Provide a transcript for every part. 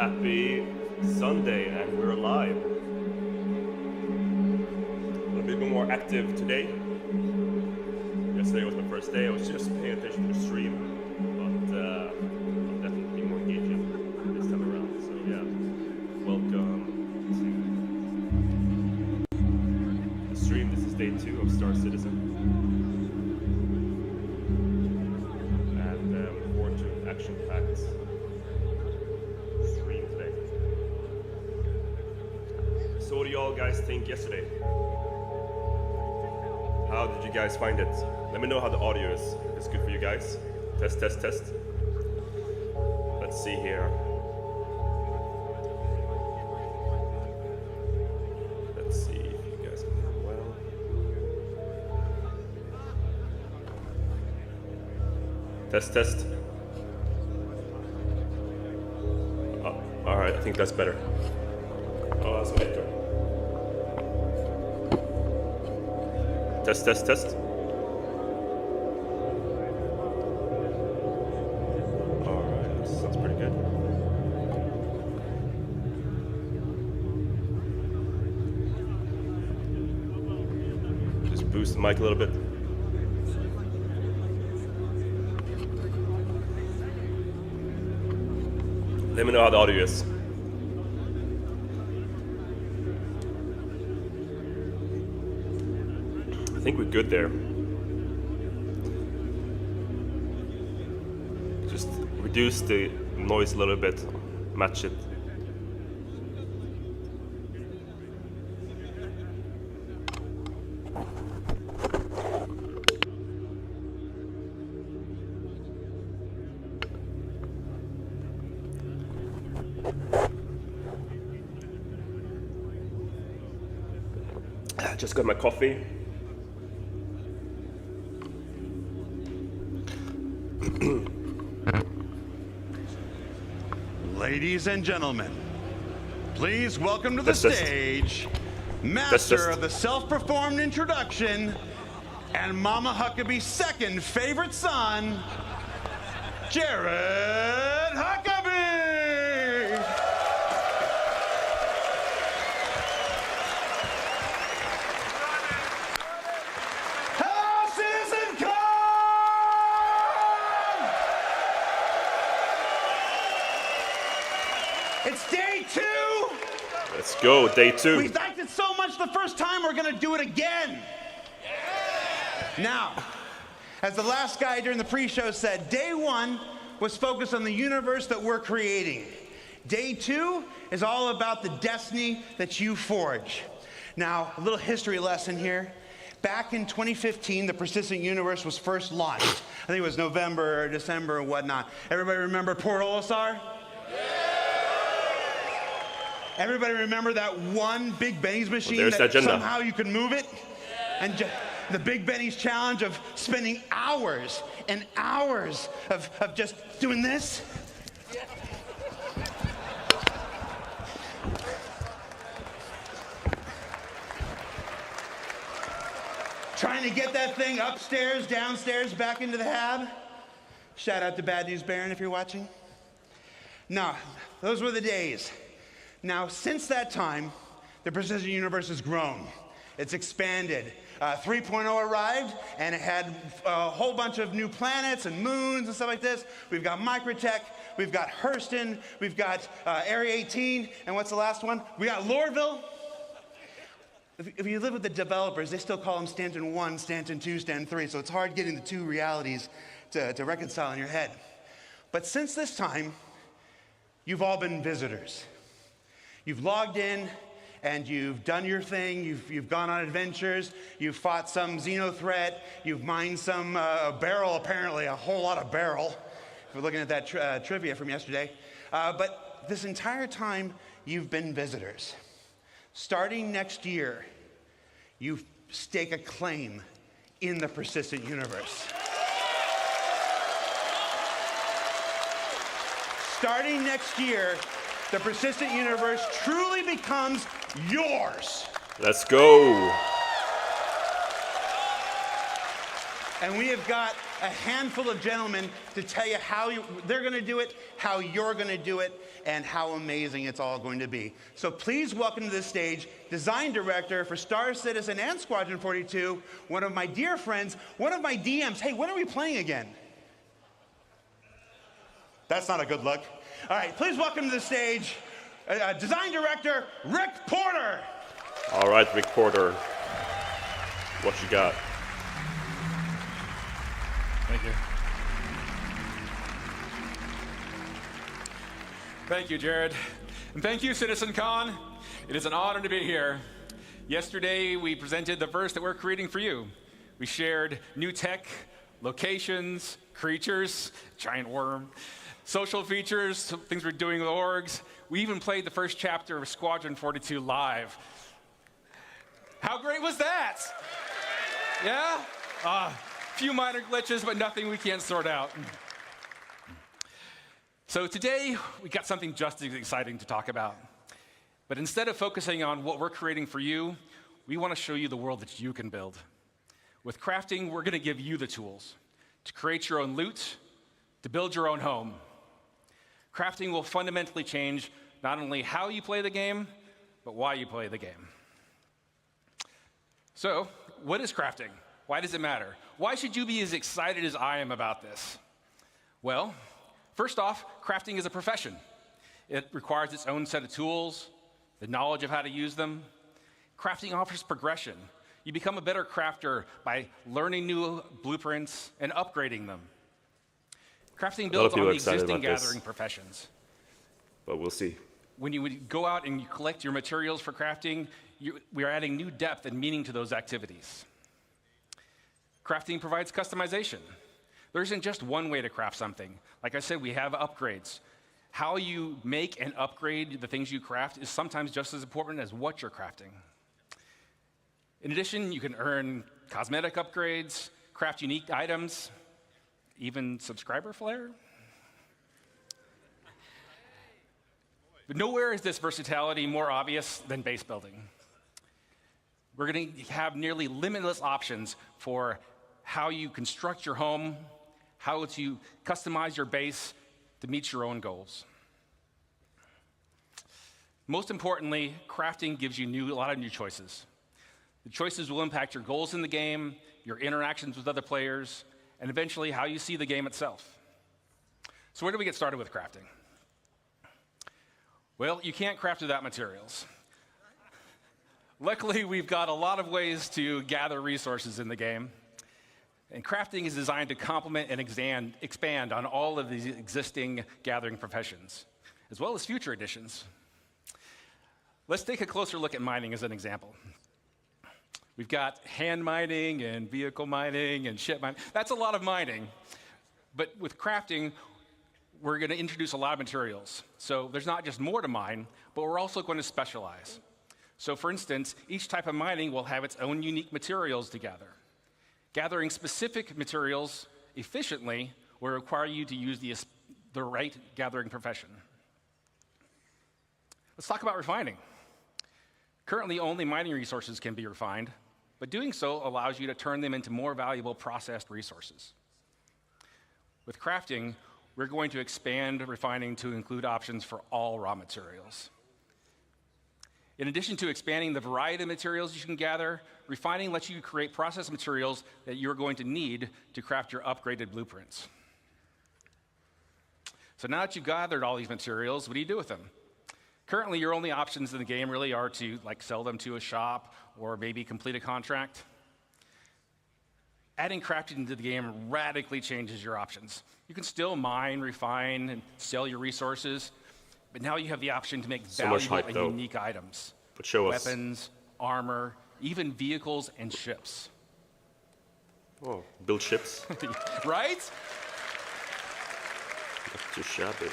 Happy Sunday, and we're live. A little bit more active today. Yesterday was my first day. I was just paying attention to the stream, but I'm definitely more engaging this time around. So yeah, welcome to the stream. This is day 2 of Star Citizen, and look forward to an action-packed stream today. So what do y'all guys think yesterday? How did you guys find it? Let me know how the audio is. If it's good for you guys. Test, test, test. Let's see here. Let's see if you guys can hear well. Test, test. All right, I think that's better. Oh, that's better. Test, test, test. Alright, that sounds pretty good. Just boost the mic a little bit. Let me know how the audio is. I think we're good there. Just reduce the noise a little bit, match it. I just got my coffee. Ladies and gentlemen, please welcome to the stage, master of the self-performed introduction and Mama Huckabee's second favorite son, Jared Huckabee! Hello, CitizenCon! It's day 2. Let's go, day 2. We liked it so much the first time, we're gonna do it again. Now, as the last guy during the pre-show said, day 1 was focused on the universe that we're creating. Day 2 is all about the destiny that you forge. Now, a little history lesson here. Back in 2015, the persistent universe was first launched. I think it was November or December or whatnot. Everybody remember Port Olisar? Everybody remember that one Big Benny's machine that somehow you could move it? And the Big Benny's challenge of spending hours and hours of just doing this? Trying to get that thing upstairs, downstairs, back into the hab. Shout out to Bad News Baron if you're watching. No, those were the days. Now, since that time, the persistent universe has grown. It's expanded. 3.0 arrived, and it had a whole bunch of new planets and moons and stuff like this. We've got Microtech, we've got Hurston, we've got Area 18, and what's the last one? We got Lorville. If you live with the developers, they still call them Stanton 1, Stanton 2, Stanton 3, so it's hard getting the two realities to reconcile in your head. But since this time, you've all been visitors. You've logged in, and you've done your thing, you've gone on adventures, you've fought some xeno threat, you've mined some barrel, apparently, a whole lot of barrel, if we're looking at that trivia from yesterday. But this entire time, you've been visitors. Starting next year, you stake a claim in the persistent universe. Starting next year, the persistent universe truly becomes yours. Let's go. And we have got a handful of gentlemen to tell you how they're going to do it, how you're going to do it, and how amazing it's all going to be. So please welcome to the stage Design Director for Star Citizen and Squadron 42, one of my dear friends, one of my DMs. Hey, when are we playing again? That's not a good look. All right, please welcome to the stage Design Director Rick Porter. All right, Rick Porter, what you got? Thank you. Thank you, Jared. And thank you, CitizenCon. It is an honor to be here. Yesterday, we presented the verse that we're creating for you. We shared new tech, locations, creatures, giant worm, social features, things we're doing with orgs. We even played the first chapter of Squadron 42 live. How great was that? Yeah? A few minor glitches, but nothing we can't sort out. So today, we got something just as exciting to talk about. But instead of focusing on what we're creating for you, we want to show you the world that you can build. With crafting, we're going to give you the tools to create your own loot, to build your own home. Crafting will fundamentally change not only how you play the game, but why you play the game. So, what is crafting? Why does it matter? Why should you be as excited as I am about this? Well, first off, crafting is a profession. It requires its own set of tools, the knowledge of how to use them. Crafting offers progression. You become a better crafter by learning new blueprints and upgrading them. Crafting builds on the existing gathering professions. But we'll see. When you would go out and you collect your materials for crafting, we are adding new depth and meaning to those activities. Crafting provides customization. There isn't just one way to craft something. Like I said, we have upgrades. How you make and upgrade the things you craft is sometimes just as important as what you're crafting. In addition, you can earn cosmetic upgrades, craft unique items, even subscriber flair. But nowhere is this versatility more obvious than base building. We're going to have nearly limitless options for how you construct your home, how to customize your base to meet your own goals. Most importantly, crafting gives you a lot of new choices. The choices will impact your goals in the game, your interactions with other players, and eventually how you see the game itself. So where do we get started with crafting? Well, you can't craft without materials. Luckily, we've got a lot of ways to gather resources in the game. And crafting is designed to complement and expand on all of these existing gathering professions, as well as future additions. Let's take a closer look at mining as an example. We've got hand mining and vehicle mining and ship mining. That's a lot of mining. But with crafting, we're going to introduce a lot of materials. So there's not just more to mine, but we're also going to specialize. So for instance, each type of mining will have its own unique materials to gather. Gathering specific materials efficiently will require you to use the right gathering profession. Let's talk about refining. Currently, only mining resources can be refined, but doing so allows you to turn them into more valuable processed resources. With crafting, we're going to expand refining to include options for all raw materials. In addition to expanding the variety of materials you can gather, refining lets you create processed materials that you're going to need to craft your upgraded blueprints. So now that you've gathered all these materials, what do you do with them? Currently, your only options in the game really are to sell them to a shop or maybe complete a contract. Adding crafting into the game radically changes your options. You can still mine, refine, and sell your resources, but now you have the option to make valuable and unique items. But show us. Weapons, armor, even vehicles and ships. Oh, build ships? Right? Not too shabby.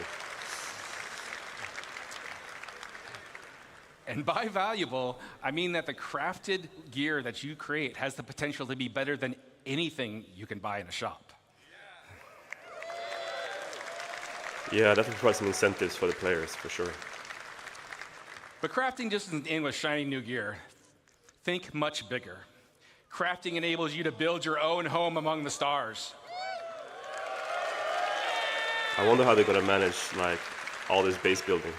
And by valuable, I mean that the crafted gear that you create has the potential to be better than anything you can buy in a shop. Yeah, that will provide some incentives for the players, for sure. But crafting just doesn't end with shiny new gear. Think much bigger. Crafting enables you to build your own home among the stars. I wonder how they're going to manage like all this base building.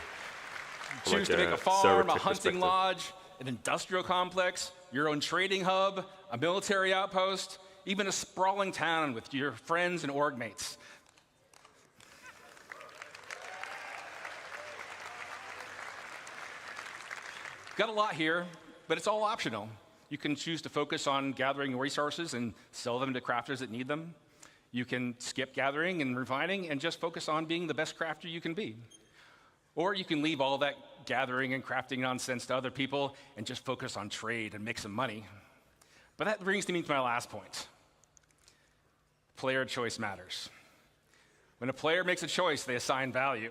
Choose to make a farm, a hunting lodge, an industrial complex, your own trading hub, a military outpost, even a sprawling town with your friends and org mates. Got a lot here, but it's all optional. You can choose to focus on gathering resources and sell them to crafters that need them. You can skip gathering and refining and just focus on being the best crafter you can be. Or you can leave all that gathering and crafting nonsense to other people and just focus on trade and make some money. But that brings me to my last point. Player choice matters. When a player makes a choice, they assign value.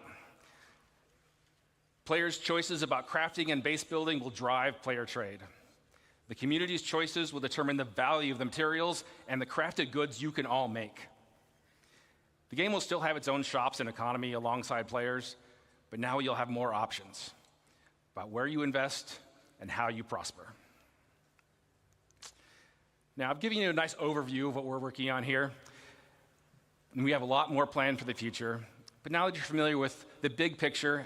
Players' choices about crafting and base building will drive player trade. The community's choices will determine the value of the materials and the crafted goods you can all make. The game will still have its own shops and economy alongside players, but now you'll have more options about where you invest and how you prosper. Now, I've given you a nice overview of what we're working on here, and we have a lot more planned for the future. But now that you're familiar with the big picture,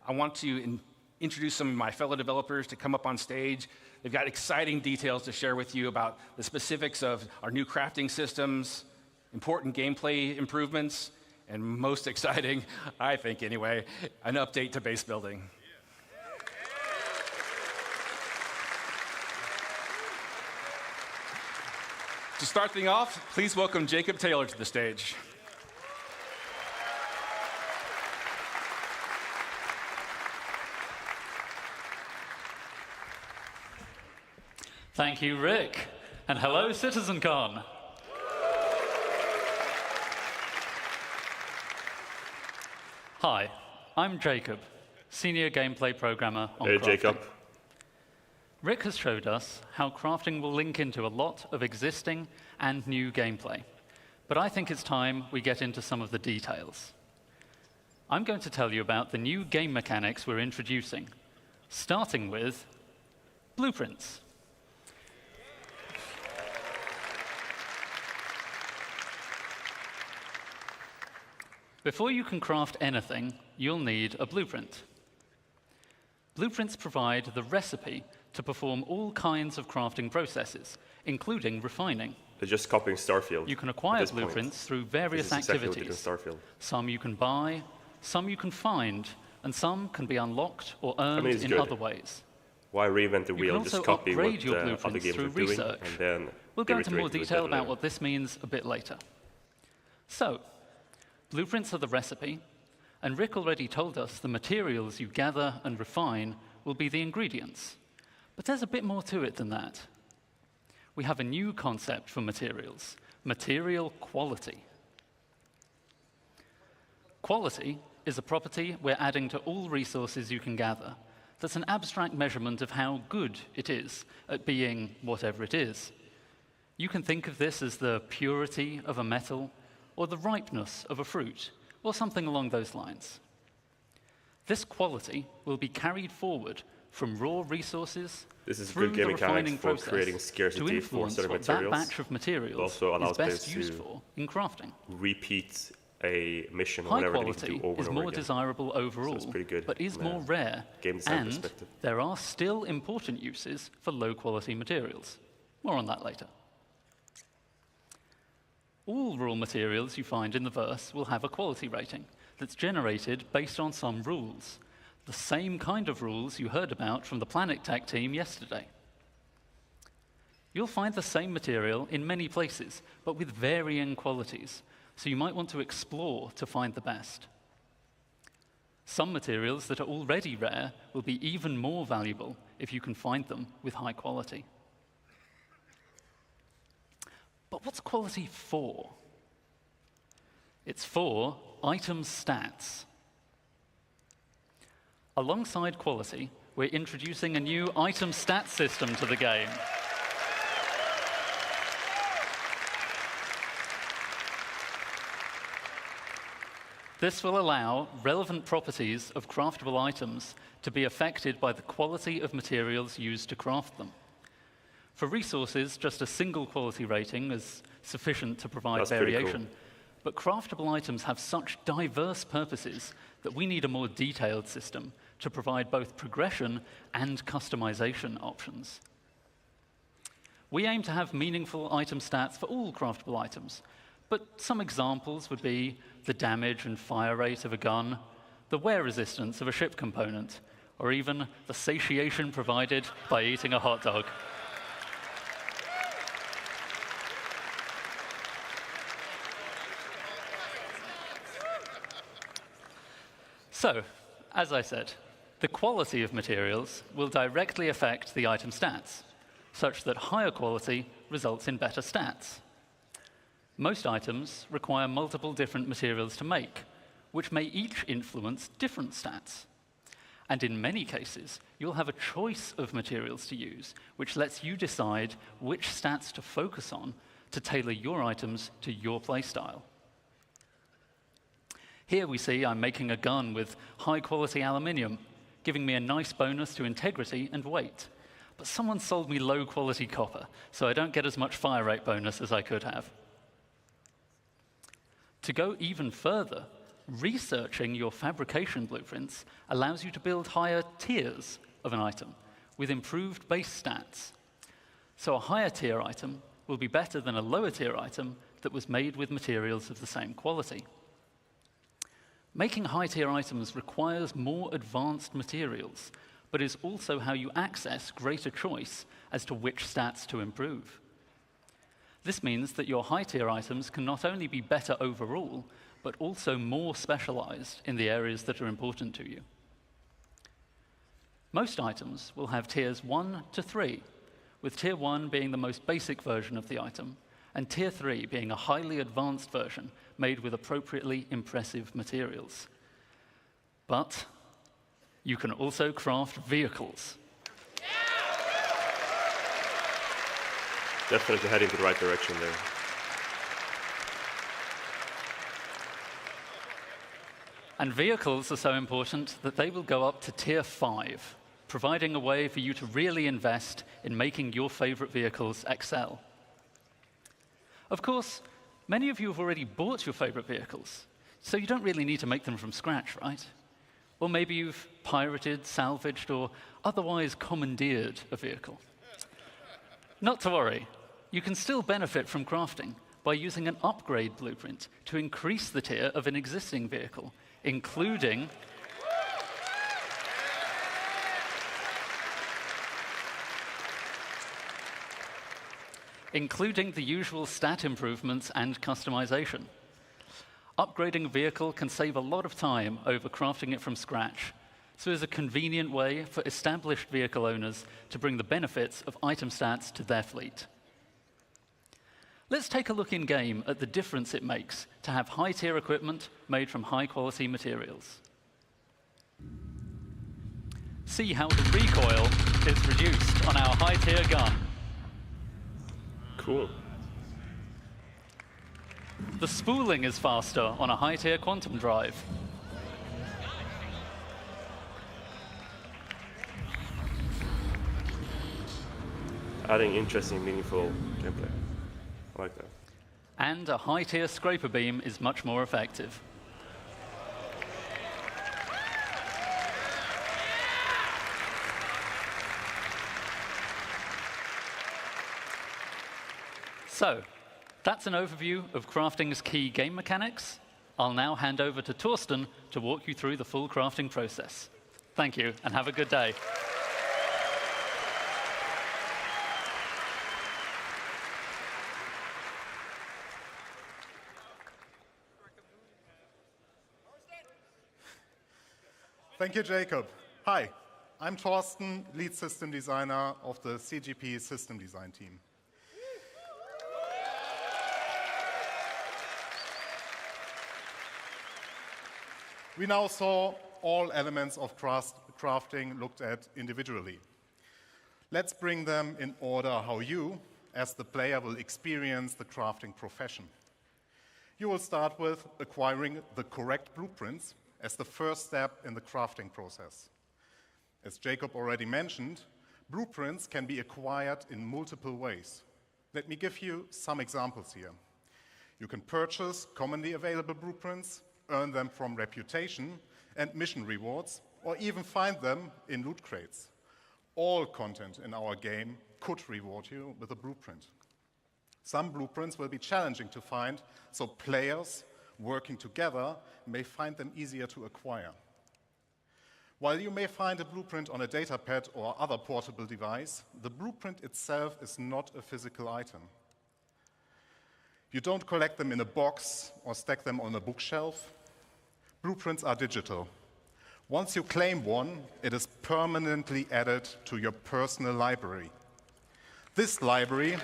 I want to introduce some of my fellow developers to come up on stage. They've got exciting details to share with you about the specifics of our new crafting systems, important gameplay improvements, and most exciting, I think anyway, an update to base building. To start things off, please welcome Jacob Taylor to the stage. Thank you, Rick. And hello, CitizenCon. Hi, I'm Jacob, Senior Gameplay Programmer on Hey, crafting. Jacob. Rick has showed us how crafting will link into a lot of existing and new gameplay. But I think it's time we get into some of the details. I'm going to tell you about the new game mechanics we're introducing, starting with blueprints. Before you can craft anything, you'll need a blueprint. Blueprints provide the recipe to perform all kinds of crafting processes, including refining. They're just copying Starfield. You can acquire blueprints through various activities. Exactly Some you can buy, some you can find, and some can be unlocked or earned in good. other ways. Why reinvent the wheel? You can also Just copy what upgrade your other blueprints games through are doing, research. and then We'll go they into more reiterate it detail better about later. what this means a bit later. So, blueprints are the recipe, and Rick already told us the materials you gather and refine will be the ingredients. But there's a bit more to it than that. We have a new concept for materials: material quality. Quality is a property we're adding to all resources you can gather. That's an abstract measurement of how good it is at being whatever it is. You can think of this as the purity of a metal, or the ripeness of a fruit, or something along those lines. This quality will be carried forward from raw resources This is through good the game refining mechanics for process creating to scarcity for influence certain what that materials. batch of materials Also allows is best players used to for in crafting. Repeat a mission or High whatever they need quality to do over is and over more again. desirable overall, it's pretty good but is from a more rare, game design and perspective. there are still important uses for low-quality materials. More on that later. All raw materials you find in the verse will have a quality rating that's generated based on some rules, the same kind of rules you heard about from the Planet Tech team yesterday. You'll find the same material in many places, but with varying qualities, so you might want to explore to find the best. Some materials that are already rare will be even more valuable if you can find them with high quality. But what's quality for? It's for item stats. Alongside quality, we're introducing a new item stats system to the game. This will allow relevant properties of craftable items to be affected by the quality of materials used to craft them. For resources, just a single quality rating is sufficient to provide That's pretty variation. cool. but craftable items have such diverse purposes that we need a more detailed system to provide both progression and customization options. We aim to have meaningful item stats for all craftable items, but some examples would be the damage and fire rate of a gun, the wear resistance of a ship component, or even the satiation provided by eating a hot dog. So, as I said, the quality of materials will directly affect the item stats, such that higher quality results in better stats. Most items require multiple different materials to make, which may each influence different stats. And in many cases, you'll have a choice of materials to use, which lets you decide which stats to focus on to tailor your items to your playstyle. Here we see I'm making a gun with high-quality aluminium, giving me a nice bonus to integrity and weight. But someone sold me low-quality copper, so I don't get as much fire rate bonus as I could have. To go even further, researching your fabrication blueprints allows you to build higher tiers of an item with improved base stats. So a higher tier item will be better than a lower tier item that was made with materials of the same quality. Making high-tier items requires more advanced materials, but is also how you access greater choice as to which stats to improve. This means that your high-tier items can not only be better overall, but also more specialized in the areas that are important to you. Most items will have tiers 1 to 3, with tier 1 being the most basic version of the item, and tier 3 being a highly advanced version made with appropriately impressive materials. But you can also craft vehicles. Definitely heading in the right direction there. And vehicles are so important that they will go up to tier 5, providing a way for you to really invest in making your favorite vehicles excel. Of course, many of you have already bought your favorite vehicles, so you don't really need to make them from scratch, right? Or maybe you've pirated, salvaged, or otherwise commandeered a vehicle. Not to worry, you can still benefit from crafting by using an upgrade blueprint to increase the tier of an existing vehicle, including the usual stat improvements and customization. Upgrading a vehicle can save a lot of time over crafting it from scratch, so it's a convenient way for established vehicle owners to bring the benefits of item stats to their fleet. Let's take a look in-game at the difference it makes to have high-tier equipment made from high-quality materials. See how the recoil is reduced on our high-tier gun. Cool. The spooling is faster on a high-tier quantum drive. Adding interesting, meaningful gameplay. I like that. And a high-tier scraper beam is much more effective. So, that's an overview of crafting's key game mechanics. I'll now hand over to Torsten to walk you through the full crafting process. Thank you, and have a good day. Thank you, Jacob. Hi, I'm Torsten, lead system designer of the CGP system design team. We now saw all elements of crafting looked at individually. Let's bring them in order how you, as the player, will experience the crafting profession. You will start with acquiring the correct blueprints as the first step in the crafting process. As Jacob already mentioned, blueprints can be acquired in multiple ways. Let me give you some examples here. You can purchase commonly available blueprints, earn them from reputation and mission rewards, or even find them in loot crates. All content in our game could reward you with a blueprint. Some blueprints will be challenging to find, so players working together may find them easier to acquire. While you may find a blueprint on a datapad or other portable device, the blueprint itself is not a physical item. You don't collect them in a box or stack them on a bookshelf. Blueprints are digital. Once you claim one, it is permanently added to your personal library. This library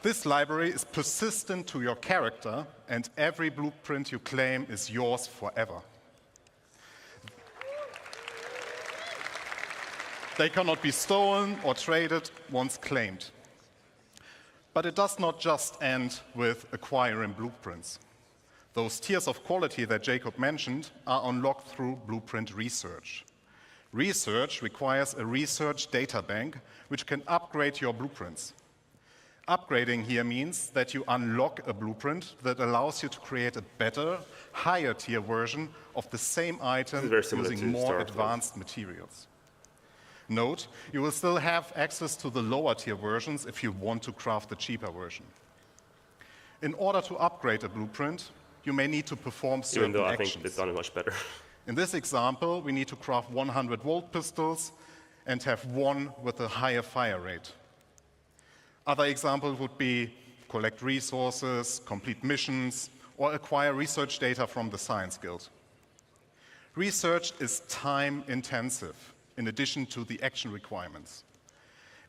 is persistent to your character, and every blueprint you claim is yours forever. They cannot be stolen or traded once claimed. But it does not just end with acquiring blueprints. Those tiers of quality that Jacob mentioned are unlocked through blueprint research. Research requires a research data bank which can upgrade your blueprints. Upgrading here means that you unlock a blueprint that allows you to create a better, higher tier version of the same item using more advanced materials. Note, you will still have access to the lower tier versions if you want to craft the cheaper version. In order to upgrade a blueprint, you may need to perform certain actions. Even though I think it's done much better. In this example, we need to craft 100-volt pistols and have one with a higher fire rate. Other examples would be collect resources, complete missions, or acquire research data from the Science Guild. Research is time-intensive, in addition to the action requirements.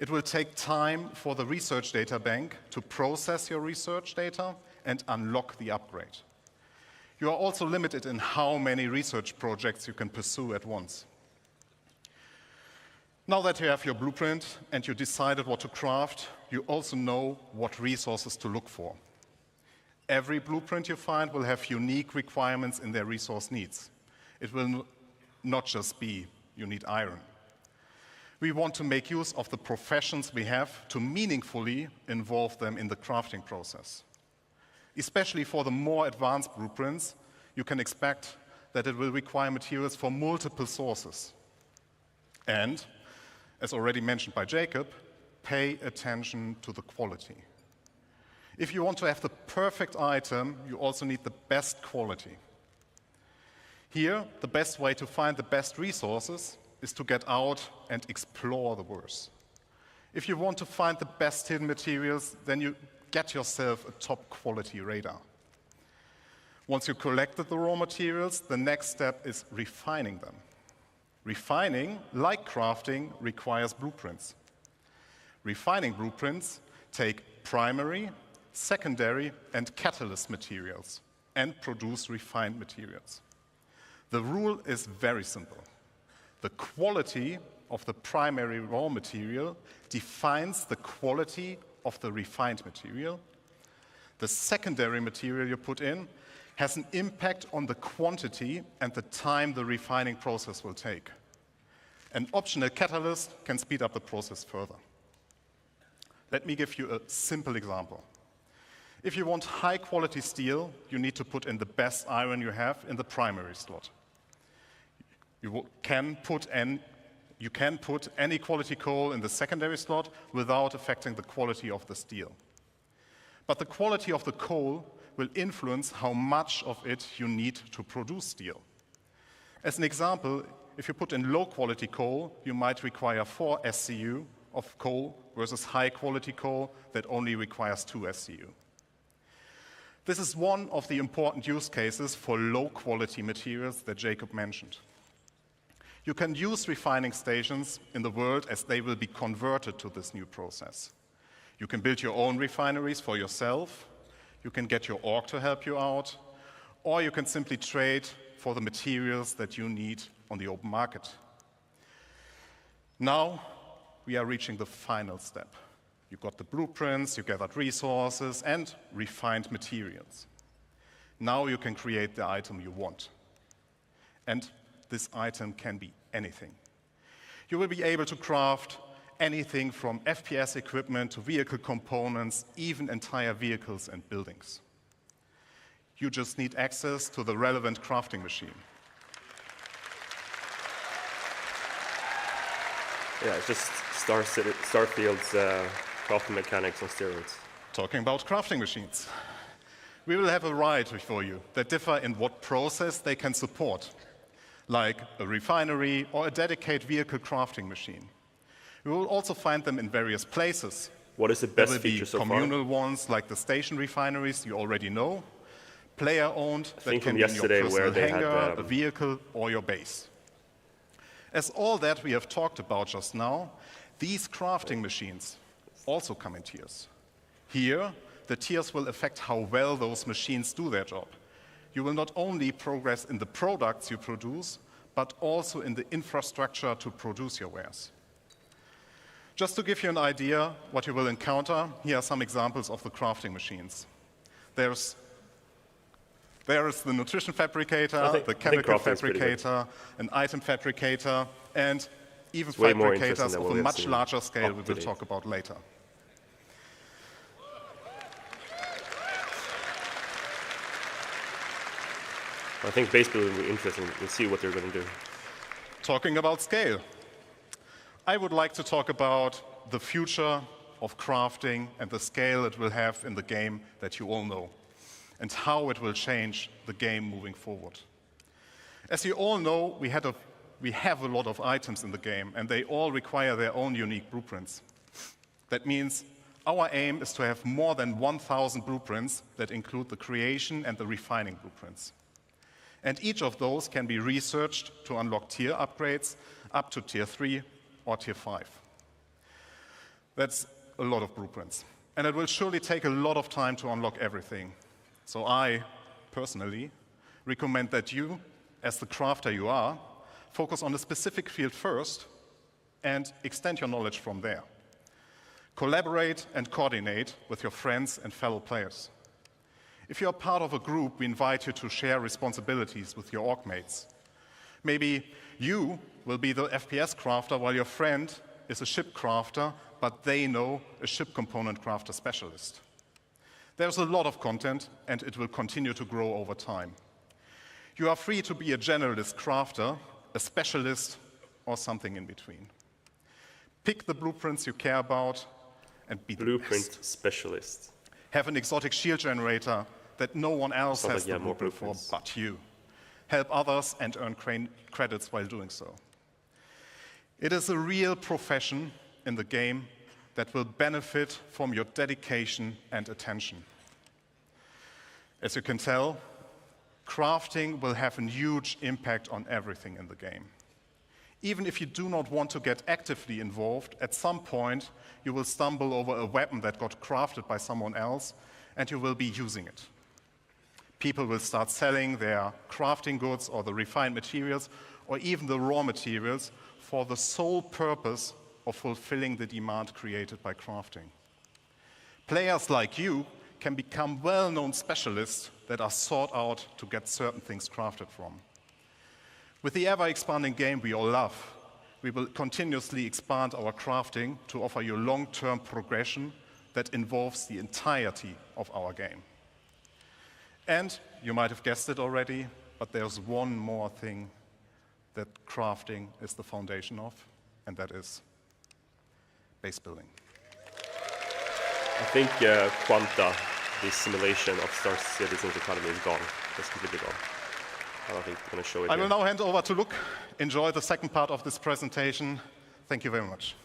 It will take time for the research data bank to process your research data and unlock the upgrade. You are also limited in how many research projects you can pursue at once. Now that you have your blueprint and you decided what to craft, you also know what resources to look for. Every blueprint you find will have unique requirements in their resource needs. It will not just be you need iron. We want to make use of the professions we have to meaningfully involve them in the crafting process. Especially for the more advanced blueprints, you can expect that it will require materials from multiple sources. And, as already mentioned by Jacob, pay attention to the quality. If you want to have the perfect item, you also need the best quality. Here, the best way to find the best resources is to get out and explore the world. If you want to find the best hidden materials, then you get yourself a top quality radar. Once you collected the raw materials, the next step is refining them. Refining, like crafting, requires blueprints. Refining blueprints take primary, secondary, and catalyst materials and produce refined materials. The rule is very simple. The quality of the primary raw material defines the quality of the refined material. The secondary material you put in has an impact on the quantity and the time the refining process will take. An optional catalyst can speed up the process further. Let me give you a simple example. If you want high-quality steel, you need to put in the best iron you have in the primary slot. You can put any quality coal in the secondary slot without affecting the quality of the steel. But the quality of the coal will influence how much of it you need to produce steel. As an example, if you put in low-quality coal, you might require 4 SCU of coal versus high-quality coal that only requires 2 SCU. This is one of the important use cases for low-quality materials that Jacob mentioned. You can use refining stations in the world as they will be converted to this new process. You can build your own refineries for yourself, you can get your org to help you out, or you can simply trade for the materials that you need on the open market. Now, we are reaching the final step. You got the blueprints, you gathered resources, and refined materials. Now you can create the item you want. And this item can be anything. You will be able to craft anything from FPS equipment to vehicle components, even entire vehicles and buildings. You just need access to the relevant crafting machine. Yeah, it's just Starfield's crafting mechanics on steroids. Talking about crafting machines. We will have a variety for you that differ in what process they can support, like a refinery or a dedicated vehicle crafting machine. We will also find them in various places. What is the best There feature will so be far? communal ones like the station refineries you already know, player-owned I that think can from be in your yesterday personal where they had, hangar, a vehicle, or your base. As all that we have talked about just now, these crafting machines also come in tiers. Here, the tiers will affect how well those machines do their job. You will not only progress in the products you produce, but also in the infrastructure to produce your wares. Just to give you an idea what you will encounter, here are some examples of the crafting machines. There is the nutrition fabricator, the chemical fabricator, an item fabricator, and even way more fabricators interesting than of what a we have much seen larger scale up we to will date. talk about later. I think base building will be interesting. We'll see what they're going to do. Talking about scale, I would like to talk about the future of crafting and the scale it will have in the game that you all know, and how it will change the game moving forward. As you all know, we have a lot of items in the game, and they all require their own unique blueprints. That means our aim is to have more than 1,000 blueprints that include the creation and the refining blueprints. And each of those can be researched to unlock tier upgrades up to tier 3 or tier 5. That's a lot of blueprints. And it will surely take a lot of time to unlock everything. So I, personally, recommend that you, as the crafter you are, focus on a specific field first and extend your knowledge from there. Collaborate and coordinate with your friends and fellow players. If you're part of a group, we invite you to share responsibilities with your org mates. Maybe you will be the FPS crafter while your friend is a ship crafter, but they know a ship component crafter specialist. There's a lot of content, and it will continue to grow over time. You are free to be a generalist crafter, a specialist, or something in between. Pick the blueprints you care about and be the Blueprint best. specialist. Have an exotic shield generator that no one else Sounds has like you the have more blueprint for blueprints. but you. Help others and earn credits while doing so. It is a real profession in the game that will benefit from your dedication and attention. As you can tell, crafting will have a huge impact on everything in the game. Even if you do not want to get actively involved, at some point you will stumble over a weapon that got crafted by someone else and you will be using it. People will start selling their crafting goods or the refined materials or even the raw materials for the sole purpose of fulfilling the demand created by crafting. Players like you can become well-known specialists that are sought out to get certain things crafted from. With the ever-expanding game we all love, we will continuously expand our crafting to offer you long-term progression that involves the entirety of our game. And you might have guessed it already, but there's one more thing that crafting is the foundation of, and that is base building. I think Quanta, the simulation of Star Citizen's economy, is gone. It's completely gone. I don't think they're going to show it I here. will now hand over to Luke. Enjoy the second part of this presentation. Thank you very much.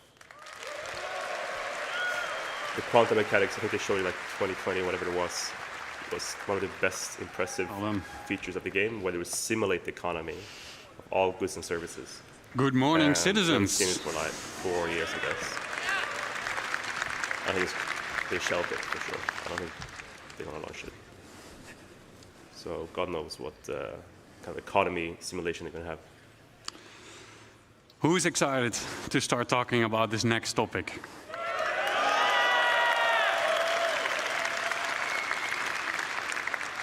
The quantum mechanics, I think they showed you like 2020, whatever it was one of the best impressive features of the game, where they would simulate the economy of all goods and services. Good morning, And citizens. We've seen it for like 4 years, I guess. I think they shelved it for sure. I don't think they want to launch it. So God knows what kind of economy simulation they're going to have. Who's excited to start talking about this next topic?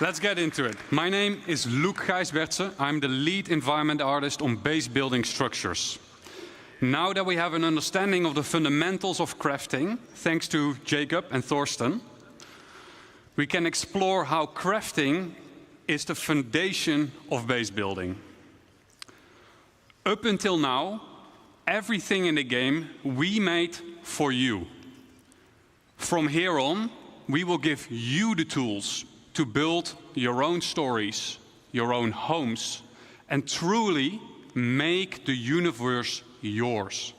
Let's get into it. My name is Luc Gijsbertse. I'm the lead environment artist on base building structures. Now that we have an understanding of the fundamentals of crafting, thanks to Jacob and Thorsten, we can explore how crafting is the foundation of base building. Up until now, everything in the game we made for you. From here on, we will give you the tools to build your own stories, your own homes, and truly make the universe yours.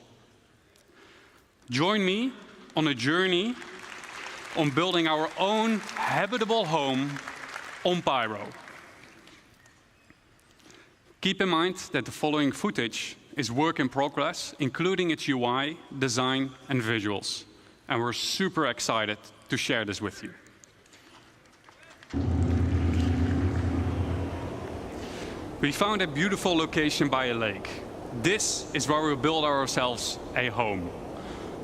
Join me on a journey on building our own habitable home on Pyro. Keep in mind that the following footage is work in progress, including its UI, design, and visuals. And we're super excited to share this with you. We found a beautiful location by a lake. This is where we'll build ourselves a home.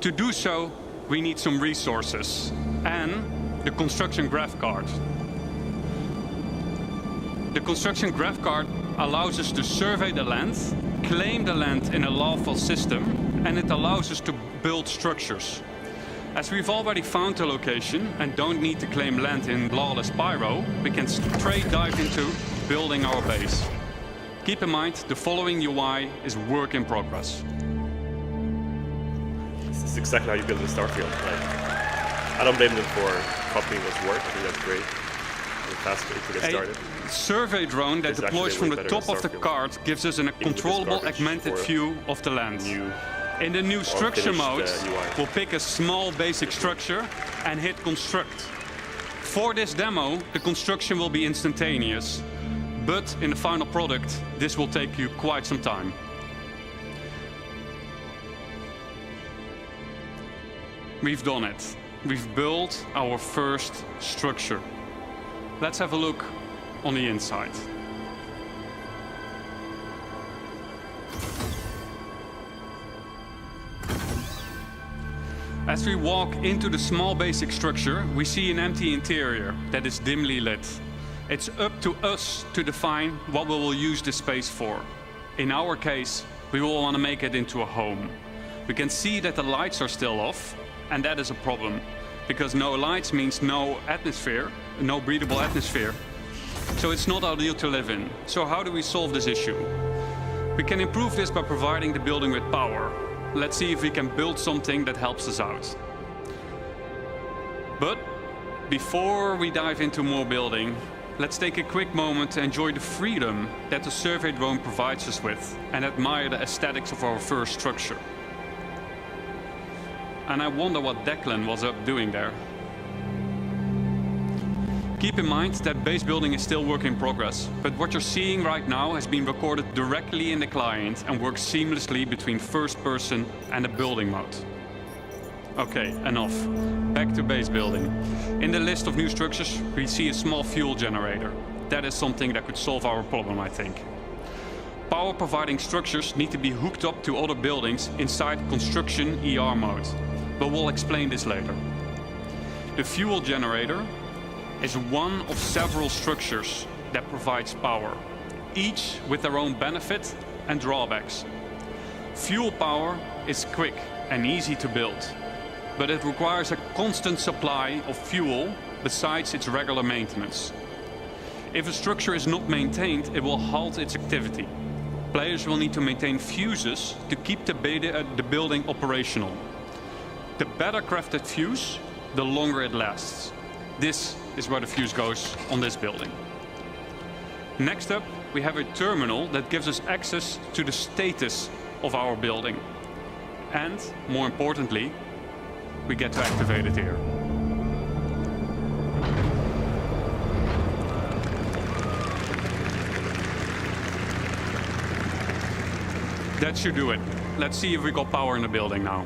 To do so, we need some resources and the construction graph card. The construction graph card allows us to survey the land, claim the land in a lawful system, and it allows us to build structures. As we've already found the location and don't need to claim land in lawless Pyro, we can straight dive into building our base. Keep in mind, the following UI is work in progress. This is exactly how you build in Starfield. Like, I don't blame them for copying what's work. I think that's great. And fast way to get started. A survey drone that deploys from the top of the card gives us a controllable augmented view of the land. In the new structure mode, we'll pick a small basic structure and hit construct. For this demo, the construction will be instantaneous, but in the final product, this will take you quite some time. We've done it. We've built our first structure. Let's have a look on the inside. As we walk into the small basic structure, we see an empty interior that is dimly lit. It's up to us to define what we will use this space for. In our case, we will want to make it into a home. We can see that the lights are still off, and that is a problem, because no lights means no atmosphere, no breathable atmosphere. So it's not ideal to live in. So how do we solve this issue? We can improve this by providing the building with power. Let's see if we can build something that helps us out. But before we dive into more building, let's take a quick moment to enjoy the freedom that the survey drone provides us with and admire the aesthetics of our first structure. And I wonder what Declan was up doing there. Keep in mind that base building is still work in progress, but what you're seeing right now has been recorded directly in the client and works seamlessly between first person and the building mode. Okay, enough. Back to base building. In the list of new structures, we see a small fuel generator. That is something that could solve our problem, I think. Power providing structures need to be hooked up to other buildings inside construction ER mode, but we'll explain this later. The fuel generator is one of several structures that provides power, each with their own benefit and drawbacks. Fuel power is quick and easy to build, but it requires a constant supply of fuel besides its regular maintenance. If a structure is not maintained, it will halt its activity. Players will need to maintain fuses to keep the building operational. The better crafted fuse, the longer it lasts. This is where the fuse goes on this building. Next up, we have a terminal that gives us access to the status of our building. And, more importantly, we get to activate it here. That should do it. Let's see if we got power in the building now.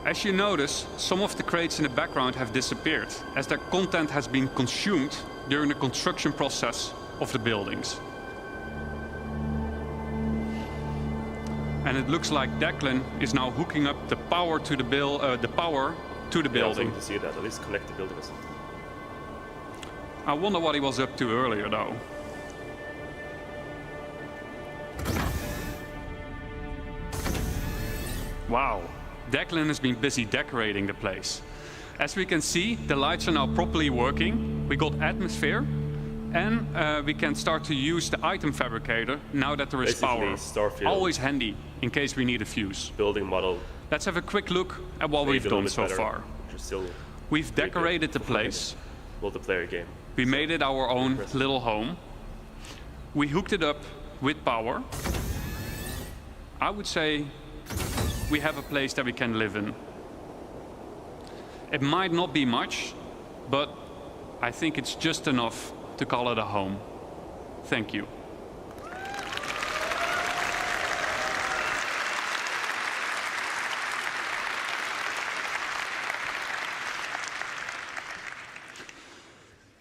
As you notice, some of the crates in the background have disappeared, as their content has been consumed during the construction process of the buildings. And it looks like Declan is now hooking up the power to the power to the building. Yeah, to see that, at least connect the building or something. I wonder what he was up to earlier, though. Wow, Declan has been busy decorating the place. As we can see, the lights are now properly working. We got atmosphere, and we can start to use the item fabricator now that there is Basically, power. Starfield. Always handy in case we need a fuse. Building model. Let's have a quick look at what maybe we've a little done bit so better, far. which is still We've pretty good decorated the for playing place. a multiplayer game. We made it our own impressive. little home. We hooked it up with power. I would say we have a place that we can live in. It might not be much, but I think it's just enough to call it a home. Thank you.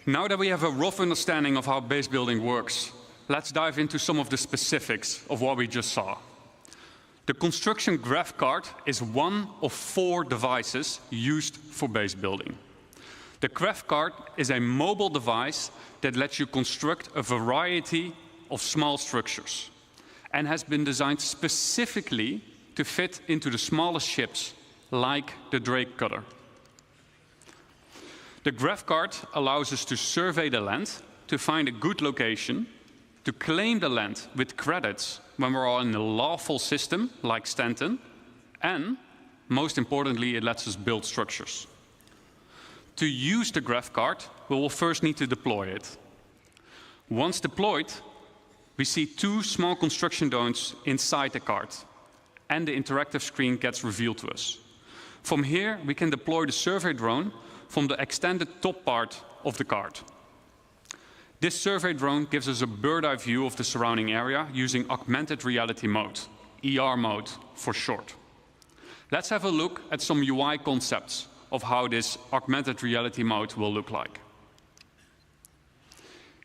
Now that we have a rough understanding of how base building works, let's dive into some of the specifics of what we just saw. The construction graph card is one of 4 devices used for base building. The graph card is a mobile device that lets you construct a variety of small structures and has been designed specifically to fit into the smallest ships, like the Drake cutter. The graph card allows us to survey the land, to find a good location, to claim the land with credits when we're all in a lawful system like Stanton, and most importantly, it lets us build structures. To use the graph card, we will first need to deploy it. Once deployed, we see 2 small construction drones inside the card, and the interactive screen gets revealed to us. From here, we can deploy the survey drone from the extended top part of the card. This survey drone gives us a bird's-eye view of the surrounding area using augmented reality mode, ER mode for short. Let's have a look at some UI concepts of how this augmented reality mode will look like.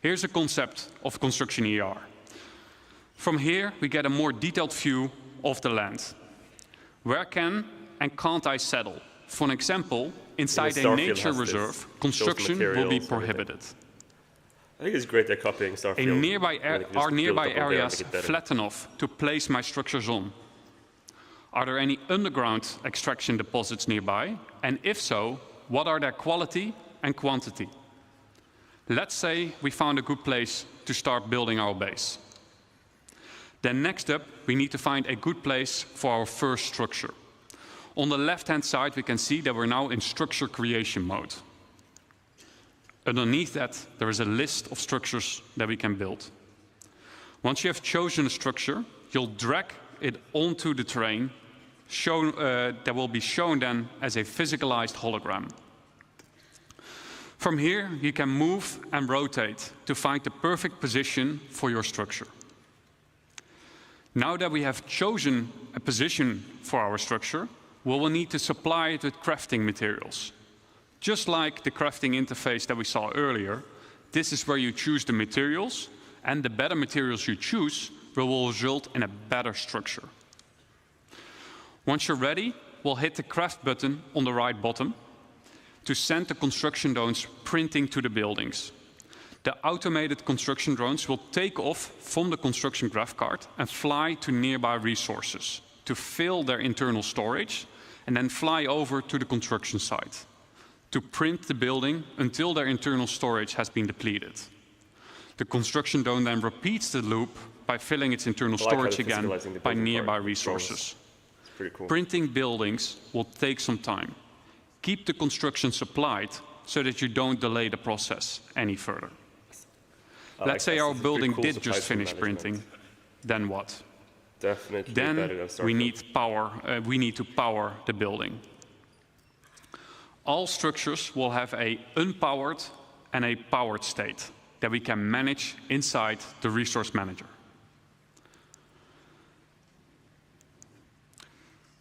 Here's a concept of construction ER. From here, we get a more detailed view of the land. Where can and can't I settle? For an example, inside a nature reserve, construction will be prohibited. I think it's great they're copying Starfield. Are nearby areas flat enough to place my structures on? Are there any underground extraction deposits nearby? And if so, what are their quality and quantity? Let's say we found a good place to start building our base. Then next up, we need to find a good place for our first structure. On the left-hand side, we can see that we're now in structure creation mode. Underneath that, there is a list of structures that we can build. Once you have chosen a structure, you'll drag it onto the terrain that will be shown then as a physicalized hologram. From here, you can move and rotate to find the perfect position for your structure. Now that we have chosen a position for our structure, we will need to supply it with crafting materials. Just like the crafting interface that we saw earlier, this is where you choose the materials, and the better materials you choose will result in a better structure. Once you're ready, we'll hit the craft button on the right bottom to send the construction drones printing to the buildings. The automated construction drones will take off from the construction graph card and fly to nearby resources to fill their internal storage and then fly over to the construction site to print the building until their internal storage has been depleted. The construction drone then repeats the loop by filling its internal storage again by nearby resources. Pretty cool. Printing buildings will take some time. Keep the construction supplied so that you don't delay the process any further. Let's say our building did just finish printing, then what? Definitely Then better than Starfield. we need to power the building. All structures will have an unpowered and a powered state that we can manage inside the resource manager.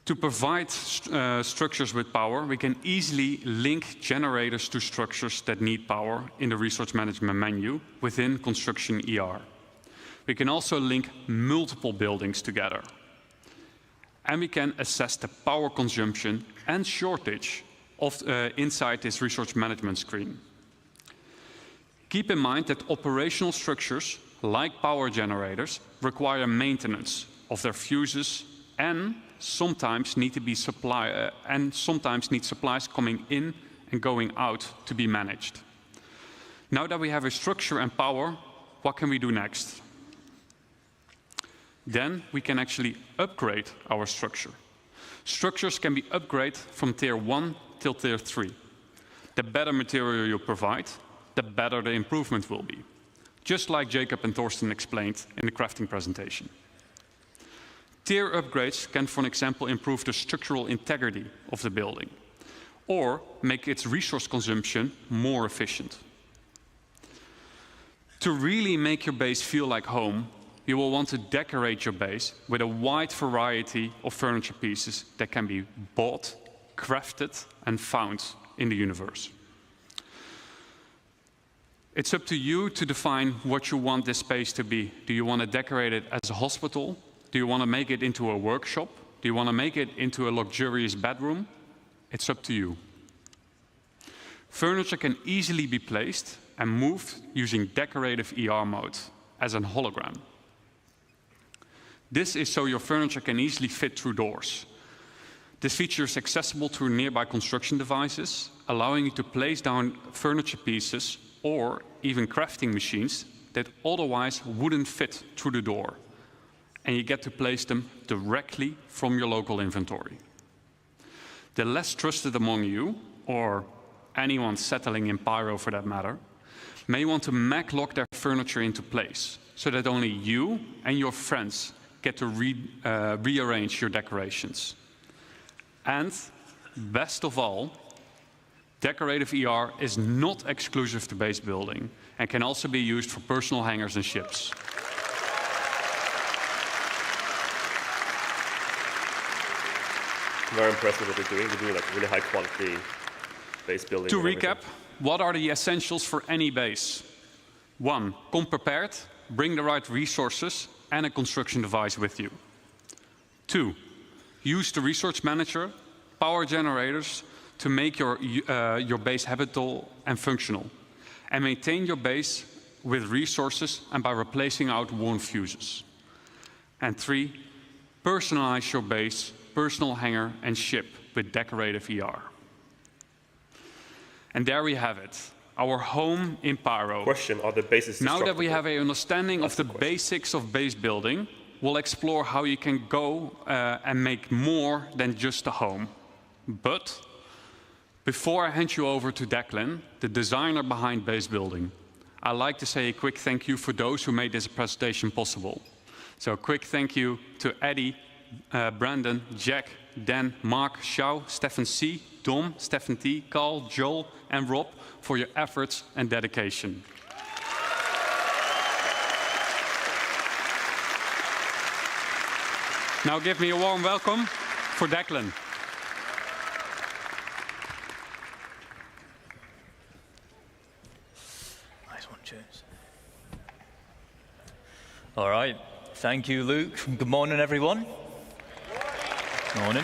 To provide structures with power, we can easily link generators to structures that need power in the resource management menu within Construction ER. We can also link multiple buildings together. And we can assess the power consumption and shortage of, inside this resource management screen. Keep in mind that operational structures, like power generators, require maintenance of their fuses and sometimes need supplies coming in and going out to be managed. Now that we have a structure and power, what can we do next? Then we can actually upgrade our structure. Structures can be upgraded from tier 1 till tier 3. The better material you provide, the better the improvement will be. Just like Jacob and Thorsten explained in the crafting presentation. Tier upgrades can, for example, improve the structural integrity of the building or make its resource consumption more efficient. To really make your base feel like home, you will want to decorate your base with a wide variety of furniture pieces that can be bought, crafted, and found in the universe. It's up to you to define what you want this space to be. Do you want to decorate it as a hospital? Do you want to make it into a workshop? Do you want to make it into a luxurious bedroom? It's up to you. Furniture can easily be placed and moved using decorative ER mode as a hologram. This is so your furniture can easily fit through doors. This feature is accessible through nearby construction devices, allowing you to place down furniture pieces or even crafting machines that otherwise wouldn't fit through the door. And you get to place them directly from your local inventory. The less trusted among you, or anyone settling in Pyro for that matter, may want to mag-lock their furniture into place so that only you and your friends get to rearrange your decorations. And best of all, decorative ER is not exclusive to base building and can also be used for personal hangers and ships. Very impressed with what they're doing. They're doing like really high quality base building. To recap, what are the essentials for any base? 1, come prepared, bring the right resources and a construction device with you. 2, use the resource manager, power generators to make your base habitable and functional. And maintain your base with resources and by replacing out worn fuses. And 3, personalize your base, personal hanger and ship with decorative ER. And there we have it, our home in Pyro. Question, are the bases Now that we have an understanding of the basics of base building, we'll explore how you can go and make more than just a home. But before I hand you over to Declan, the designer behind base building, I'd like to say a quick thank you for those who made this presentation possible. So a quick thank you to Eddie, Brandon, Jack, Dan, Mark, Xiao, Stefan C, Dom, Stefan T, Carl, Joel, and Rob for your efforts and dedication. Now give me a warm welcome for Declan. Nice one, cheers. All right, thank you, Luke. Good morning, everyone. Morning.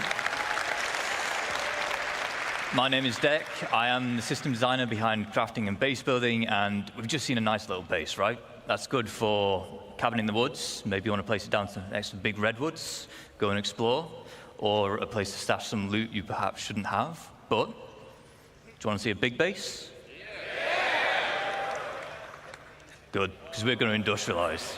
My name is Dec. I am the system designer behind crafting and base building, and we've just seen a nice little base, right? That's good for cabin in the woods. Maybe you want to place it down next to big redwoods, go and explore, or a place to stash some loot you perhaps shouldn't have. But, do you want to see a big base? Yeah. Good, because we're going to industrialize.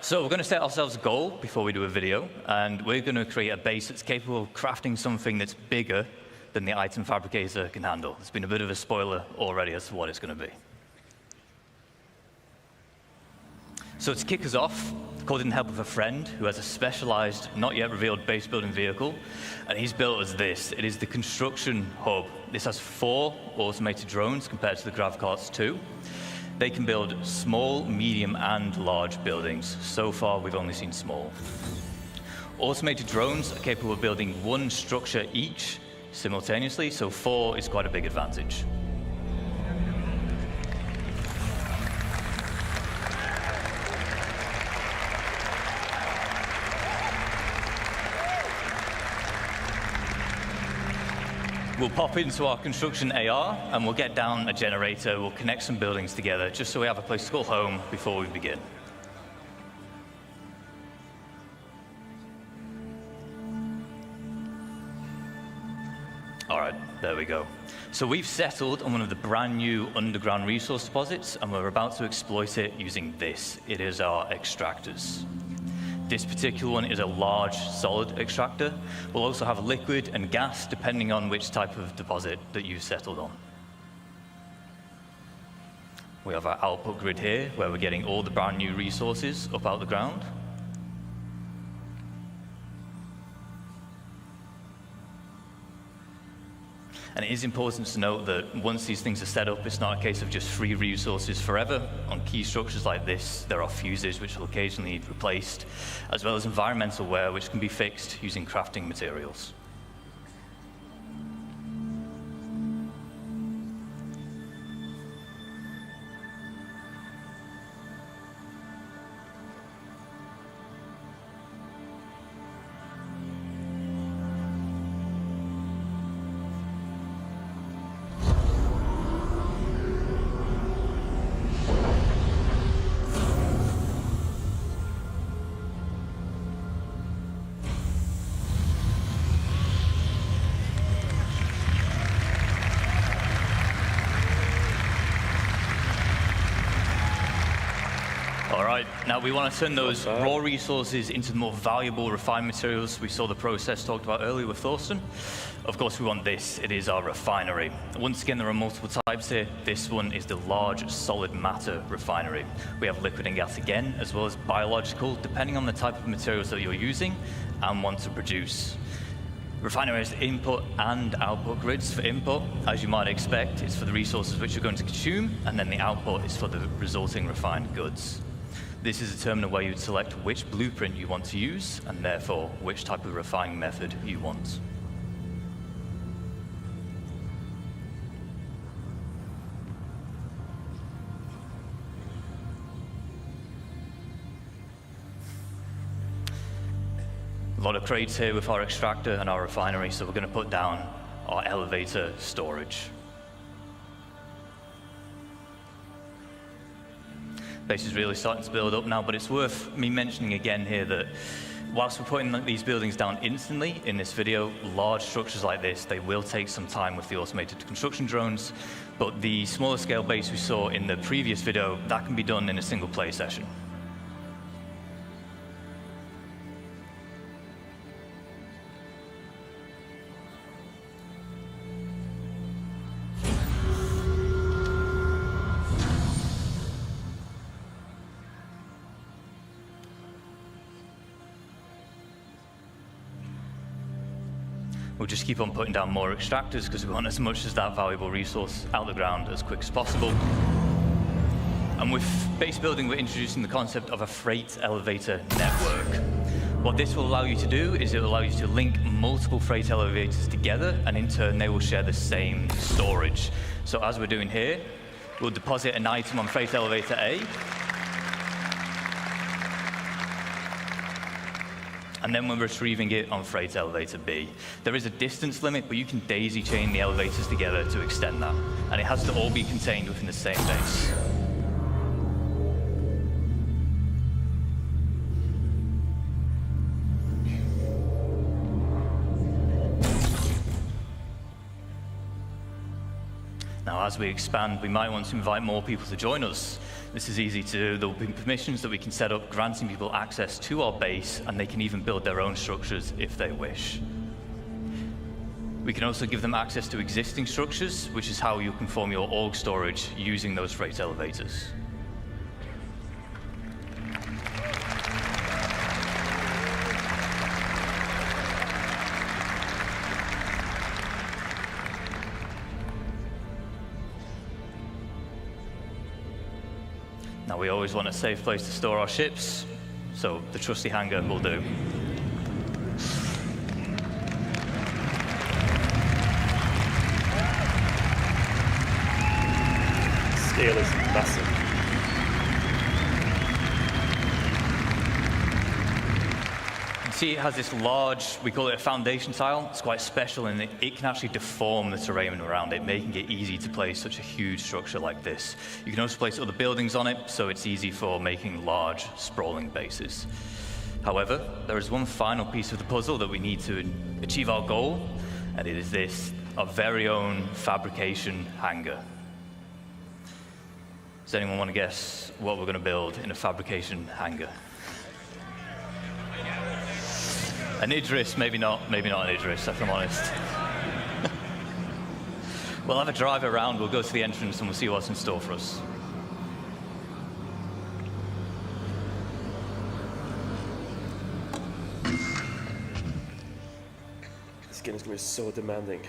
So we're going to set ourselves a goal before we do a video, and we're going to create a base that's capable of crafting something that's bigger than the item fabricator can handle. It's been a bit of a spoiler already as to what it's going to be. So to kick us off, called in the help of a friend who has a specialized, not yet revealed base building vehicle, and he's built us this. It is the construction hub. This has 4 automated drones compared to the GravCarts 2. They can build small, medium, and large buildings. So far, we've only seen small. Automated drones are capable of building 1 structure each simultaneously, so 4 is quite a big advantage. We'll pop into our construction AR, and we'll get down a generator. We'll connect some buildings together, just so we have a place to call home before we begin. There we go. So we've settled on one of the brand new underground resource deposits, and we're about to exploit it using this. It is our extractors. This particular one is a large solid extractor. We'll also have liquid and gas, depending on which type of deposit that you've settled on. We have our output grid here, where we're getting all the brand new resources up out the ground. And it is important to note that once these things are set up, it's not a case of just free resources forever. On key structures like this, there are fuses which will occasionally need replaced, as well as environmental wear which can be fixed using crafting materials. All right, now we want to turn those raw resources into the more valuable refined materials. We saw the process talked about earlier with Thorsten. Of course, we want this. It is our refinery. Once again, there are multiple types here. This one is the large solid matter refinery. We have liquid and gas again, as well as biological, depending on the type of materials that you're using and want to produce. Refinery has input and output grids. For input, as you might expect, it's for the resources which you're going to consume, and then the output is for the resulting refined goods. This is a terminal where you'd select which blueprint you want to use, and therefore which type of refining method you want. A lot of crates here with our extractor and our refinery, so we're going to put down our elevator storage. Base is really starting to build up now, but it's worth me mentioning again here that whilst we're putting these buildings down instantly in this video, large structures like this, they will take some time with the automated construction drones, but the smaller scale base we saw in the previous video, that can be done in a single play session. We'll just keep on putting down more extractors because we want as much as that valuable resource out the ground as quick as possible. And with base building, we're introducing the concept of a freight elevator network. What this will allow you to do is it will allow you to link multiple freight elevators together, and in turn, they will share the same storage. So as we're doing here, we'll deposit an item on freight elevator A, and then we're retrieving it on freight elevator B. There is a distance limit, but you can daisy chain the elevators together to extend that. And it has to all be contained within the same base. Now, as we expand, we might want to invite more people to join us. This is easy to do. There will be permissions that we can set up, granting people access to our base, and they can even build their own structures if they wish. We can also give them access to existing structures, which is how you can form your org storage using those freight elevators. Now, we always want a safe place to store our ships, so the trusty hangar will do. Scale is massive. See, it has this large, we call it a foundation tile. It's quite special in that it can actually deform the terrain around it, making it easy to place such a huge structure like this. You can also place other buildings on it, so it's easy for making large, sprawling bases. However, there is one final piece of the puzzle that we need to achieve our goal, and it is this. our very own fabrication hangar. Does anyone want to guess what we're going to build in a fabrication hangar? An Idris, maybe not an Idris, if I'm honest. We'll have a drive around, we'll go to the entrance, and we'll see what's in store for us. This game is going to be so demanding.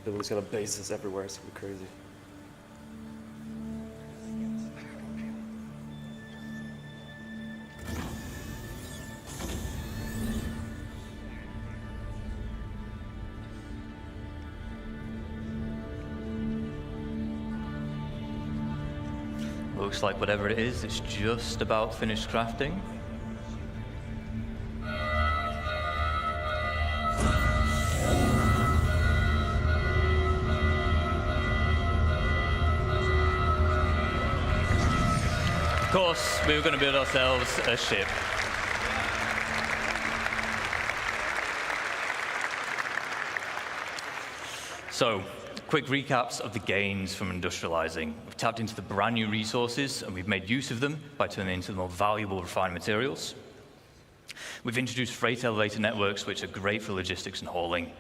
Building is going to bases everywhere. It's going to be crazy. Looks like whatever it is, it's just about finished crafting. Of course, we were going to build ourselves a ship. So, quick recaps of the gains from industrializing. We've tapped into the brand new resources and we've made use of them by turning into the more valuable refined materials. We've introduced freight elevator networks, which are great for logistics and hauling.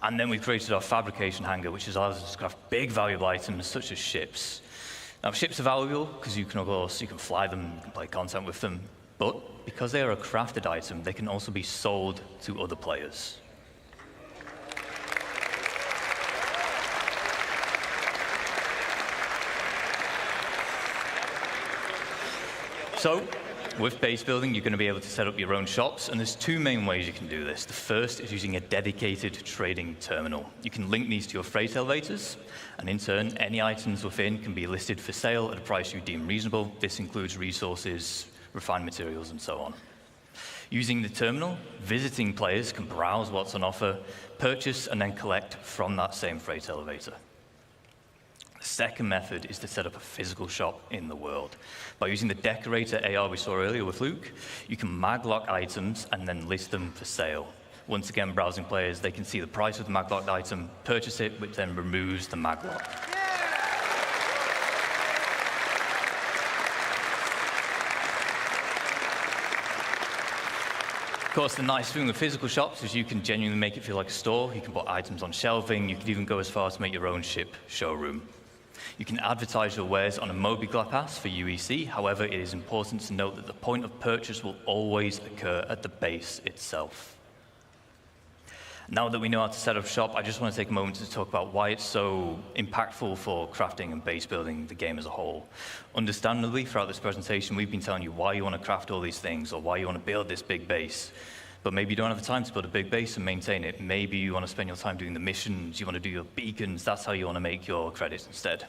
And then we've created our fabrication hangar, which allows us to craft big valuable items such as ships. Now, ships are valuable because you can fly them, you can play content with them, but because they are a crafted item, they can also be sold to other players. So, with base building, you're going to be able to set up your own shops, and there's two main ways you can do this. The first is using a dedicated trading terminal. You can link these to your freight elevators, and in turn, any items within can be listed for sale at a price you deem reasonable. This includes resources, refined materials, and so on. Using the terminal, visiting players can browse what's on offer, purchase, and then collect from that same freight elevator. The second method is to set up a physical shop in the world. By using the decorator AR we saw earlier with Luke, you can maglock items and then list them for sale. Once again, browsing players, they can see the price of the maglocked item, purchase it, which then removes the maglock. Of course, the nice thing with physical shops is you can genuinely make it feel like a store. You can put items on shelving. You can even go as far as to make your own ship showroom. You can advertise your wares on a mobile pass for UEC. However, it is important to note that the point of purchase will always occur at the base itself. Now that we know how to set up shop, I just want to take a moment to talk about why it's so impactful for crafting and base building the game as a whole. Understandably, throughout this presentation, we've been telling you why you want to craft all these things or why you want to build this big base. But maybe you don't have the time to build a big base and maintain it. Maybe you want to spend your time doing the missions, you want to do your beacons, that's how you want to make your credits instead.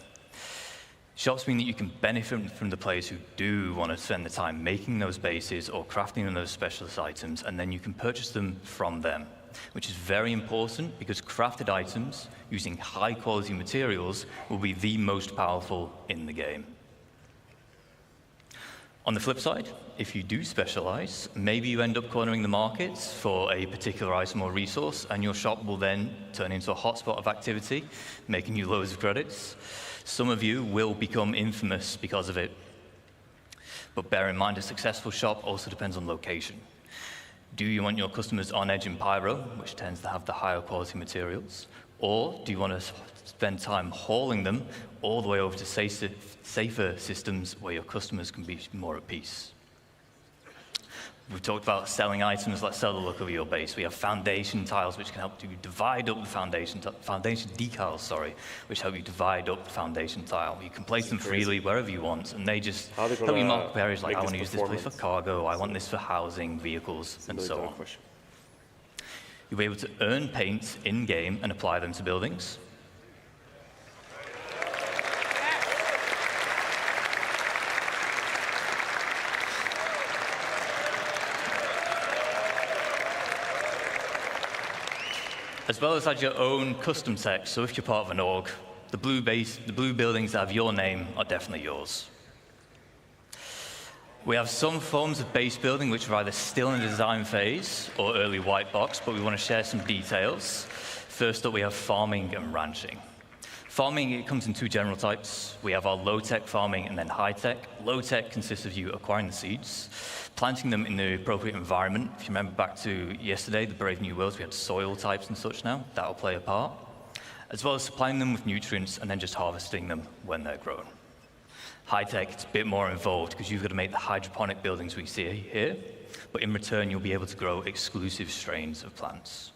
Shops mean that you can benefit from the players who do want to spend the time making those bases or crafting those specialist items, and then you can purchase them from them, which is very important because crafted items using high quality materials will be the most powerful in the game. On the flip side, if you do specialize, maybe you end up cornering the markets for a particular item or resource, and your shop will then turn into a hotspot of activity, making you loads of credits. Some of you will become infamous because of it. But bear in mind, a successful shop also depends on location. Do you want your customers on edge in Pyro, which tends to have the higher quality materials? Or do you want to spend time hauling them all the way over to safer systems where your customers can be more at peace? We've talked about selling items. Let's sell the look of your base. We have foundation tiles, which can help you divide up the foundation decals, which help you divide up the foundation tile. You can place them freely wherever you want, and they just help you mark areas like, I want to use this place for cargo, I want this for housing, vehicles, and so on. You'll be able to earn paints in-game and apply them to buildings. As well as add your own custom text, so if you're part of an org, the blue buildings that have your name are definitely yours. We have some forms of base building which are either still in the design phase or early white box, but we want to share some details. First up, we have farming and ranching. Farming, it comes in two general types. We have our low-tech farming and then high-tech. Low-tech consists of you acquiring the seeds, planting them in the appropriate environment. If you remember back to yesterday, the Brave New Worlds, we had soil types and such now. That'll play a part. As well as supplying them with nutrients and then just harvesting them when they're grown. High-tech, it's a bit more involved because you've got to make the hydroponic buildings we see here, but in return, you'll be able to grow exclusive strains of plants.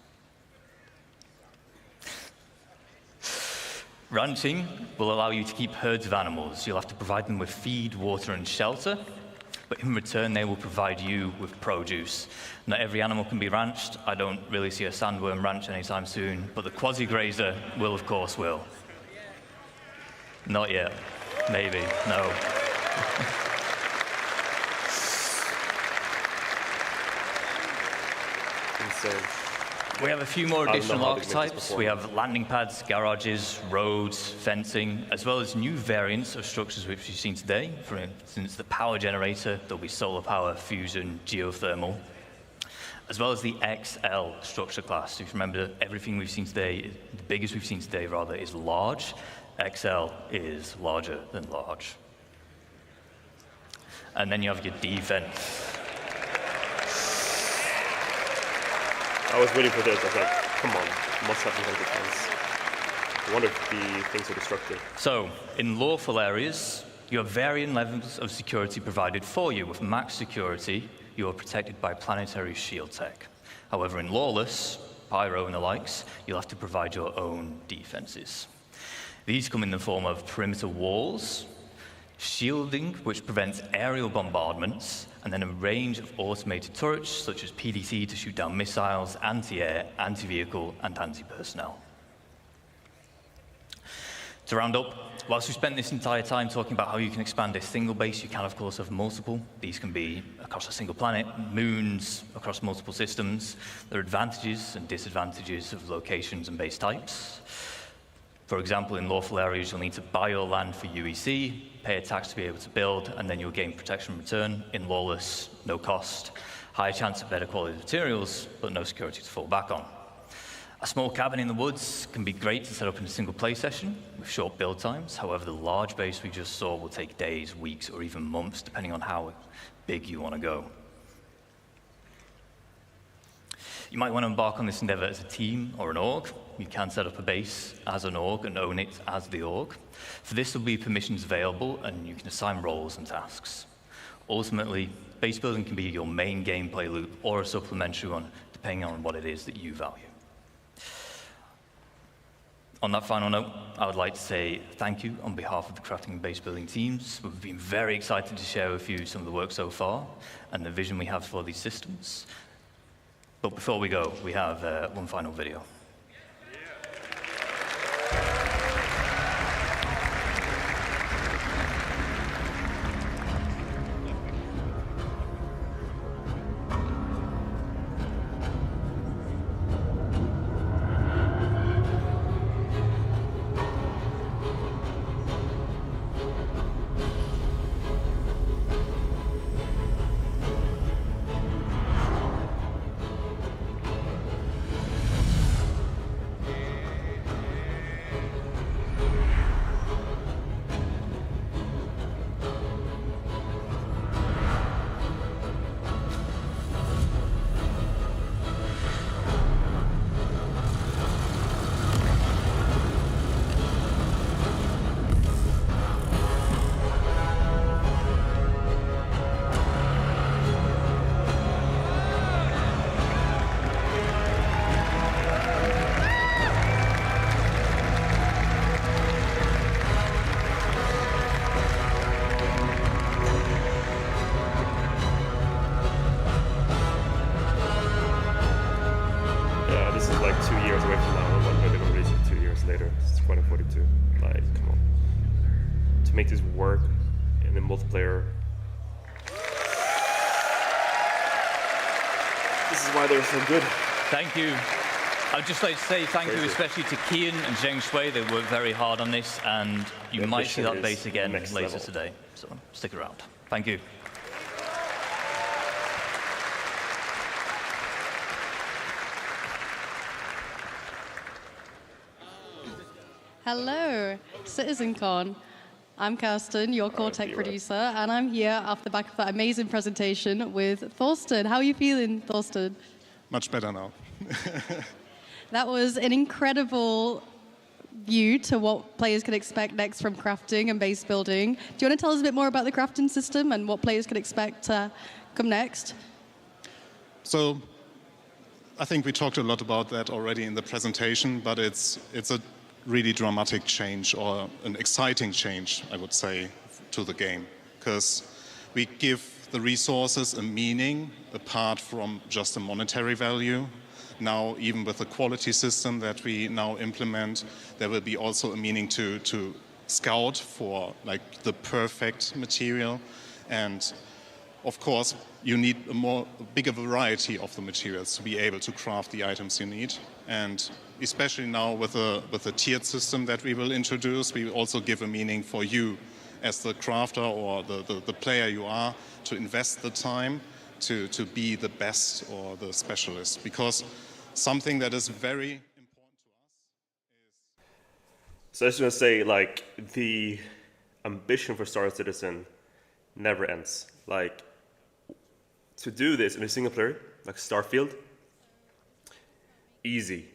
Ranching will allow you to keep herds of animals. You'll have to provide them with feed, water, and shelter, but in return, they will provide you with produce. Not every animal can be ranched. I don't really see a sandworm ranch anytime soon, but the quasi-grazer will, of course, will. Not yet. Maybe. No. Insane. We have a few more additional archetypes. We have landing pads, garages, roads, fencing, as well as new variants of structures which we've seen today. For instance, the power generator, there'll be solar power, fusion, geothermal, as well as the XL structure class. If you remember, everything we've seen today, the biggest we've seen today, rather, is large. XL is larger than large. And then you have your defense. I was waiting for this. I was like, come on, must have some defense. I wonder if the things are destructive. So, in lawful areas, you have varying levels of security provided for you. With max security, you are protected by planetary shield tech. However, in lawless, pyro and the likes, you'll have to provide your own defenses. These come in the form of perimeter walls, shielding, which prevents aerial bombardments, and then a range of automated turrets, such as PDC to shoot down missiles, anti-air, anti-vehicle, and anti-personnel. To round up, whilst we spent this entire time talking about how you can expand a single base, you can, of course, have multiple. These can be across a single planet, moons, across multiple systems. There are advantages and disadvantages of locations and base types. For example, in lawful areas, you'll need to buy your land for UEC, pay a tax to be able to build, and then you'll gain protection in return. In lawless, no cost, higher chance of better quality materials, but no security to fall back on. A small cabin in the woods can be great to set up in a single play session with short build times. However, the large base we just saw will take days, weeks, or even months, depending on how big you want to go. You might want to embark on this endeavor as a team or an org. You can set up a base as an org and own it as the org. For this, there'll be permissions available, and you can assign roles and tasks. Ultimately, base building can be your main gameplay loop or a supplementary one, depending on what it is that you value. On that final note, I would like to say thank you on behalf of the crafting and base building teams. We've been very excited to share with you some of the work so far and the vision we have for these systems. But before we go, we have one final video. Make this work in the multiplayer. This is why they're so good. Thank you. I'd just like to say thank you especially to Kian and Zheng Shui. They worked very hard on this, and you might see that base again later today. So stick around. Thank you. Hello, CitizenCon. I'm Kirsten, your core tech producer, and I'm here off the back of that amazing presentation with Thorsten. How are you feeling, Thorsten? Much better now. That was an incredible view to what players can expect next from crafting and base building. Do you want to tell us a bit more about the crafting system and what players can expect to come next? So I think we talked a lot about that already in the presentation, but it's a really dramatic change, or an exciting change, I would say, to the game, because we give the resources a meaning apart from just a monetary value. Now, even with the quality system that we now implement, there will be also a meaning to scout for like the perfect material. And of course, you need a bigger variety of the materials to be able to craft the items you need. And especially now with a tiered system that we will introduce, we also give a meaning for you as the crafter or the player you are to invest the time to be the best or the specialist. Because something that is very important to us is... So I was going to say, like, the ambition for Star Citizen never ends. Like, to do this in a single player, like Starfield, easy.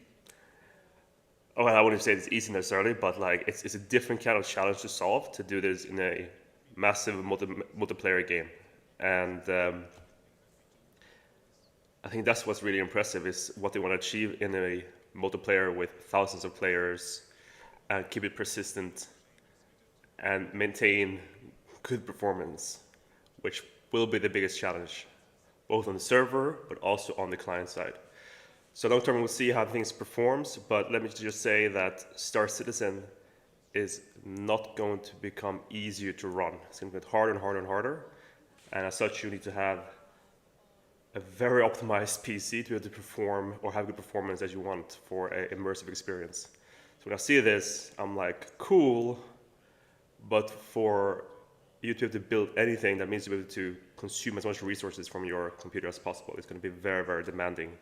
Oh, well, I wouldn't say it's easy necessarily, but like it's a different kind of challenge to solve to do this in a massive multiplayer game. And I think that's what's really impressive, is what they want to achieve in a multiplayer with thousands of players, and keep it persistent and maintain good performance, which will be the biggest challenge, both on the server, but also on the client side. So long term, we'll see how things performs, but let me just say that Star Citizen is not going to become easier to run. It's going to get harder and harder and harder. And as such, you need to have a very optimized PC to be able to perform or have good performance as you want for an immersive experience. So when I see this, I'm like, cool, but for you to be able to build anything, that means to be able to consume as much resources from your computer as possible. It's going to be very, very demanding,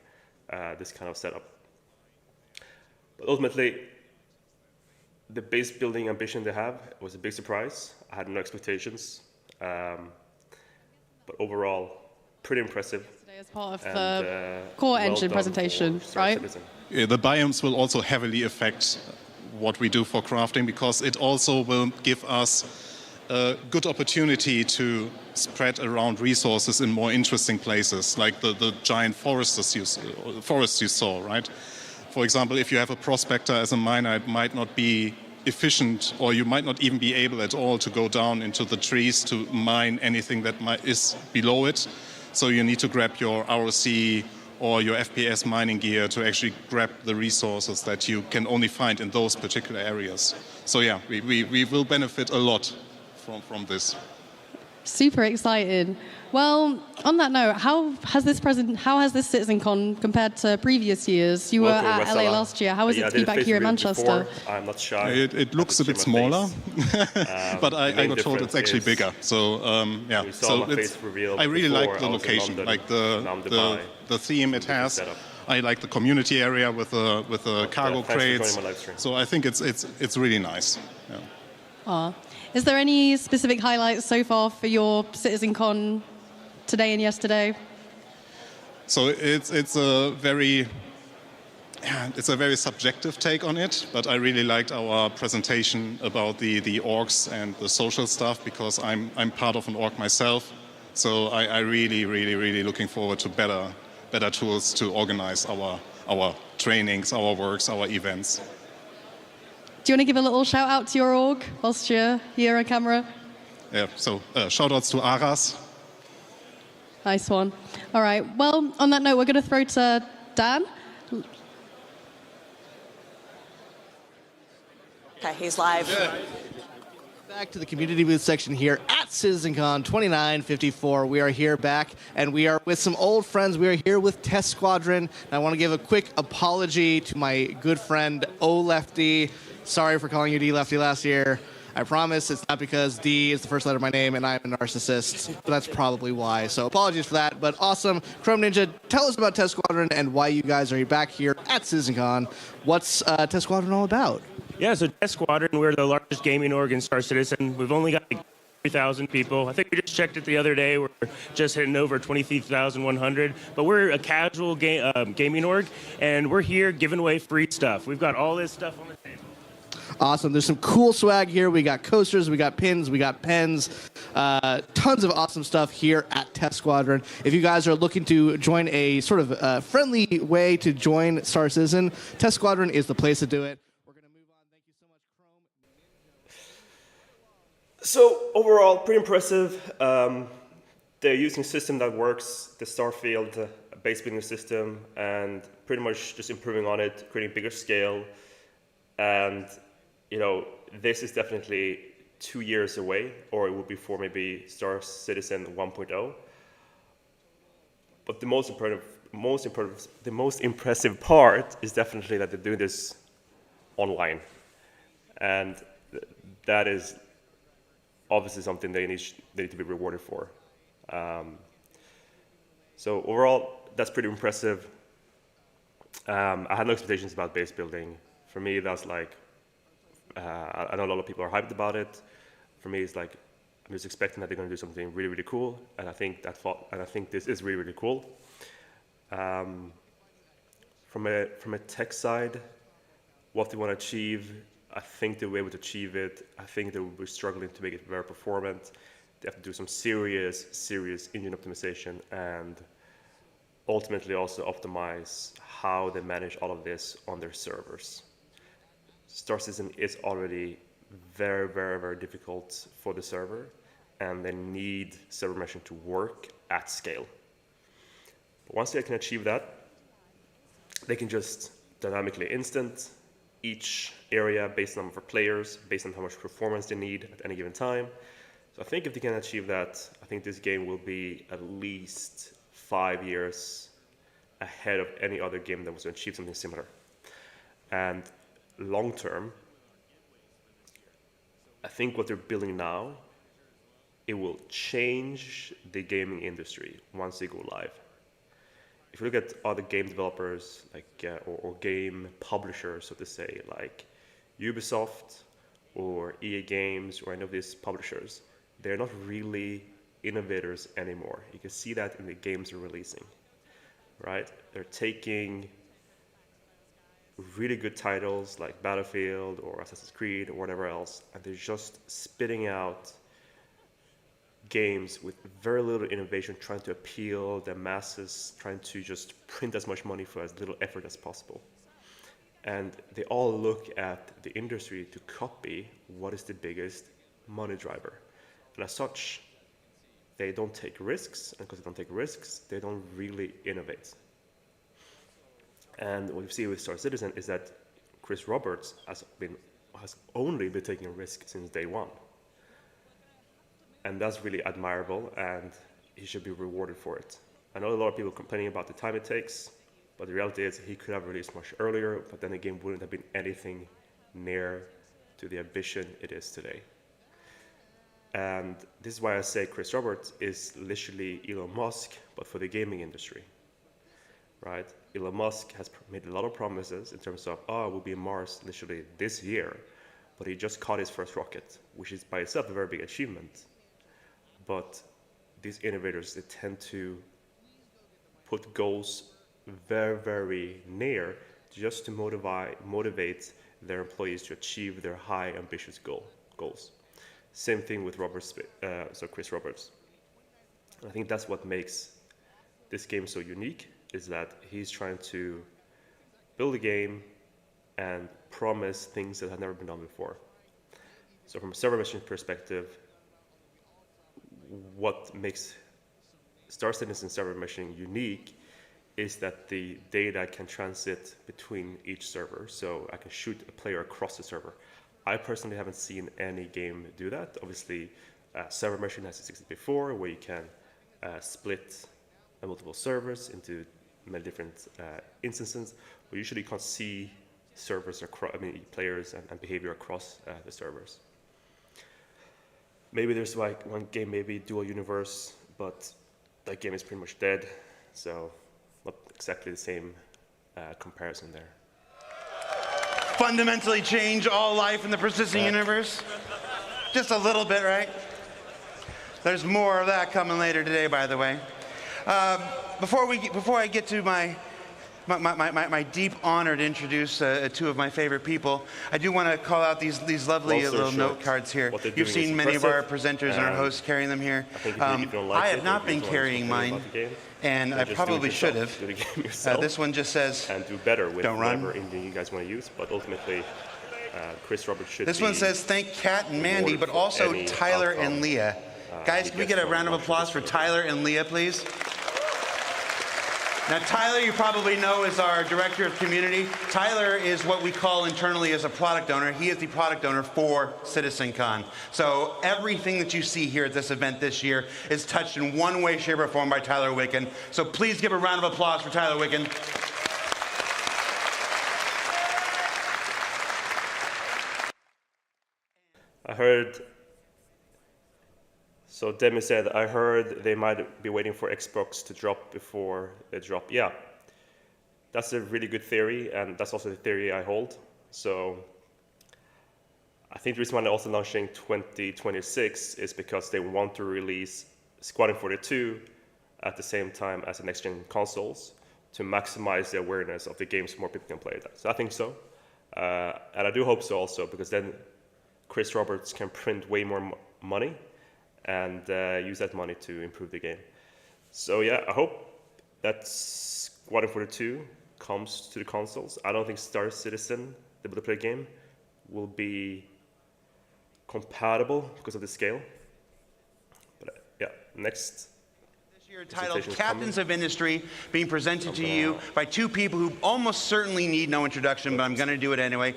this kind of setup. But ultimately, the base building ambition they have was a big surprise. I had no expectations, but overall, pretty impressive. Today as part of the core engine presentation, right? Yeah, the biomes will also heavily affect what we do for crafting, because it also will give us a good opportunity to spread around resources in more interesting places, like the giant forests you saw, right? For example, if you have a prospector as a miner, it might not be efficient, or you might not even be able at all to go down into the trees to mine anything that is below it. So you need to grab your ROC or your FPS mining gear to actually grab the resources that you can only find in those particular areas. So yeah, we will benefit a lot from this. Super exciting. Well, on that note, how has this CitizenCon compared to previous years? You were at LA last year. How was it to be back here in Manchester? Before. I'm not shy. It looks a bit smaller, but I got told it's actually bigger. So yeah, so I really like the location, like the theme it has. I like the community area with the cargo crates. So I think it's really nice. Yeah. Is there any specific highlights so far for your CitizenCon today and yesterday? So it's a very subjective take on it, but I really liked our presentation about the orgs and the social stuff, because I'm part of an org myself. So I really looking forward to better tools to organize our trainings, our works, our events. Do you want to give a little shout out to your org whilst you're here on camera? Yeah, so shout outs to Aras. Nice one. All right, well, on that note, we're going to throw to Dan. Okay, he's live. Yeah. Back to the community booth section here at CitizenCon 2954. We are here back, and we are with some old friends. We are here with Test Squadron. And I want to give a quick apology to my good friend O Lefty. Sorry for calling you D Lefty last year. I promise it's not because D is the first letter of my name and I'm a narcissist, but that's probably why. So apologies for that, but awesome. Chrome Ninja, tell us about Test Squadron and why you guys are back here at CitizenCon. What's Test Squadron all about? Yeah, so Test Squadron, we're the largest gaming org in Star Citizen. We've only got like 3,000 people. I think we just checked it the other day. We're just hitting over 23,100. But we're a casual gaming org, and we're here giving away free stuff. We've got all this stuff on the table. Awesome. There's some cool swag here. We got coasters, we got pins, we got pens, tons of awesome stuff here at Test Squadron. If you guys are looking to join a sort of friendly way to join Star Citizen, Test Squadron is the place to do it. We're going to move on. Thank you so much, Chrome. So overall, pretty impressive. They're using a system that works, the Starfield base building system, and pretty much just improving on it, creating bigger scale. And you know, this is definitely 2 years away, or it will be for maybe Star Citizen 1.0. But the most impressive part is definitely that they're doing this online, and that is obviously something they need to be rewarded for. So overall, that's pretty impressive. I had no expectations about base building. For me, that's like, I know a lot of people are hyped about it. For me, it's like, I'm just expecting that they're going to do something really, really cool, and I think this is really, really cool. From a tech side, what they want to achieve, I think they'll be able to achieve it. I think they will be struggling to make it very performant. They have to do some serious engine optimization, and ultimately also optimize how they manage all of this on their servers. Star Citizen is already very, very, very difficult for the server, and they need server meshing to work at scale. But once they can achieve that, they can just dynamically instant each area based on the number of players, based on how much performance they need at any given time. So I think if they can achieve that, I think this game will be at least 5 years ahead of any other game that was to achieve something similar. And long term, I think what they're building now, it will change the gaming industry once they go live. If you look at other game developers, like or game publishers, so to say, like Ubisoft or EA Games or any of these publishers, they're not really innovators anymore. You can see that in the games they're releasing, right? They're taking really good titles like Battlefield or Assassin's Creed or whatever else, and they're just spitting out games with very little innovation, trying to appeal the masses, trying to just print as much money for as little effort as possible. And they all look at the industry to copy what is the biggest money driver. And as such, they don't take risks, and because they don't take risks, they don't really innovate. And what you see with Star Citizen is that Chris Roberts has only been taking a risk since day one. And that's really admirable, and he should be rewarded for it. I know a lot of people complaining about the time it takes, but the reality is he could have released much earlier, but then the game wouldn't have been anything near to the ambition it is today. And this is why I say Chris Roberts is literally Elon Musk, but for the gaming industry, right? Elon Musk has made a lot of promises in terms of, we'll be in Mars literally this year, but he just caught his first rocket, which is by itself a very big achievement. But these innovators, they tend to put goals very, very near just to motivate their employees to achieve their high, ambitious goals. Same thing with Chris Roberts. I think that's what makes this game so unique, is that he's trying to build a game and promise things that have never been done before. So from a server meshing perspective, what makes Star Citizen server meshing unique is that the data can transit between each server. So I can shoot a player across the server. I personally haven't seen any game do that. Obviously, server meshing has existed before, where you can split multiple servers into many different instances, but usually you can't see servers players and behavior across the servers. Maybe there's like one game, maybe Dual Universe, but that game is pretty much dead, so not exactly the same comparison there. fundamentally change all life in the persistent universe? Just a little bit, right? There's more of that coming later today, by the way. Before I get to my deep honor to introduce two of my favorite people, I do want to call out these lovely little note cards here. You've seen many of our presenters and our hosts carrying them here. I have not been carrying mine, and I probably should have. Do the game yourself. This one just says, and do better with don't run. whatever engine you guys want to use, but ultimately, Chris Roberts should This one says, thank Kat and Mandy, but also Tyler and Leah. Guys, can we get a round of applause for Tyler and Leah, please? Now, Tyler, you probably know, is our Director of Community. Tyler is what we call internally as a product owner. He is the product owner for CitizenCon. So everything that you see here at this event this year is touched in one way, shape, or form by Tyler Wicken. So please give a round of applause for Tyler Wicken. I heard, so Demi said, I heard they might be waiting for Xbox to drop before they drop. Yeah, that's a really good theory, and that's also the theory I hold. So I think the reason why they're also launching 2026 is because they want to release Squadron 42 at the same time as the next-gen consoles to maximize the awareness of the game so more people can play that. So I think so. And I do hope so also, because then Chris Roberts can print way more money and use that money to improve the game. So yeah, I hope that Squadron 42 comes to the consoles. I don't think Star Citizen, the multiplayer game, will be compatible because of the scale. But yeah, next. This year titled Captains of Industry, being presented to you by two people who almost certainly need no introduction, but I'm going to do it anyway.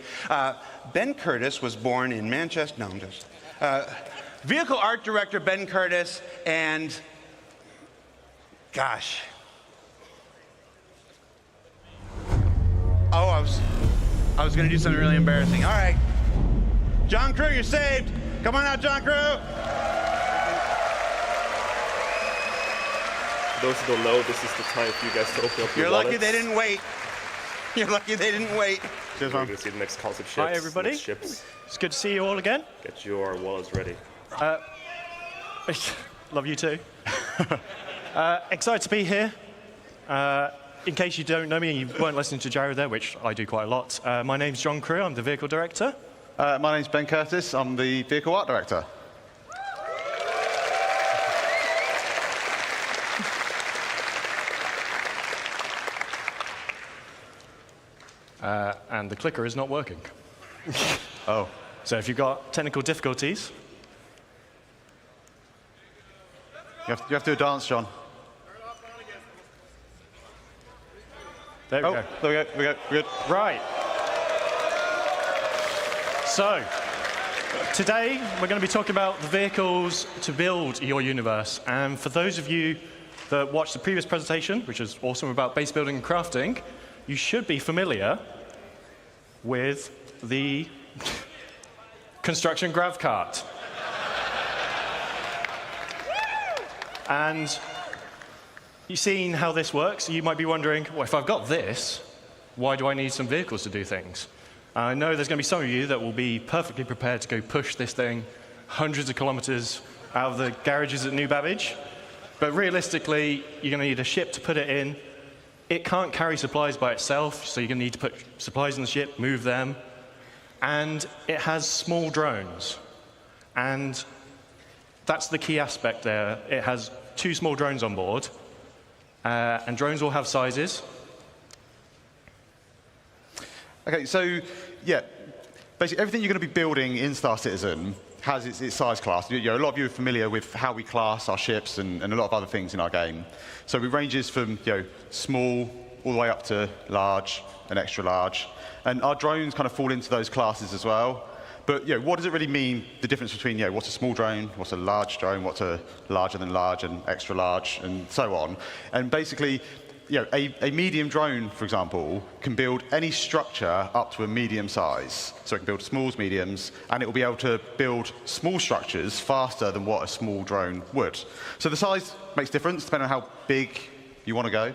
Ben Curtis was born in Manchester. No, I'm just. Vehicle art director Ben Curtis, and gosh. Oh, I was going to do something really embarrassing. All right. John Crew, you're saved. Come on out, John Crew. For those who don't know, this is the time for you guys to open up your You're wallets. lucky they didn't wait. You're lucky they didn't wait. We're going to see the next concept ships. Hi, everybody. Next ships. It's good to see you all again. Get your wallets ready. Love you too. Excited to be here. In case you don't know me and you weren't listening to Jared there, which I do quite a lot, my name's John Crew. I'm the vehicle director. My name's Ben Curtis. I'm the vehicle art director. And the clicker is not working. Oh. So if you've got technical difficulties... You have to do a dance, John. There we go. There we go. We're good. Right. So, today we're going to be talking about the vehicles to build your universe. And for those of you that watched the previous presentation, which is awesome about base building and crafting, you should be familiar with the construction grav cart. And you've seen how this works. You might be wondering, well, if I've got this, why do I need some vehicles to do things? I know there's going to be some of you that will be perfectly prepared to go push this thing hundreds of kilometers out of the garages at New Babbage. But realistically, you're going to need a ship to put it in. It can't carry supplies by itself, so you're going to need to put supplies in the ship, move them. And it has small drones. And that's the key aspect there. It has 2 small drones on board. And drones all have sizes. Okay, so, yeah, basically everything you're going to be building in Star Citizen has its size class. A lot of you are familiar with how we class our ships and a lot of other things in our game. So it ranges from small all the way up to large and extra large. And our drones kind of fall into those classes as well. But what does it really mean, the difference between what's a small drone, what's a large drone, what's a larger than large and extra large, and so on. And basically, a medium drone, for example, can build any structure up to a medium size. So it can build smalls, mediums, and it will be able to build small structures faster than what a small drone would. So the size makes a difference depending on how big you want to go.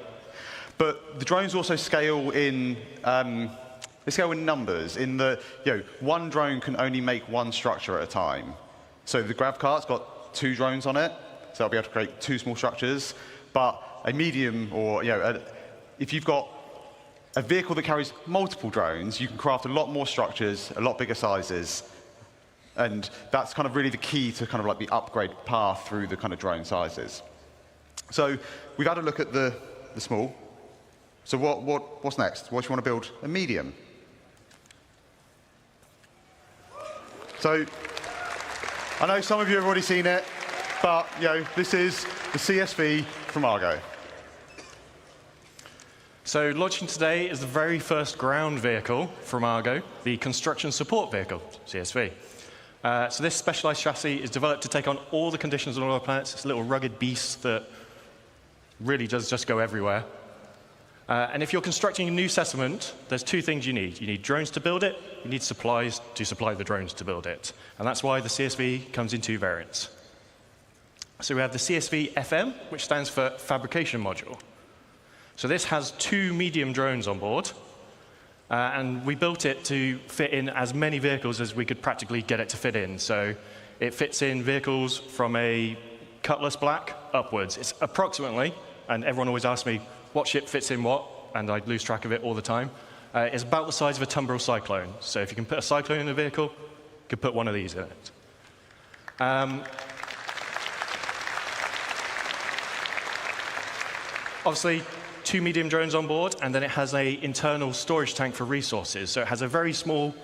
But the drones also scale in Let's go in numbers. In the, one drone can only make one structure at a time. So the grav cart's got 2 drones on it, so I'll be able to create 2 small structures. But a medium, or if you've got a vehicle that carries multiple drones, you can craft a lot more structures, a lot bigger sizes. And that's kind of really the key to kind of like the upgrade path through the kind of drone sizes. So we've had a look at the small. So what's next? What do you want to build? A medium. So I know some of you have already seen it, but this is the CSV from Argo. So launching today is the very first ground vehicle from Argo, the Construction Support Vehicle, CSV. So this specialized chassis is developed to take on all the conditions on all our planets. It's a little rugged beast that really does just go everywhere. And if you're constructing a new settlement, there's 2 things you need. You need drones to build it, you need supplies to supply the drones to build it. And that's why the CSV comes in 2 variants. So we have the CSV FM, which stands for Fabrication Module. So this has 2 medium drones on board, and we built it to fit in as many vehicles as we could practically get it to fit in. So it fits in vehicles from a Cutlass Black upwards. It's approximately, and everyone always asks me, what ship fits in what, and I lose track of it all the time. It's about the size of a Tumbril Cyclone. So if you can put a Cyclone in a vehicle, you can put one of these in it. Obviously, 2 medium drones on board, and then it has an internal storage tank for resources. So it has a very small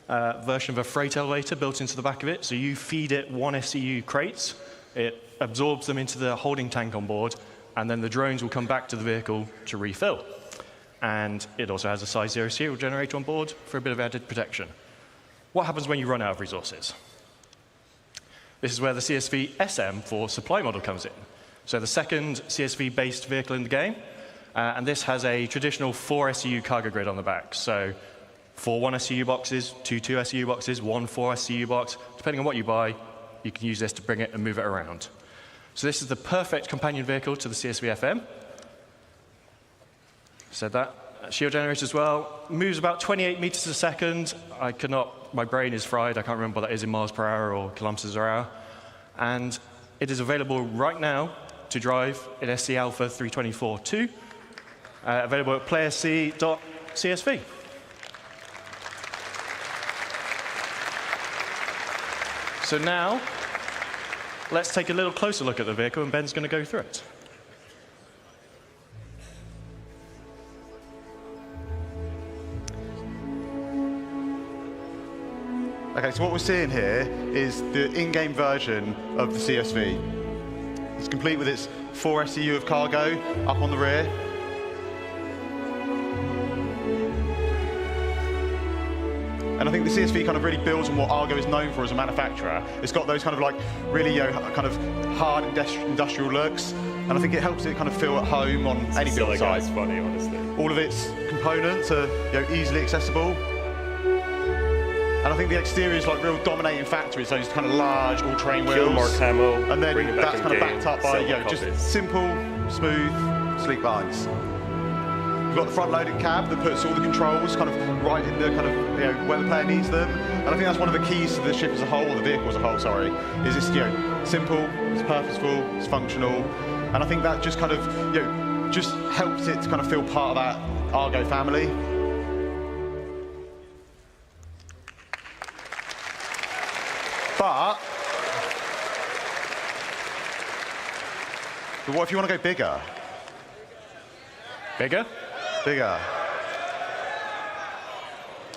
version of a freight elevator built into the back of it. So you feed it 1 SCU crates, it absorbs them into the holding tank on board, and then the drones will come back to the vehicle to refill. And it also has a size 0 serial generator on board for a bit of added protection. What happens when you run out of resources? This is where the CSV SM for supply model comes in. So the second CSV-based vehicle in the game, and this has a traditional 4 SCU cargo grid on the back. So 4 1 SCU boxes, 2 2 SCU boxes, 1 4 SCU box. Depending on what you buy, you can use this to bring it and move it around. So this is the perfect companion vehicle to the CSV FM. Said that. Shield generator as well. Moves about 28 meters a second. My brain is fried. I can't remember what that is in miles per hour or kilometers per hour. And it is available right now to drive in SC Alpha 324.2. Available at playerc.csv. So now, let's take a little closer look at the vehicle, and Ben's going to go through it. Okay, so what we're seeing here is the in-game version of the CSV. It's complete with its 4 SCU of cargo up on the rear. And I think the CSV kind of really builds on what Argo is known for as a manufacturer. It's got those kind of like really kind of hard industrial looks, and I think it helps it kind of feel at home on any build site. It's funny, honestly. All of its components are easily accessible. And I think the exterior is like real dominating factories, those kind of large all-terrain wheels. Kill more camo, and then bring it back that's in kind of game, backed up by sell more just copies. simple, smooth, sleek lines. We've got the front-loaded cab that puts all the controls kind of right in the kind of where the player needs them. And I think that's one of the keys to the ship as a whole, or the vehicle as a whole, sorry, is it's simple, it's purposeful, it's functional, and I think that just kind of just helps it to kind of feel part of that Argo family. But what if you want to go bigger? Bigger? Bigger.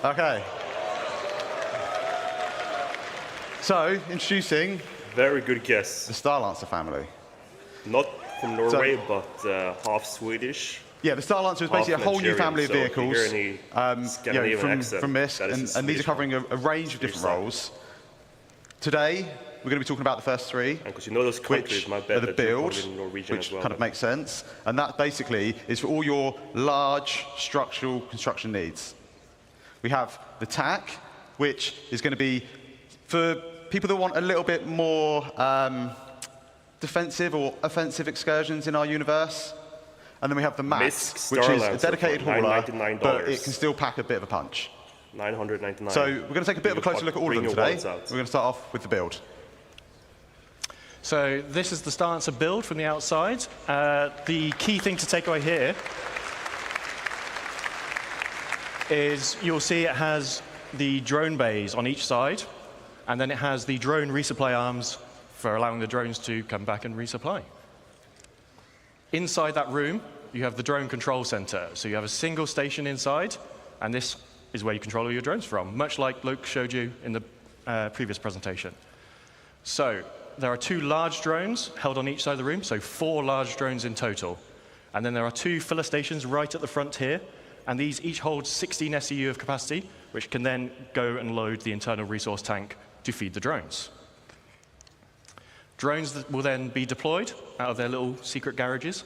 Okay. So, introducing... Very good guess. The Starlancer family. Not from Norway, but half Swedish. Yeah, the Starlancer is basically a whole new family of vehicles from Mist, and these are covering a range of different roles. Today, we're going to be talking about the first 3, because you know those countries, my bet are the build, which kind of makes sense, and that basically is for all your large structural construction needs. We have the TAC, which is going to be for people that want a little bit more defensive or offensive excursions in our universe. And then we have the Max, Misk which is a Starlancer dedicated for hauler, $999. but it can still pack a bit of a punch. $999. So we're going to take a bit of a closer look at all of them today. We're going to start off with the build. So this is the Starlancer build from the outside. The key thing to take away here is you'll see it has the drone bays on each side, and then it has the drone resupply arms for allowing the drones to come back and resupply. Inside that room, you have the drone control center. So you have a single station inside, and this is where you control all your drones from, much like Luke showed you in the previous presentation. So there are 2 large drones held on each side of the room, so 4 large drones in total. And then there are 2 filler stations right at the front here, and these each hold 16 SCU of capacity, which can then go and load the internal resource tank to feed the drones. Drones that will then be deployed out of their little secret garages,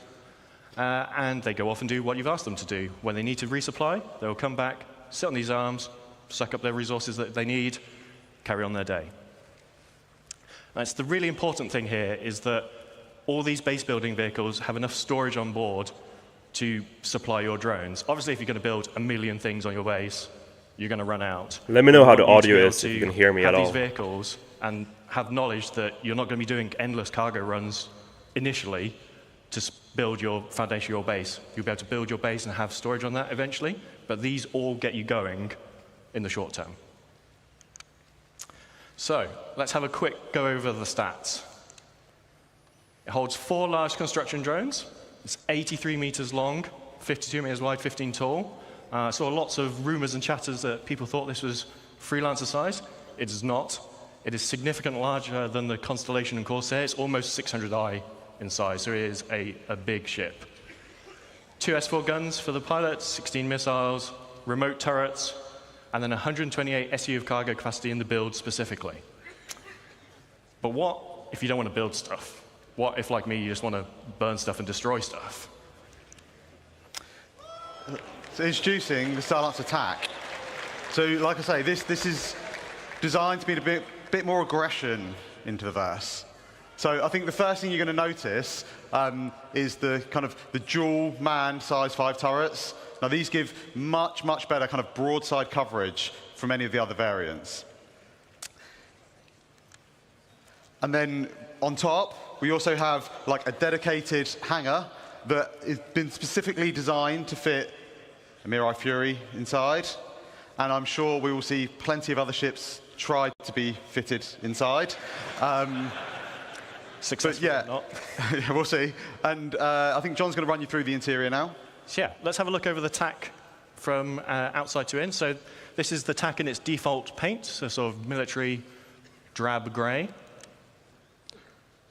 and they go off and do what you've asked them to do. When they need to resupply, they'll come back, sit on these arms, suck up their resources that they need, carry on their day. That's the really important thing here, is that all these base building vehicles have enough storage on board to supply your drones. Obviously, if you're going to build a million things on your base, you're going to run out. Let me know how the You want to audio be able is, if you to can hear me have at these all. vehicles and have knowledge that you're not going to be doing endless cargo runs initially to build your foundation, your base. You'll be able to build your base and have storage on that eventually, but these all get you going in the short term. So let's have a quick go over the stats. It holds 4 large construction drones. It's 83 meters long, 52 meters wide, 15 tall. Saw lots of rumors and chatters that people thought this was freelancer size. It is not. It is significantly larger than the Constellation and Corsair. It's almost 600i in size, so it is a big ship. 2 S4 guns for the pilots, 16 missiles, remote turrets, and then 128 SU of cargo capacity in the build specifically. But what if you don't want to build stuff? What if, like me, you just want to burn stuff and destroy stuff? So introducing the Starlancer attack. So like I say, this is designed to be a bit more aggression into the verse. So I think the first thing you're going to notice is the kind of the dual man size 5 turrets. Now these give much, much better kind of broadside coverage from any of the other variants. And then on top, we also have like a dedicated hangar that has been specifically designed to fit a Mirai Fury inside. And I'm sure we will see plenty of other ships try to be fitted inside. Successfully yeah, or not. yeah, we'll see. And I think John's going to run you through the interior now. So yeah, let's have a look over the tack from outside to in. So this is the tack in its default paint, so sort of military drab gray.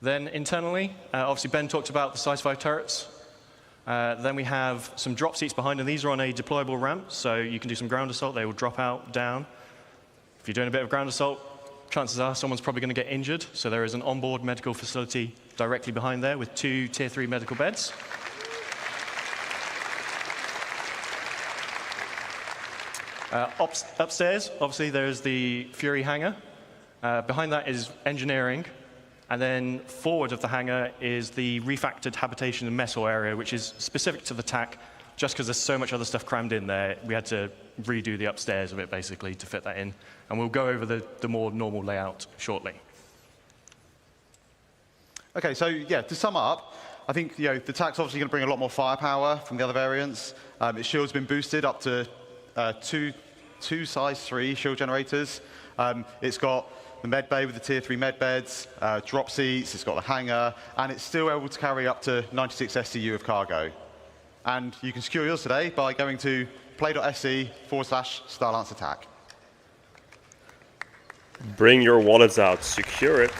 Then internally, obviously Ben talked about the size 5 turrets. Then we have some drop seats behind, and these are on a deployable ramp, so you can do some ground assault. They will drop out, down. If you're doing a bit of ground assault, chances are someone's probably going to get injured, so there is an onboard medical facility directly behind there with 2 Tier 3 medical beds. Upstairs, obviously, there's the Fury hangar. Behind that is engineering. And then forward of the hangar is the refactored habitation and mess hall area, which is specific to the TAC, just because there's so much other stuff crammed in there. We had to redo the upstairs of it, basically, to fit that in. And we'll go over the more normal layout shortly. OK, so yeah, to sum up, I think the TAC's obviously going to bring a lot more firepower from the other variants. Its shield's been boosted up to two size 3 shield generators. It's got the med bay with the Tier 3 med beds, drop seats, it's got the hangar, and it's still able to carry up to 96 SCU of cargo. And you can secure yours today by going to play.sc/Starlancer attack. Bring your wallets out, secure it.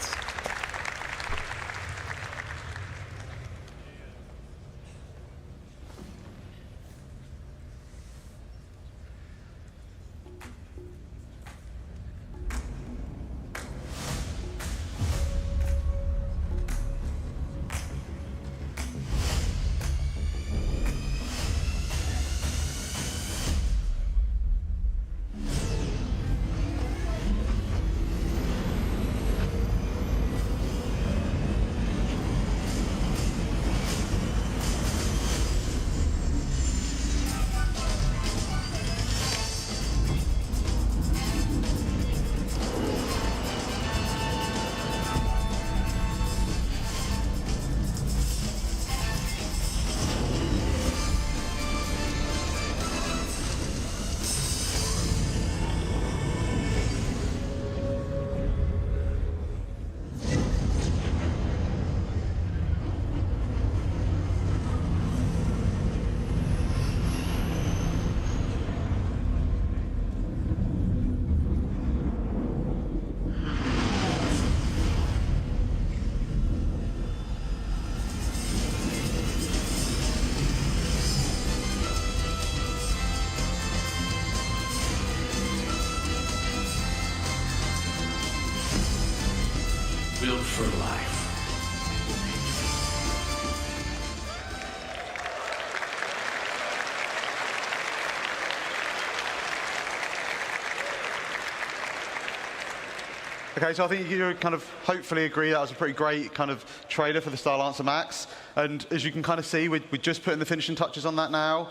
Okay, so I think you kind of hopefully agree that was a pretty great kind of trailer for the Starlancer Max. And as you can kind of see, we're just putting the finishing touches on that now.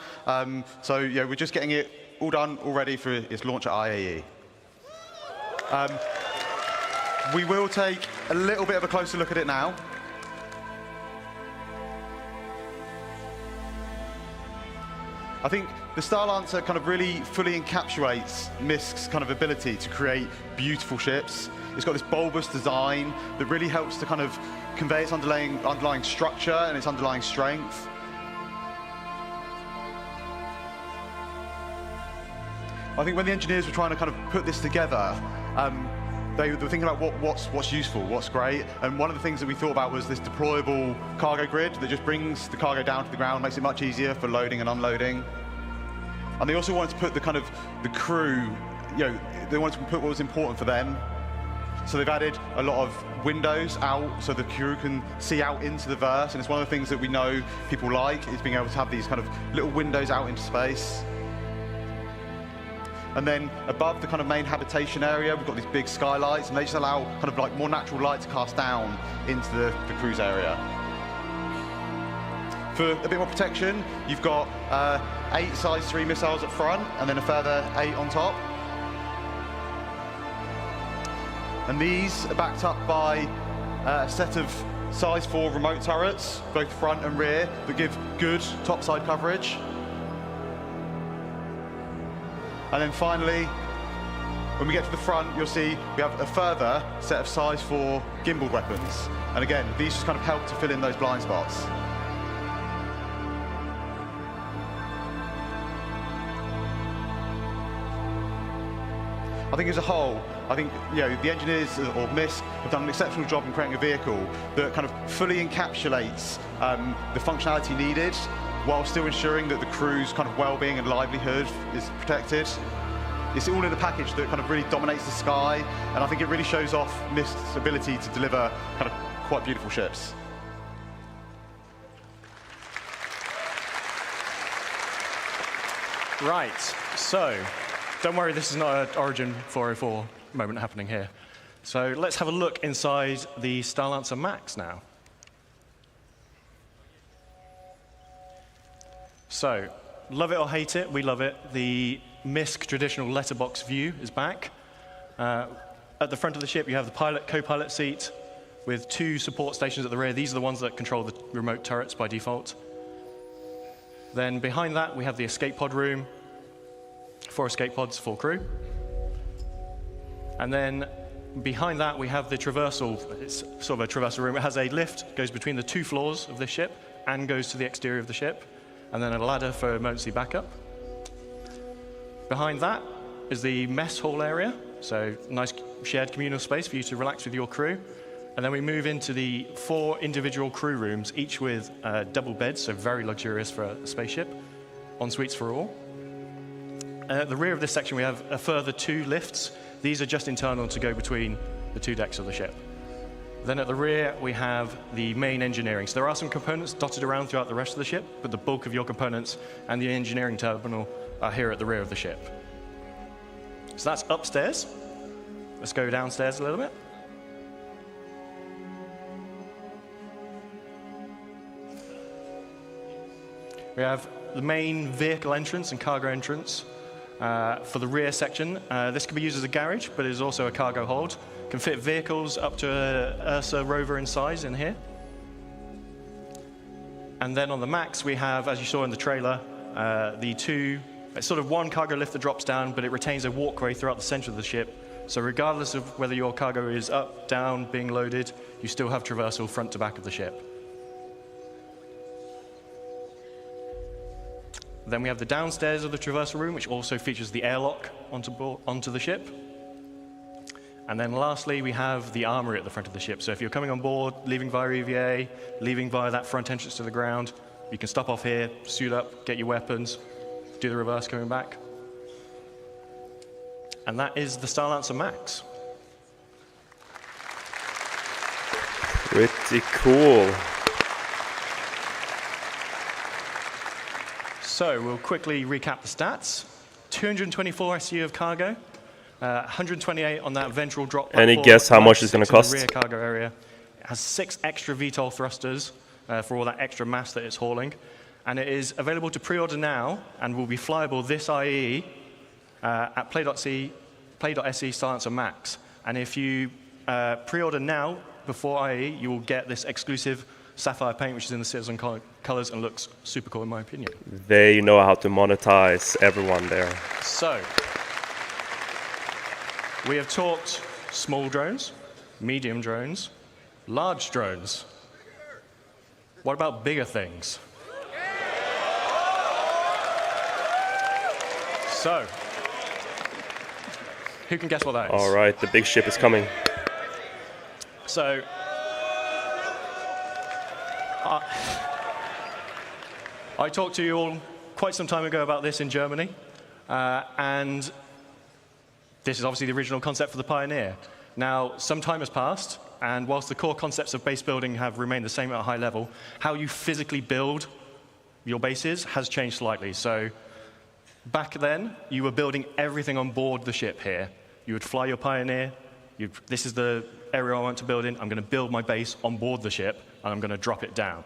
So yeah, we're just getting it all done, all ready for its launch at IAE. We will take a little bit of a closer look at it now. I think the Starlancer kind of really fully encapsulates Mysk's kind of ability to create beautiful ships. It's got this bulbous design that really helps to kind of convey its underlying structure and its underlying strength. I think when the engineers were trying to kind of put this together, they were thinking about what's useful, what's great, and one of the things that we thought about was this deployable cargo grid that just brings the cargo down to the ground, makes it much easier for loading and unloading. And they also wanted to put the crew, they wanted to put what was important for them. So they've added a lot of windows out so the crew can see out into the verse, and it's one of the things that we know people like, is being able to have these kind of little windows out into space. And then above the kind of main habitation area, we've got these big skylights, and they just allow kind of like more natural light to cast down into the cruise area. For a bit more protection, you've got 8 size 3 missiles up front, and then a further 8 on top. And these are backed up by a set of size 4 remote turrets, both front and rear, that give good topside coverage. And then finally, when we get to the front, you'll see we have a further set of size 4 gimbal weapons. And again, these just kind of help to fill in those blind spots. I think as a whole, the engineers or Mysk have done an exceptional job in creating a vehicle that kind of fully encapsulates the functionality needed, while still ensuring that the crew's kind of well-being and livelihood is protected. It's all in a package that kind of really dominates the sky, and I think it really shows off Mysk's ability to deliver kind of quite beautiful ships. Right, so don't worry, this is not an Origin 404 moment happening here. So let's have a look inside the Starlancer Max now. So, love it or hate it, we love it. The Mysk traditional letterbox view is back. At the front of the ship, you have the pilot, co-pilot seat with 2 support stations at the rear. These are the ones that control the remote turrets by default. Then behind that, we have the escape pod room. 4 escape pods, 4 crew. And then behind that, we have the traversal. It's sort of a traversal room. It has a lift, goes between the 2 floors of this ship and goes to the exterior of the ship. And then a ladder for emergency backup. Behind that is the mess hall area, so nice shared communal space for you to relax with your crew. And then we move into the 4 individual crew rooms, each with double beds, so very luxurious for a spaceship, en suites for all. At the rear of this section, we have a further 2 lifts. These are just internal to go between the 2 decks of the ship. Then at the rear, we have the main engineering. So there are some components dotted around throughout the rest of the ship, but the bulk of your components and the engineering terminal are here at the rear of the ship. So that's upstairs. Let's go downstairs a little bit. We have the main vehicle entrance and cargo entrance for the rear section. This can be used as a garage, but it is also a cargo hold. Can fit vehicles up to a Ursa rover in size in here. And then on the Max, we have, as you saw in the trailer, it's sort of 1 cargo lift that drops down, but it retains a walkway throughout the center of the ship. So regardless of whether your cargo is up, down, being loaded, you still have traversal front to back of the ship. Then we have the downstairs of the traversal room, which also features the airlock onto the ship. And then lastly, we have the armory at the front of the ship. So if you're coming on board, leaving via EVA, leaving via that front entrance to the ground, you can stop off here, suit up, get your weapons, do the reverse coming back. And that is the Starlancer Max. Pretty cool. So we'll quickly recap the stats. 224 SU of cargo, 128 on that ventral drop Any platform. guess how much it's going to 96 cost? in the rear cargo area. It has 6 extra VTOL thrusters for all that extra mass that it's hauling. And it is available to pre-order now and will be flyable this IE at play.se Silencer Max. And if you pre-order now before IE, you will get this exclusive sapphire paint, which is in the CitizenCon colors and looks super cool in my opinion. They know how to monetize everyone there. So, we have talked small drones, medium drones, large drones. What about bigger things? So, who can guess what that is? All right, the big ship is coming. So, I talked to you all quite some time ago about this in Germany, and this is obviously the original concept for the Pioneer. Now, some time has passed, and whilst the core concepts of base building have remained the same at a high level, how you physically build your bases has changed slightly. So, back then, you were building everything on board the ship here. You would fly your Pioneer. This is the area I want to build in. I'm going to build my base on board the ship, and I'm going to drop it down.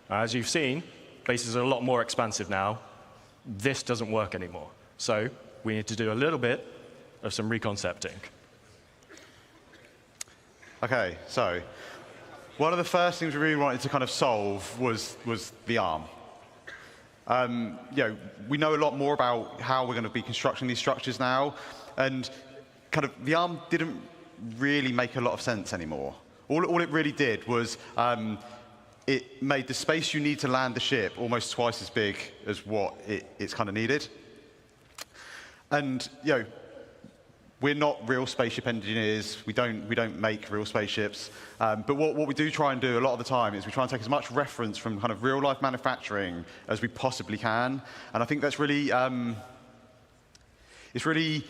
As you've seen, bases are a lot more expansive now. This doesn't work anymore. So we need to do a little bit of some reconcepting. Okay, so one of the first things we really wanted to kind of solve was the arm. We know a lot more about how we're going to be constructing these structures now, and kind of the arm didn't really make a lot of sense anymore. All it really did was it made the space you need to land the ship almost twice as big as what it's kind of needed. And we're not real spaceship engineers. We don't make real spaceships. But what we do try and do a lot of the time is we try and take as much reference from kind of real life manufacturing as we possibly can. And I think that's really it's really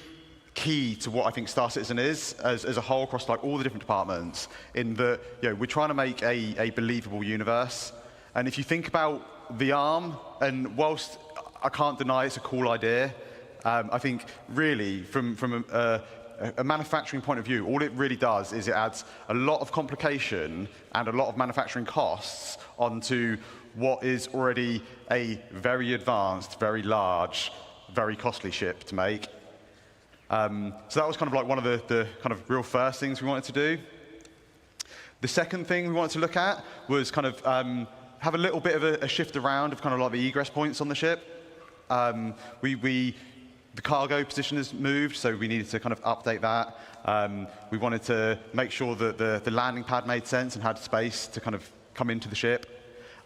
key to what I think Star Citizen is as a whole across like all the different departments, in that we're trying to make a believable universe. And if you think about the arm, and whilst I can't deny it's a cool idea, I think really from a manufacturing point of view, all it really does is it adds a lot of complication and a lot of manufacturing costs onto what is already a very advanced, very large, very costly ship to make. So that was kind of like one of the kind of real first things we wanted to do. The second thing we wanted to look at was kind of have a little bit of a shift around of kind of like the egress points on the ship. The cargo position has moved, so we needed to kind of update that. We wanted to make sure that the landing pad made sense and had space to kind of come into the ship.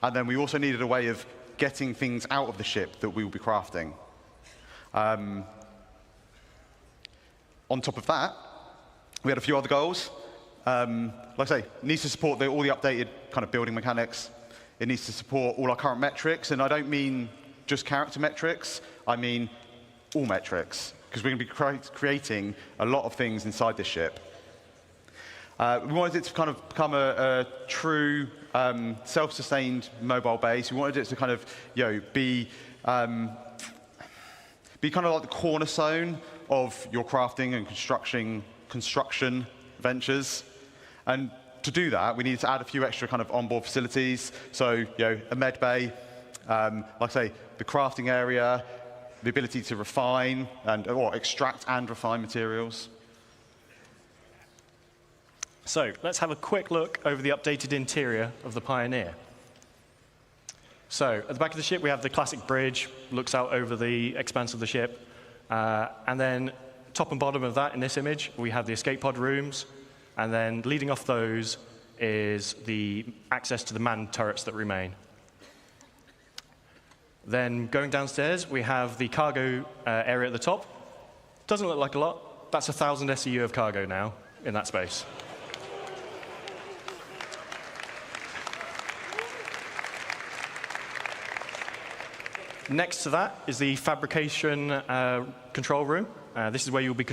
And then we also needed a way of getting things out of the ship that we will be crafting. On top of that, we had a few other goals. Like I say, it needs to support all the updated kind of building mechanics. It needs to support all our current metrics, and I don't mean just character metrics. I mean all metrics, because we're going to be creating a lot of things inside this ship. We wanted it to kind of become a true self-sustained mobile base. We wanted it to kind of be kind of like the cornerstone of your crafting and construction ventures. And to do that, we needed to add a few extra kind of onboard facilities. So, a med bay, like I say, the crafting area, the ability to refine or extract and refine materials. So let's have a quick look over the updated interior of the Pioneer. So at the back of the ship, we have the classic bridge, looks out over the expanse of the ship. And then top and bottom of that in this image, we have the escape pod rooms. And then leading off those is the access to the manned turrets that remain. Then going downstairs, we have the cargo area at the top. Doesn't look like a lot. That's 1,000 SEU of cargo now in that space. Next to that is the fabrication control room. This is where you'll be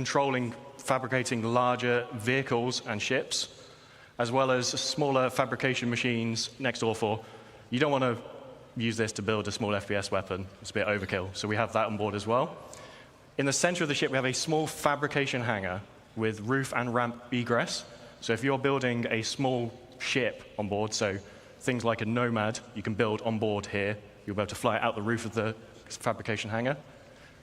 fabricating larger vehicles and ships, as well as smaller fabrication machines next door for. You don't want to use this to build a small FPS weapon. It's a bit overkill, so we have that on board as well. In the center of the ship, we have a small fabrication hangar with roof and ramp egress. So if you're building a small ship on board, so things like a Nomad, you can build on board here. You'll be able to fly it out the roof of the fabrication hangar.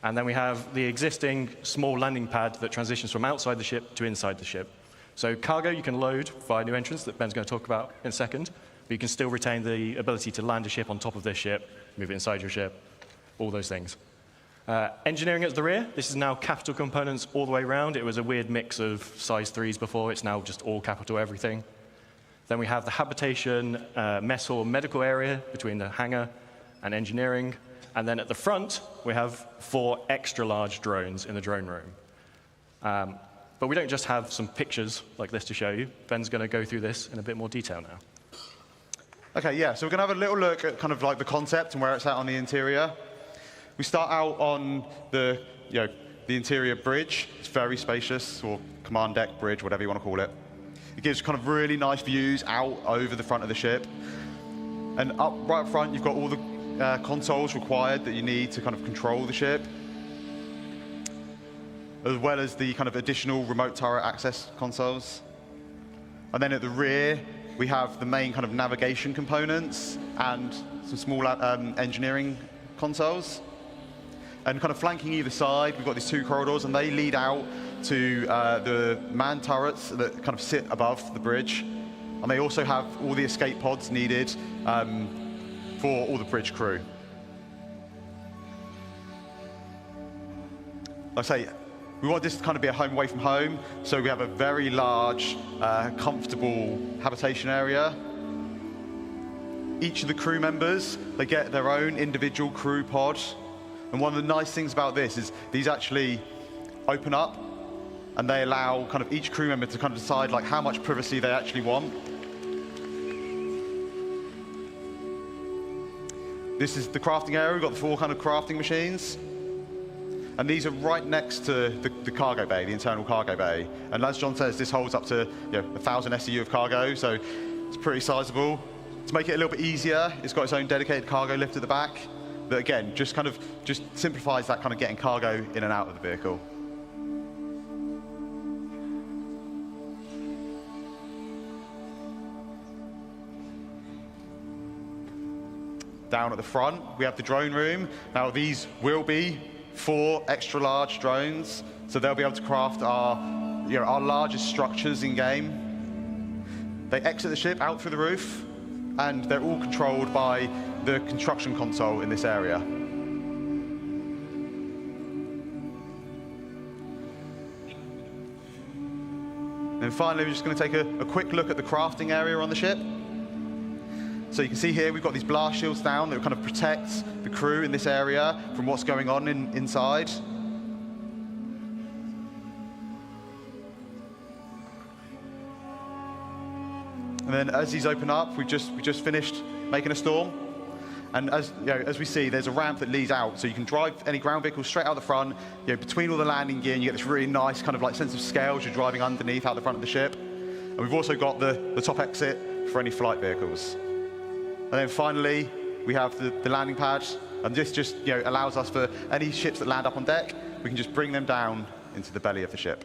And then we have the existing small landing pad that transitions from outside the ship to inside the ship. So cargo you can load via new entrance that Ben's going to talk about in a second, but you can still retain the ability to land a ship on top of this ship, move it inside your ship, all those things. Engineering at the rear, this is now capital components all the way around. It was a weird mix of size 3s before. It's now just all capital everything. Then we have the habitation, mess hall, medical area between the hangar and engineering. And then at the front, we have 4 extra large drones in the drone room. But we don't just have some pictures like this to show you. Ben's going to go through this in a bit more detail now. Okay, yeah, so we're going to have a little look at kind of like the concept and where it's at on the interior. We start out on the interior bridge. It's very spacious, or command deck bridge, whatever you want to call it. It gives kind of really nice views out over the front of the ship. And right up front, you've got all the consoles required that you need to kind of control the ship, as well as the kind of additional remote turret access consoles. And then at the rear, we have the main kind of navigation components and some small engineering consoles. And kind of flanking either side, we've got these 2 corridors, and they lead out to the manned turrets that kind of sit above the bridge. And they also have all the escape pods needed for all the bridge crew. Like I say, we want this to kind of be a home away from home, so we have a very large, comfortable habitation area. Each of the crew members, they get their own individual crew pod. And one of the nice things about this is these actually open up, and they allow kind of each crew member to kind of decide like how much privacy they actually want. This is the crafting area. We've got the 4 kind of crafting machines. And these are right next to the cargo bay, the internal cargo bay. And as John says, this holds up to 1,000 SEU of cargo, so it's pretty sizable. To make it a little bit easier, it's got its own dedicated cargo lift at the back that, again, just simplifies that kind of getting cargo in and out of the vehicle. Down at the front, we have the drone room. Now, these will be 4 extra large drones, so they'll be able to craft our largest structures in game. They exit the ship out through the roof, and they're all controlled by the construction console in this area. And finally, we're just going to take a quick look at the crafting area on the ship. So you can see here we've got these blast shields down that kind of protect the crew in this area from what's going on inside. And then as these open up, we just finished making a storm. And as we see, there's a ramp that leads out, so you can drive any ground vehicle straight out the front, between all the landing gear, and you get this really nice kind of like sense of scale as you're driving underneath out the front of the ship. And we've also got the top exit for any flight vehicles. And then finally, we have the landing pad, and this just allows us for any ships that land up on deck, we can just bring them down into the belly of the ship.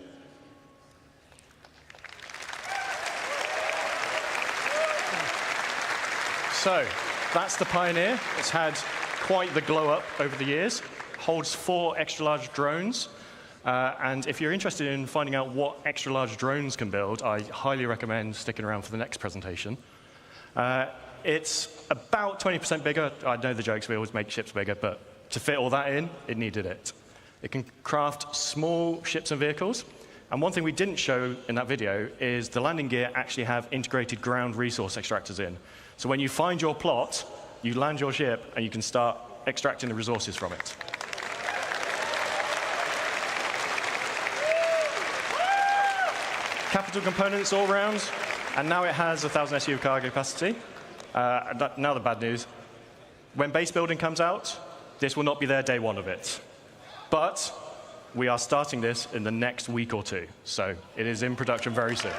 So that's the Pioneer. It's had quite the glow up over the years. Holds 4 extra large drones. And if you're interested in finding out what extra large drones can build, I highly recommend sticking around for the next presentation. It's about 20% bigger. I know the jokes, we always make ships bigger, but to fit all that in, it needed it. It can craft small ships and vehicles. And one thing we didn't show in that video is the landing gear actually have integrated ground resource extractors in. So when you find your plot, you land your ship and you can start extracting the resources from it. Capital components all round, and now it has 1,000 SEU of cargo capacity. Now the bad news. When base building comes out, this will not be there day 1 of it. But we are starting this in the next week or 2, so it is in production very soon.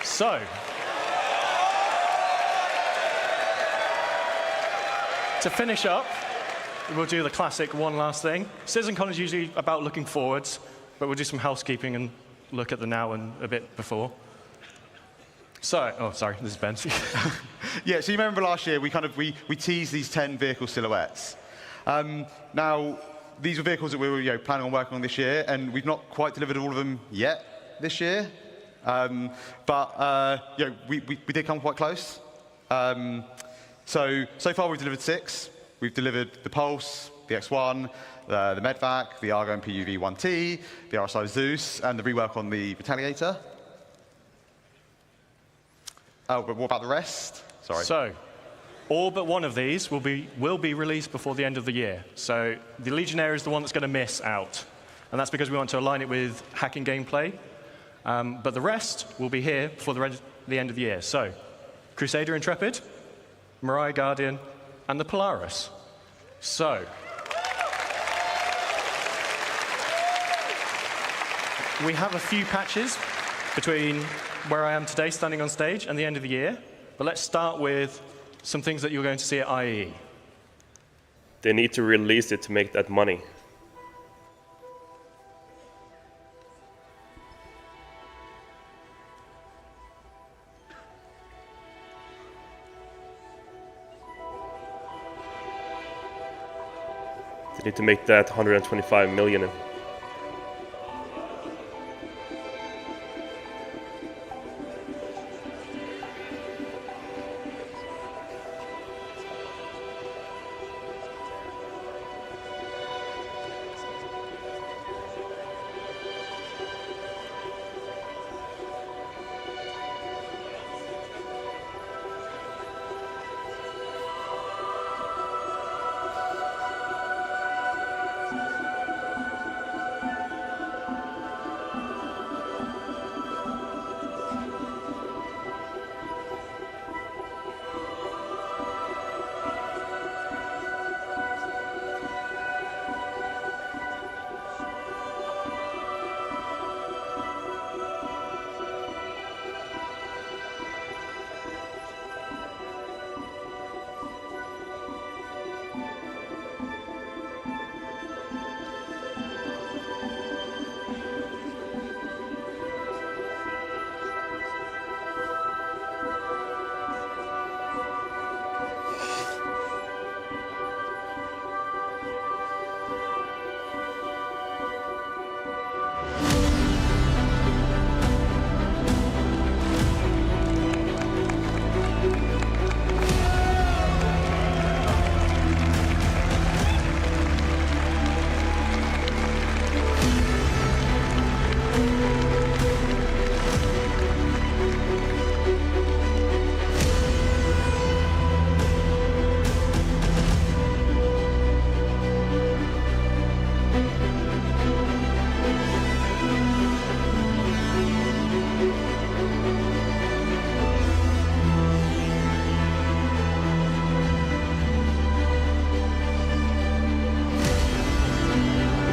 So, To finish up, we'll do the classic one last thing. CitizenCon is usually about looking forwards, but we'll do some housekeeping and look at the now and a bit before. So, oh, sorry, this is Ben. Yeah, so you remember last year, we teased these 10 vehicle silhouettes. Now, these were vehicles that we were planning on working on this year, and we've not quite delivered all of them yet this year. But we did come quite close. So far we've delivered 6. We've delivered the Pulse, the X1, the Medvac, the Argo and PUV 1T, the RSI Zeus, and the rework on the Retaliator. Oh, but what about the rest? Sorry. So, all but one of these will be released before the end of the year. So the Legionnaire is the one that's going to miss out. And that's because we want to align it with hacking gameplay. But the rest will be here before the end of the year. So, Crusader Intrepid, Mirai Guardian, and the Polaris. So, we have a few patches between where I am today standing on stage and the end of the year. But let's start with some things that you're going to see at IEE. They need to release it to make that money. They need to make that 125 million.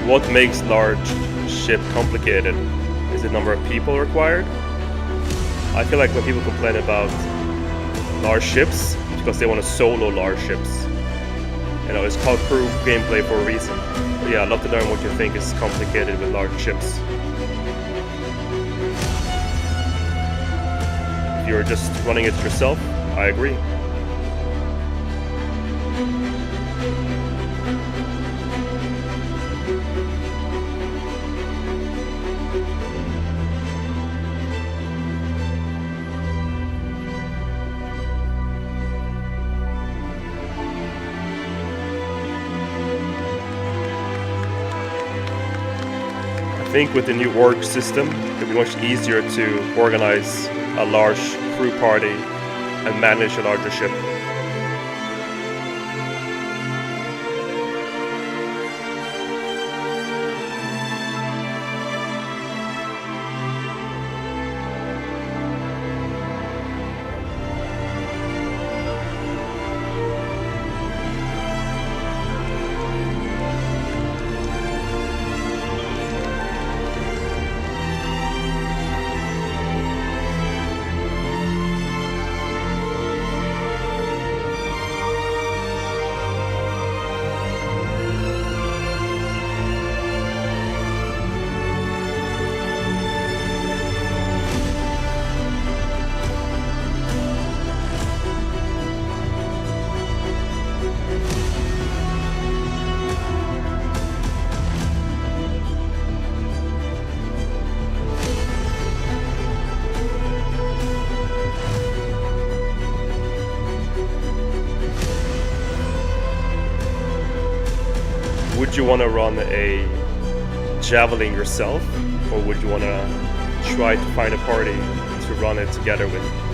What makes large ship complicated? Is the number of people required? I feel like when people complain about large ships, it's because they want to solo large ships. You know, it's called crew gameplay for a reason. But yeah, I'd love to learn what you think is complicated with large ships. If you're just running it yourself, I agree. I think with the new org system, it'll be much easier to organize a large crew party and manage a larger ship. would you want to run a javelin yourself, or would you want to try to find a party to run it together with?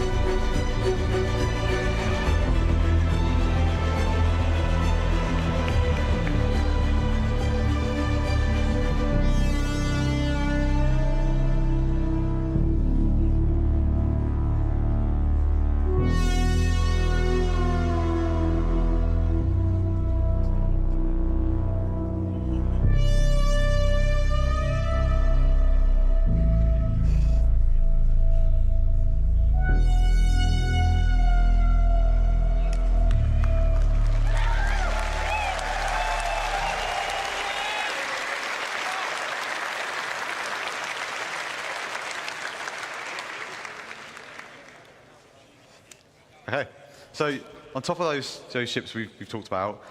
Okay, so on top of those ships we've talked about,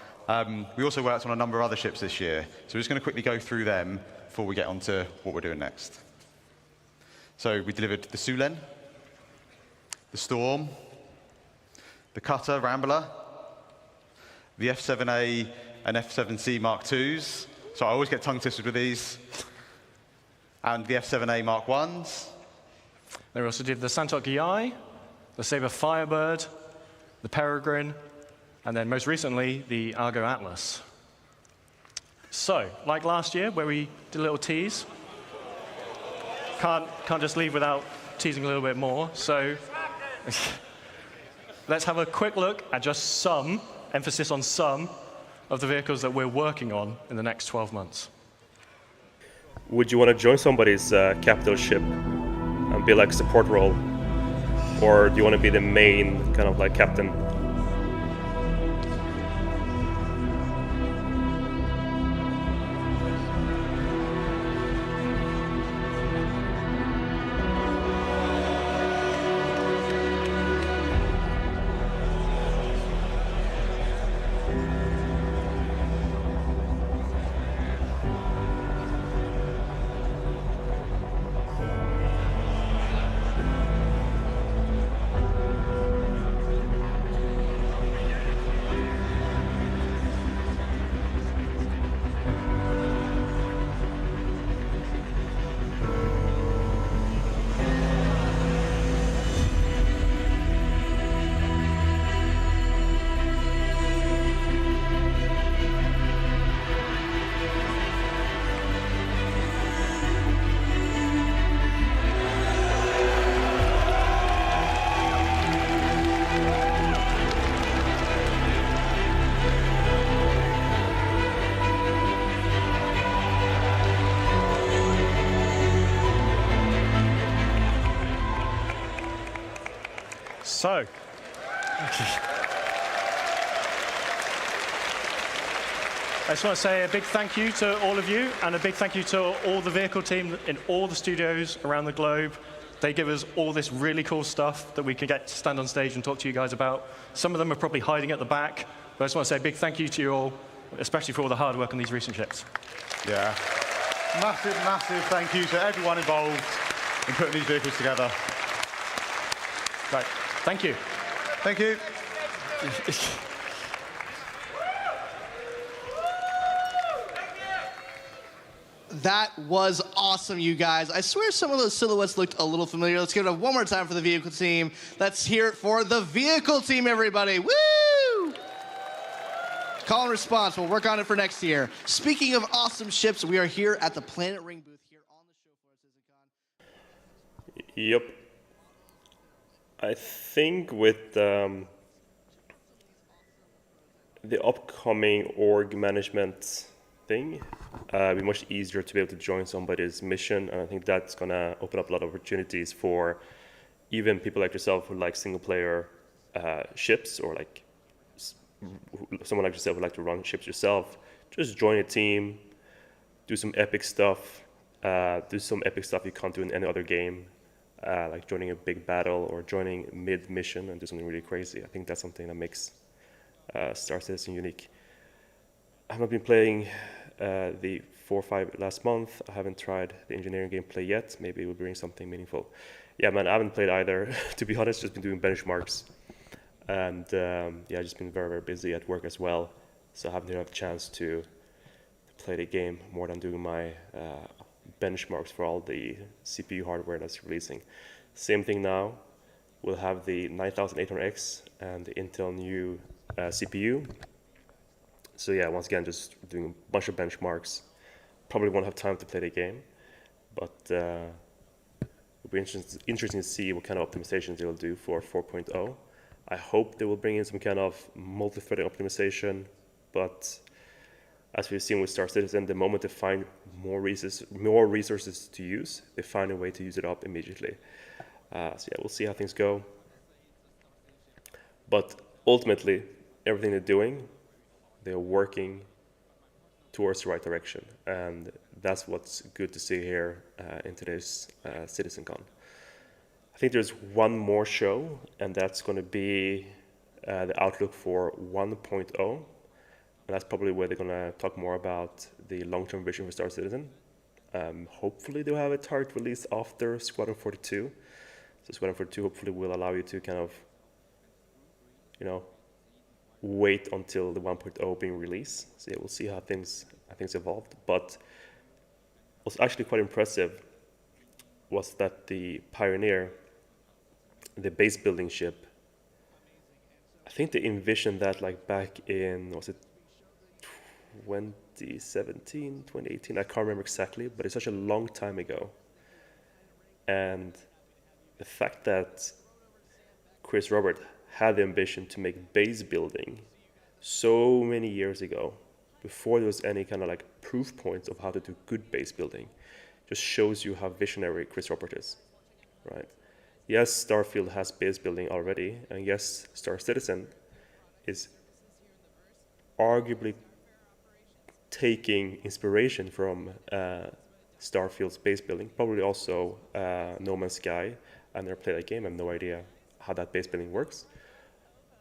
we also worked on a number of other ships this year. So we're just going to quickly go through them before we get on to what we're doing next. So we delivered the Sulen, the Storm, the Cutter Rambler, the F7A and F7C Mark IIs. So I always get tongue twisted with these. And the F7A Mark Is. They also did the Santok EI, the Sabre Firebird, the Peregrine, and then most recently, the Argo Atlas. So, like last year, where we did a little tease, can't just leave without teasing a little bit more. So, let's have a quick look at just some, emphasis on some, of the vehicles that we're working on in the next 12 months. Would you want to join somebody's capital ship and be like support role? Or do you want to be the main kind of like captain? So, I just want to say a big thank you to all of you, and a big thank you to all the vehicle team in all the studios around the globe. They give us all this really cool stuff that we can get to stand on stage and talk to you guys about. Some of them are probably hiding at the back, but I just want to say a big thank you to you all, especially for all the hard work on these recent ships. Yeah. Massive, massive thank you to everyone involved in putting these vehicles together. Right. Thank you. Thank you. That was awesome, you guys. I swear some of those silhouettes looked a little familiar. Let's give it up one more time for the vehicle team. Let's hear it for the vehicle team, everybody. Woo! Call and response. We'll work on it for next year. Speaking of awesome ships, we are here at the Planet Ring booth here on the show for CitizenCon. Yep. I think with the upcoming org management thing, it'll be much easier to be able to join somebody's mission, and I think that's gonna open up a lot of opportunities for even people like yourself who like single player ships, or like someone like yourself who like to run ships yourself. Just join a team, do some epic stuff, you can't do in any other game. Like joining a big battle or joining mid-mission and do something really crazy. I think that's something that makes Star Citizen unique. I have not been playing the 4.5 last month. I haven't tried the engineering gameplay yet. Maybe it will bring something meaningful. Yeah, man, I haven't played either, to be honest. Just been doing benchmarks. And yeah, just been very, very busy at work as well. So I haven't had a chance to play the game more than doing my benchmarks for all the CPU hardware that's releasing. Same thing now. We'll have the 9800X and the Intel new CPU. So yeah, once again, just doing a bunch of benchmarks. Probably won't have time to play the game, but it'll be interesting to see what kind of optimizations they will do for 4.0. I hope they will bring in some kind of multi-threading optimization, but as we've seen with Star Citizen, the moment they find more resources to use, they find a way to use it up immediately. So yeah, we'll see how things go. But ultimately, everything they're doing, they're working towards the right direction. And that's what's good to see here in today's CitizenCon. I think there's one more show, and that's going to be the outlook for 1.0. And that's probably where they're going to talk more about the long-term vision for Star Citizen. Hopefully they'll have a target release after Squadron 42. So Squadron 42 hopefully will allow you to kind of, you know, wait until the 1.0 being released. So yeah, we'll see how things evolved. But what's actually quite impressive was that the Pioneer, the base building ship, I think they envisioned that like back in, was it 2017, 2018? I can't remember exactly, but it's such a long time ago. And the fact that Chris Robert had the ambition to make base building so many years ago, before there was any kind of like proof points of how to do good base building, just shows you how visionary Chris Robert is, right? Yes, Starfield has base building already, and yes, Star Citizen is arguably taking inspiration from Starfield's base building, probably also No Man's Sky. I've never played that game, I have no idea how that base building works.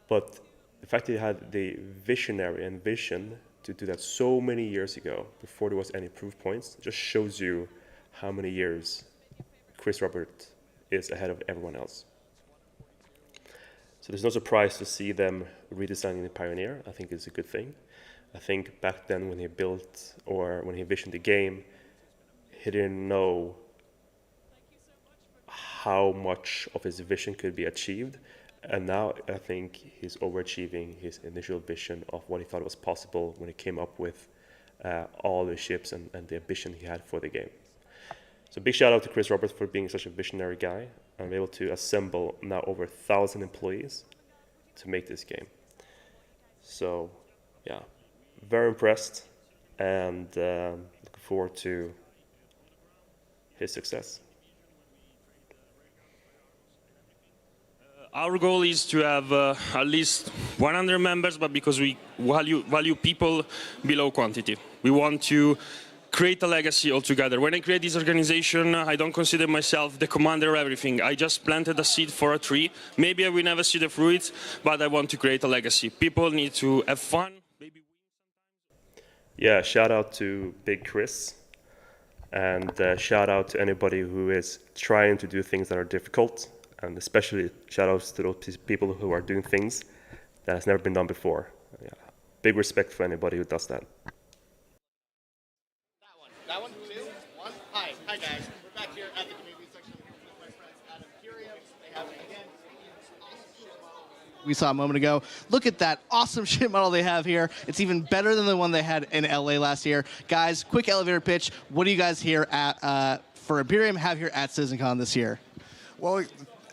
But the fact that he had the visionary and vision to do that so many years ago, before there was any proof points, just shows you how many years Chris Robert is ahead of everyone else. So there's no surprise to see them redesigning the Pioneer. I think it's a good thing. I think back then when he built, or when he envisioned the game, he didn't know how much of his vision could be achieved. And now I think he's overachieving his initial vision of what he thought was possible when he came up with all the ships and the ambition he had for the game. So big shout out to Chris Roberts for being such a visionary guy and able to assemble now over 1,000 employees to make this game. So yeah, very impressed and looking forward to his success. Our goal is to have at least 100 members, but because we value people below quantity. We want to create a legacy altogether. When I create this organization, I don't consider myself the commander of everything. I just planted a seed for a tree. Maybe I will never see the fruits, but I want to create a legacy. People need to have fun. Yeah, shout out to Big Chris. And shout out to anybody who is trying to do things that are difficult. And especially shout outs to those people who are doing things that has never been done before. Yeah. Big respect for anybody who does that. That one, two, one. Hi guys. We're back here at the community section with my friends at Imperium. They have, again, we saw a moment ago. Look at that awesome ship model they have here. It's even better than the one they had in LA last year. Guys, quick elevator pitch. What do you guys here at for Imperium have here at CitizenCon this year? Well,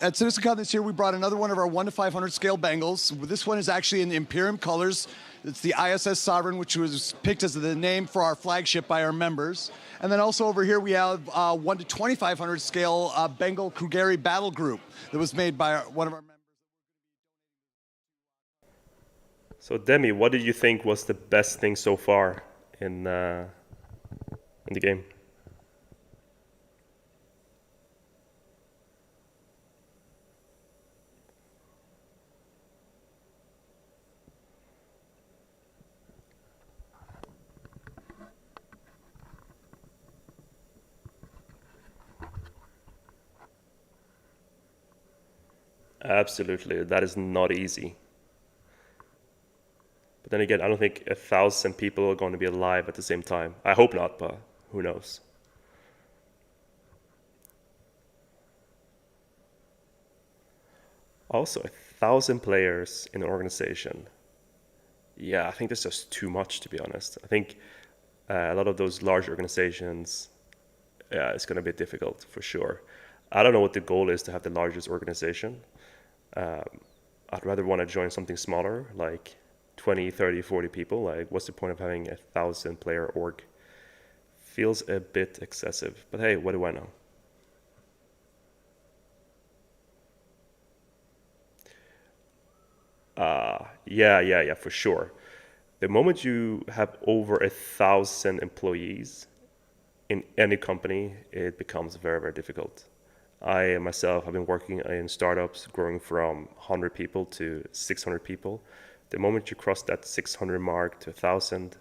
at CitizenCon this year, we brought another one of our 1 to 500 scale Bengals. This one is actually in Imperium colors. It's the ISS Sovereign, which was picked as the name for our flagship by our members. And then also over here, we have 1 to 2,500 scale Bengal Krugeri Battle Group that was made by one of our members. So Demi, what did you think was the best thing so far in the game? Absolutely, that is not easy. But then again, I don't think 1,000 people are going to be alive at the same time. I hope not, but who knows? Also, 1,000 players in an organization. Yeah, I think that's just too much, to be honest. I think a lot of those large organizations, it's going to be difficult for sure. I don't know what the goal is to have the largest organization. I'd rather want to join something smaller, like 20, 30, 40 people. Like, what's the point of having 1,000 player org? Feels a bit excessive, but hey, what do I know? Yeah, for sure. The moment you have over 1,000 employees in any company, it becomes very, very difficult. I myself have been working in startups growing from 100 people to 600 people. The moment you cross that 600 mark to 1,000,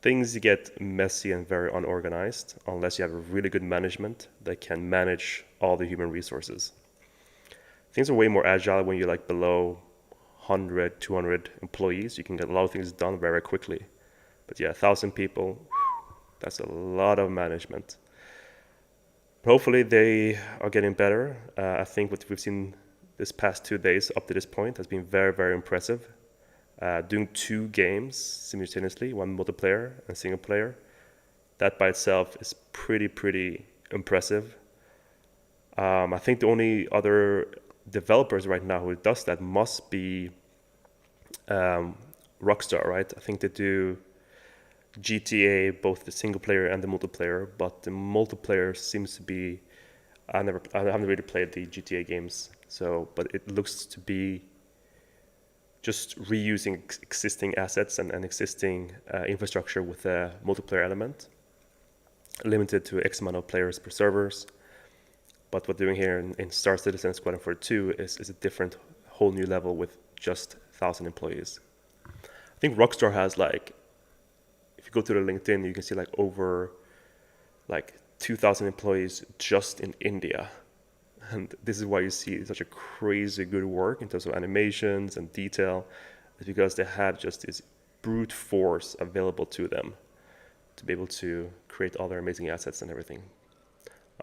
things get messy and very unorganized unless you have a really good management that can manage all the human resources. Things are way more agile when you're like below 100, 200 employees. You can get a lot of things done very quickly. But yeah, 1,000 people, that's a lot of management. Hopefully they are getting better. I think what we've seen this past 2 days up to this point has been very, very impressive. Doing 2 games simultaneously, one multiplayer and single player, that by itself is pretty impressive. I think the only other developers right now who does that must be Rockstar, right? I think they do GTA, both the single player and the multiplayer, but the multiplayer seems to be, I haven't really played the GTA games, but it looks to be just reusing existing assets and existing infrastructure with a multiplayer element, limited to X amount of players per servers. But what they're doing here in Star Citizen Squadron 42 is a different, whole new level with just 1,000 employees. I think Rockstar has like, if you go to the LinkedIn, you can see like over like 2,000 employees just in India. And this is why you see such a crazy good work in terms of animations and detail, is because they have just this brute force available to them to be able to create all their amazing assets and everything.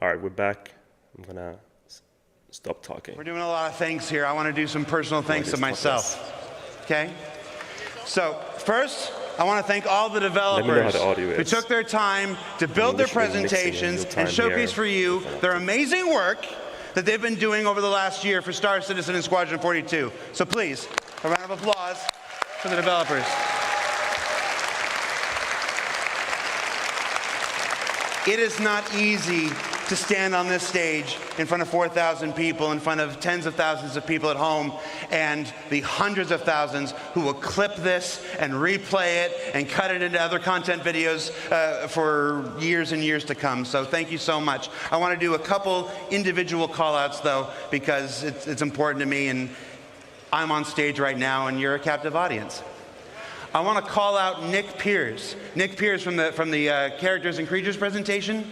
All right, we're back. I'm gonna stop talking. We're doing a lot of thanks here. I want to do some personal thanks to myself. Okay? So first, I want to thank all the developers who took their time to build their presentations and showcase for you their amazing work that they've been doing over the last year for Star Citizen and Squadron 42. So please, a round of applause for the developers. It is not easy to stand on this stage in front of 4,000 people, in front of tens of thousands of people at home, and the hundreds of thousands who will clip this and replay it and cut it into other content videos for years and years to come. So thank you so much. I want to do a couple individual call-outs, though, because it's important to me, and I'm on stage right now, and you're a captive audience. I want to call out Nick Pierce. Nick Pierce from the Characters and Creatures presentation.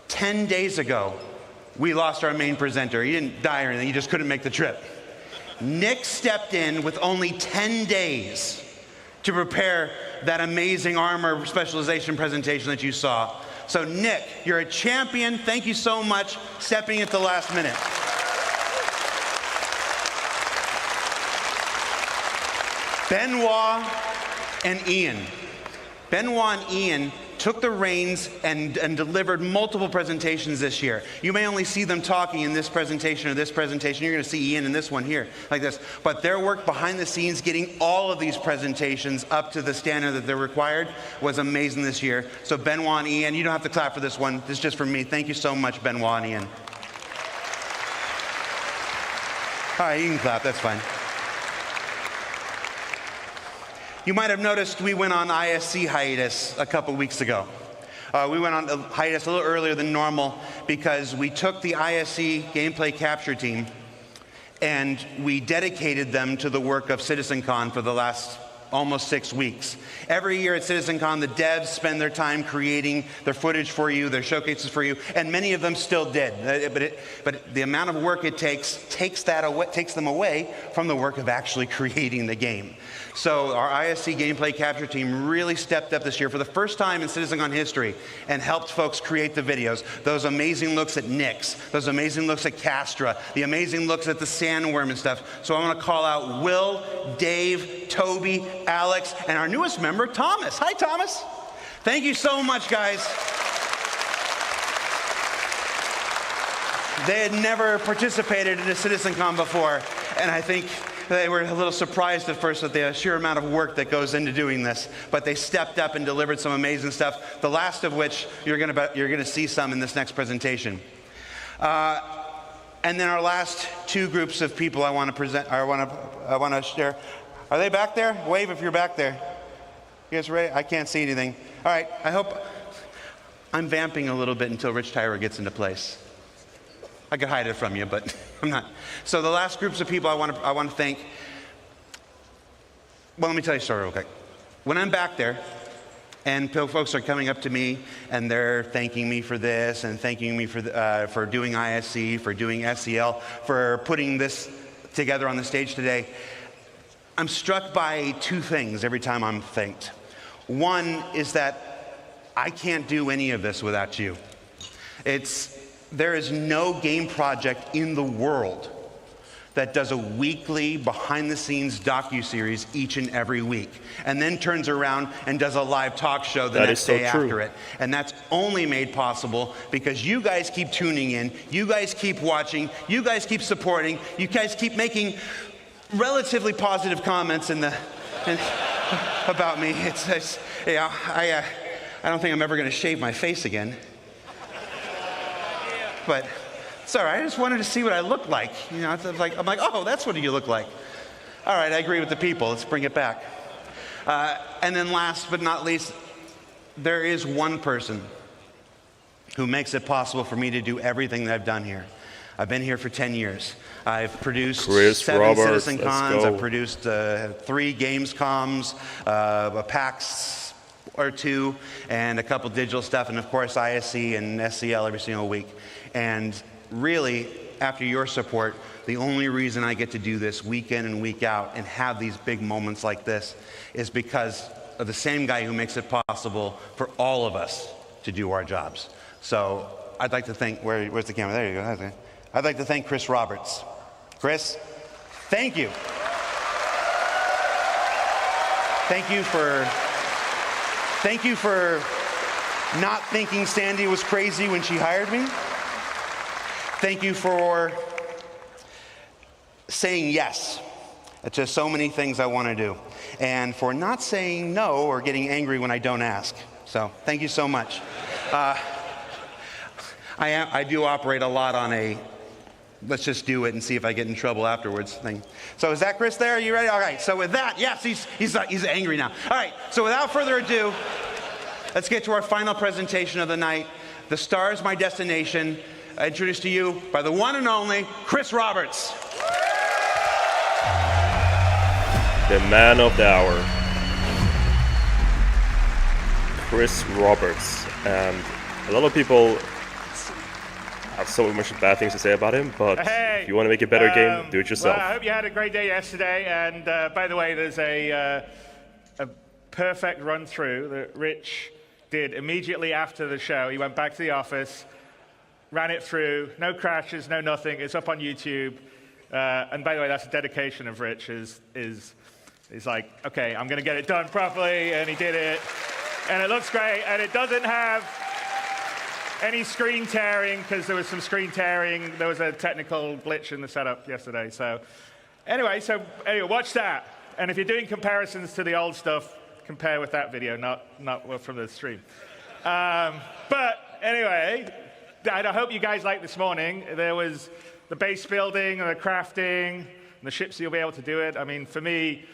10 days ago, we lost our main presenter. He didn't die or anything, he just couldn't make the trip. Nick stepped in with only 10 days to prepare that amazing armor specialization presentation that you saw. So Nick, you're a champion. Thank you so much stepping in at the last minute. Benoit and Ian. Benoit and Ian took the reins and delivered multiple presentations this year. You may only see them talking in this presentation or this presentation. You're going to see Ian in this one here, like this. But their work behind the scenes, getting all of these presentations up to the standard that they're required, was amazing this year. So Benoit and Ian, you don't have to clap for this one. This is just for me. Thank you so much, Benoit and Ian. All right, you can clap. That's fine. You might have noticed we went on ISC hiatus a couple weeks ago. We went on hiatus a little earlier than normal because we took the ISC gameplay capture team and we dedicated them to the work of CitizenCon for the last almost 6 weeks. Every year at CitizenCon, the devs spend their time creating their footage for you, their showcases for you, and many of them still did. But the amount of work it takes them away from the work of actually creating the game. So our ISC gameplay capture team really stepped up this year for the first time in CitizenCon history and helped folks create the videos. Those amazing looks at Nyx, those amazing looks at Castra, the amazing looks at the sandworm and stuff. So I want to call out Will, Dave, Toby, Alex, and our newest member, Thomas. Hi, Thomas. Thank you so much, guys. They had never participated in a CitizenCon before, and I think they were a little surprised at first at the sheer amount of work that goes into doing this, but they stepped up and delivered some amazing stuff, the last of which you're going to see some in this next presentation. And then our last two groups of people I want to present, I want to share. Are they back there? Wave if you're back there. You guys ready? I can't see anything. All right, I hope I'm vamping a little bit until Rich Tyler gets into place. I could hide it from you, but I'm not. So the last groups of people I want to thank. Well, let me tell you a story real quick. When I'm back there, and folks are coming up to me, and they're thanking me for this, and thanking me for doing ISC, for doing SEL, for putting this together on the stage today, I'm struck by two things every time I'm thanked. One is that I can't do any of this without you. There is no game project in the world that does a weekly behind-the-scenes docuseries each and every week, and then turns around and does a live talk show the next day after it. And that's only made possible because you guys keep tuning in, you guys keep watching, you guys keep supporting, you guys keep making relatively positive comments about me. I don't think I'm ever going to shave my face again. But it's all right. I just wanted to see what I look like. You know, I'm like, oh, that's what you look like. All right, I agree with the people. Let's bring it back. And then last but not least, there is one person who makes it possible for me to do everything that I've done here. I've been here for 10 years. I've produced 7 CitizenCons. I've produced 3 Gamescoms, a PAX or 2, and a couple digital stuff, and of course ISC and SEL every single week. And really, after your support, the only reason I get to do this week in and week out and have these big moments like this is because of the same guy who makes it possible for all of us to do our jobs. So I'd like to thank, where's the camera? There you go. I'd like to thank Chris Roberts. Chris, thank you. Thank you for not thinking Sandy was crazy when she hired me. Thank you for saying yes to so many things I want to do, and for not saying no or getting angry when I don't ask. So thank you so much. I do operate a lot on a let's just do it and see if I get in trouble afterwards thing. So is that Chris there? Are you ready? All right. So with that, yes, he's angry now. All right. So without further ado, let's get to our final presentation of the night. The Star is My Destination. Introduced to you by the one and only Chris Roberts. The man of the hour, Chris Roberts. And a lot of people have so much bad things to say about him, but if you want to make a better game, do it yourself. Well, I hope you had a great day yesterday. And by the way, there's a perfect run through that Rich did immediately after the show. He went back to the office, ran it through, no crashes, no nothing. It's up on YouTube. And by the way, that's a dedication of Rich. He's like, okay, I'm going to get it done properly, and he did it. And it looks great, and it doesn't have any screen tearing, because there was some screen tearing. There was a technical glitch in the setup yesterday. So anyway, watch that. And if you're doing comparisons to the old stuff, compare with that video, not from the stream. But anyway, I hope you guys liked this morning. There was the base building and the crafting and the ships, you'll be able to do it. I mean, for me,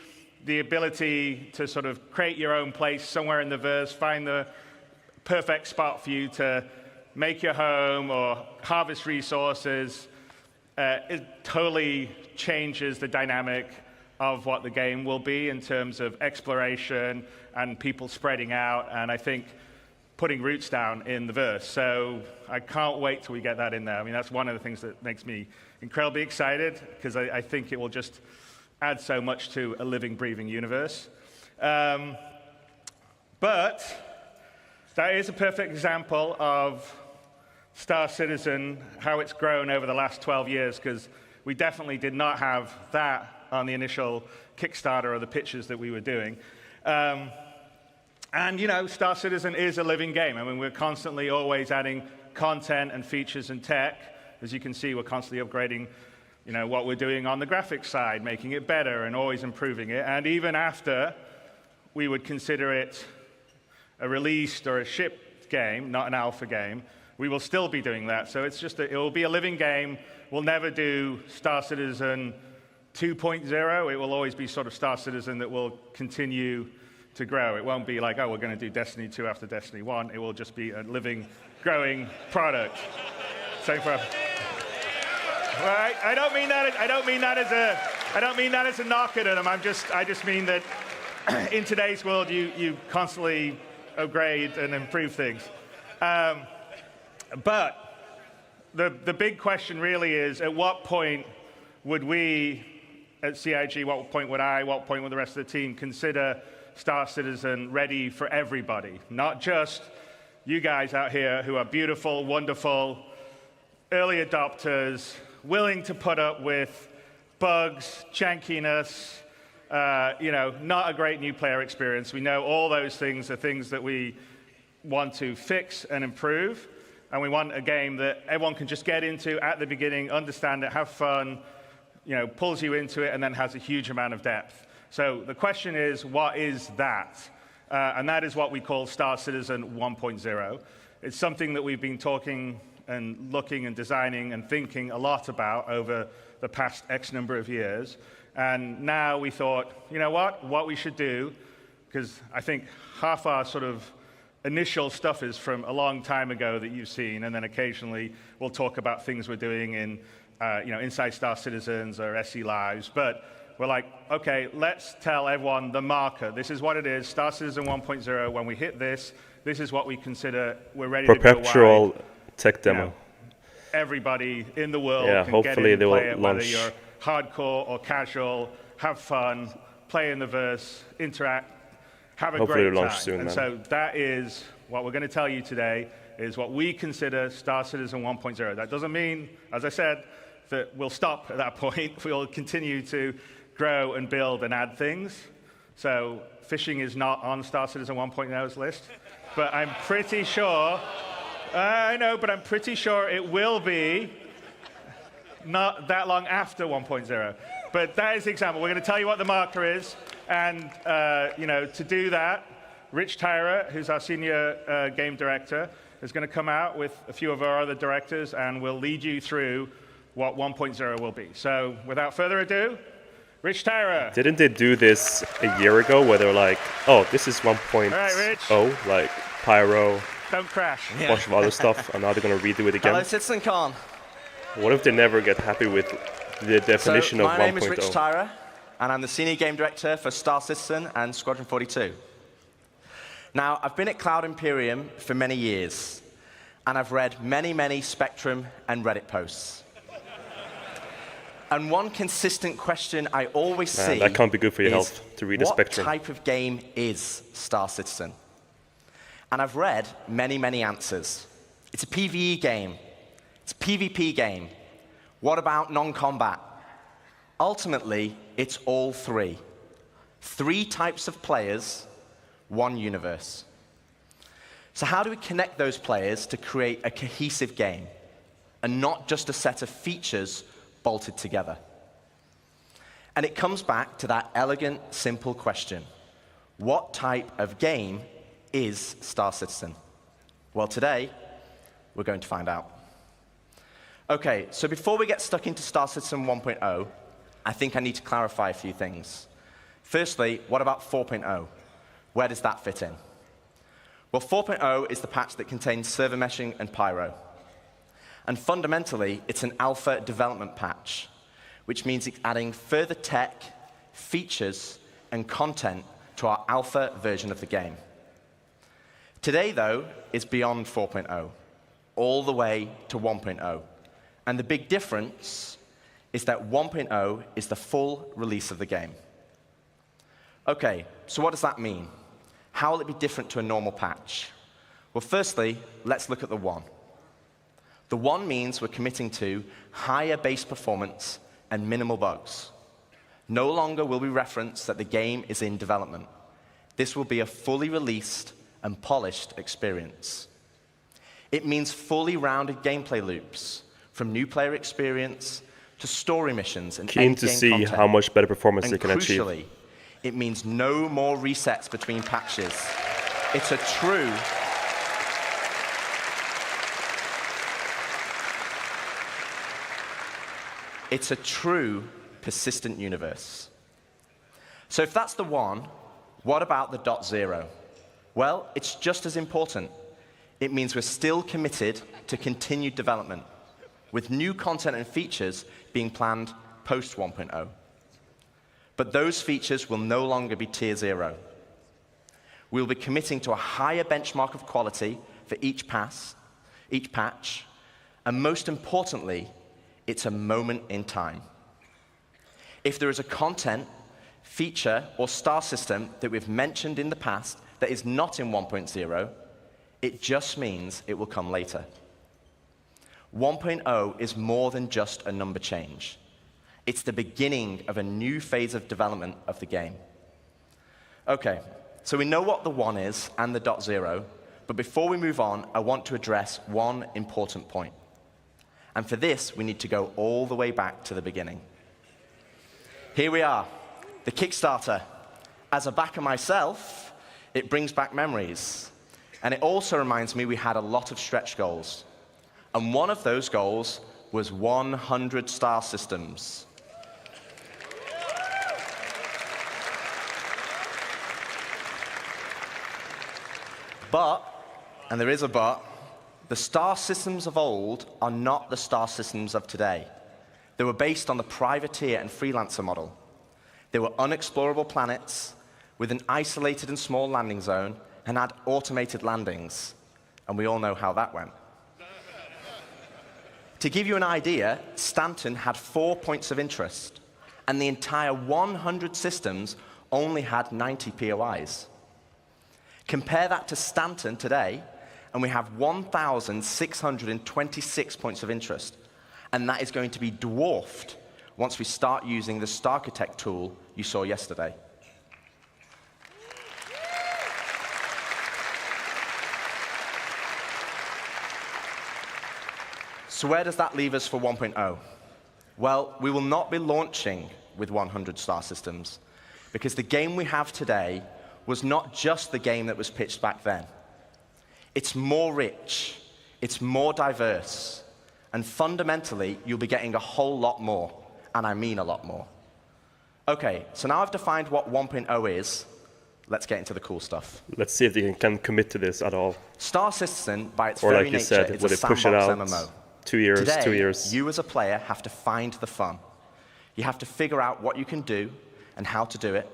the ability to sort of create your own place somewhere in the verse, find the perfect spot for you to make your home or harvest resources, it totally changes the dynamic of what the game will be in terms of exploration and people spreading out, and I think putting roots down in the verse. So I can't wait till we get that in there. I mean, that's one of the things that makes me incredibly excited, because I think it will just add so much to a living, breathing universe. But that is a perfect example of Star Citizen, how it's grown over the last 12 years, because we definitely did not have that on the initial Kickstarter or the pitches that we were doing. And, you know, Star Citizen is a living game. I mean, we're constantly always adding content and features and tech. As you can see, we're constantly upgrading, you know, what we're doing on the graphics side, making it better and always improving it. And even after we would consider it a released or a shipped game, not an alpha game, we will still be doing that. So it's just, it will be a living game. We'll never do Star Citizen 2.0. It will always be sort of Star Citizen that will continue to grow. It won't be like, oh, we're going to do Destiny 2 after Destiny 1. It will just be a living, growing product. Same for. Well, I don't mean that. I don't mean that as a knock at them. I just mean that in today's world, you constantly upgrade and improve things. But the big question really is, at what point would we at CIG, what point would I, what point would the rest of the team consider Star Citizen ready for everybody? Not just you guys out here who are beautiful, wonderful, early adopters, willing to put up with bugs, jankiness, you know, not a great new player experience. We know all those things are things that we want to fix and improve, and we want a game that everyone can just get into at the beginning, understand it, have fun, you know, pulls you into it, and then has a huge amount of depth. So the question is, what is that? And that is what we call Star Citizen 1.0. It's something that we've been talking and looking and designing and thinking a lot about over the past X number of years. And now we thought, you know what we should do, because I think half our sort of initial stuff is from a long time ago that you've seen, and then occasionally we'll talk about things we're doing in, you know, inside Star Citizens or SE Lives. But we're like, okay, let's tell everyone the marker. This is what it is, Star Citizen 1.0. When we hit this, this is what we consider we're ready to go wide. Perpetual tech demo. You know, everybody in the world can hopefully get in and they play will it, launch. whether you're hardcore or casual, have fun, play in the verse, interact, have a Hopefully great it'll launch time. soon, And man. so that is what we're going to tell you today, is what we consider Star Citizen 1.0. That doesn't mean, as I said, that we'll stop at that point. We'll continue to grow and build and add things. So fishing is not on Star Citizen 1.0's list, but I'm pretty sure, I know, but I'm pretty sure it will be not that long after 1.0. But that is the example. We're going to tell you what the marker is, and you know, to do that, Rich Tyra, who's our senior game director, is going to come out with a few of our other directors, and we'll lead you through what 1.0 will be. So without further ado, Rich Tyra. Didn't they do this a year ago where they're like, oh, this is 1.0, right, like Pyro, don't crash. a bunch of other stuff, and now they're going to redo it again? Hello, CitizenCon. What if they never get happy with the definition So, of 1.0? my name is Rich Tyra, and I'm the Senior Game Director for Star Citizen and Squadron 42. Now, I've been at Cloud Imperium for many years, and I've read many, many Spectrum and Reddit posts. And one consistent question I always see that can't be good for your is, health, to read a Spectrum. what type of game is Star Citizen? And I've read many, many answers. It's a PvE game. It's a PvP game. What about non-combat? Ultimately, it's all three. 3 types of players, 1 universe. So how do we connect those players to create a cohesive game, and not just a set of features bolted together? And it comes back to that elegant, simple question. What type of game is Star Citizen? Well, today, we're going to find out. Okay, so before we get stuck into Star Citizen 1.0, I think I need to clarify a few things. Firstly, what about 4.0? Where does that fit in? Well, 4.0 is the patch that contains server meshing and Pyro. And fundamentally, it's an alpha development patch, which means it's adding further tech, features, and content to our alpha version of the game. Today, though, is beyond 4.0, all the way to 1.0. And the big difference is that 1.0 is the full release of the game. OK, so what does that mean? How will it be different to a normal patch? Well, firstly, let's look at the 1. The 1 means we're committing to higher base performance and minimal bugs. No longer will we reference that the game is in development. This will be a fully released and polished experience. It means fully rounded gameplay loops, from new player experience to story missions and Keen to see content. how much better performance And they can achieve. crucially, it means no more resets between patches. It's a true persistent universe. So if that's the 1, what about the .0? Well, it's just as important. It means we're still committed to continued development, with new content and features being planned post 1.0. But those features will no longer be tier 0. We'll be committing to a higher benchmark of quality for each patch, and most importantly, it's a moment in time. If there is a content, feature, or star system that we've mentioned in the past that is not in 1.0, it just means it will come later. 1.0 is more than just a number change. It's the beginning of a new phase of development of the game. OK, so we know what the 1 is and the .0, but before we move on, I want to address one important point. And for this, we need to go all the way back to the beginning. Here we are, the Kickstarter. As a backer myself, it brings back memories. And it also reminds me we had a lot of stretch goals. And one of those goals was 100 star systems. But, and there is a but, the star systems of old are not the star systems of today. They were based on the privateer and freelancer model. They were unexplorable planets with an isolated and small landing zone and had automated landings. And we all know how that went. To give you an idea, Stanton had 4 points of interest, and the entire 100 systems only had 90 POIs. Compare that to Stanton today, and we have 1,626 points of interest. And that is going to be dwarfed once we start using the Starchitect tool you saw yesterday. So where does that leave us for 1.0? Well, we will not be launching with 100 star systems, because the game we have today was not just the game that was pitched back then. It's more rich, it's more diverse, and fundamentally, you'll be getting a whole lot more, and I mean a lot more. OK, so now I've defined what 1.0 is. Let's get into the cool stuff. Let's see if they can commit to this at all. Star Citizen, by its or very like you nature, said, is will a they push it sandbox out MMO. 2 years, Today, 2 years? You as a player have to find the fun. You have to figure out what you can do and how to do it.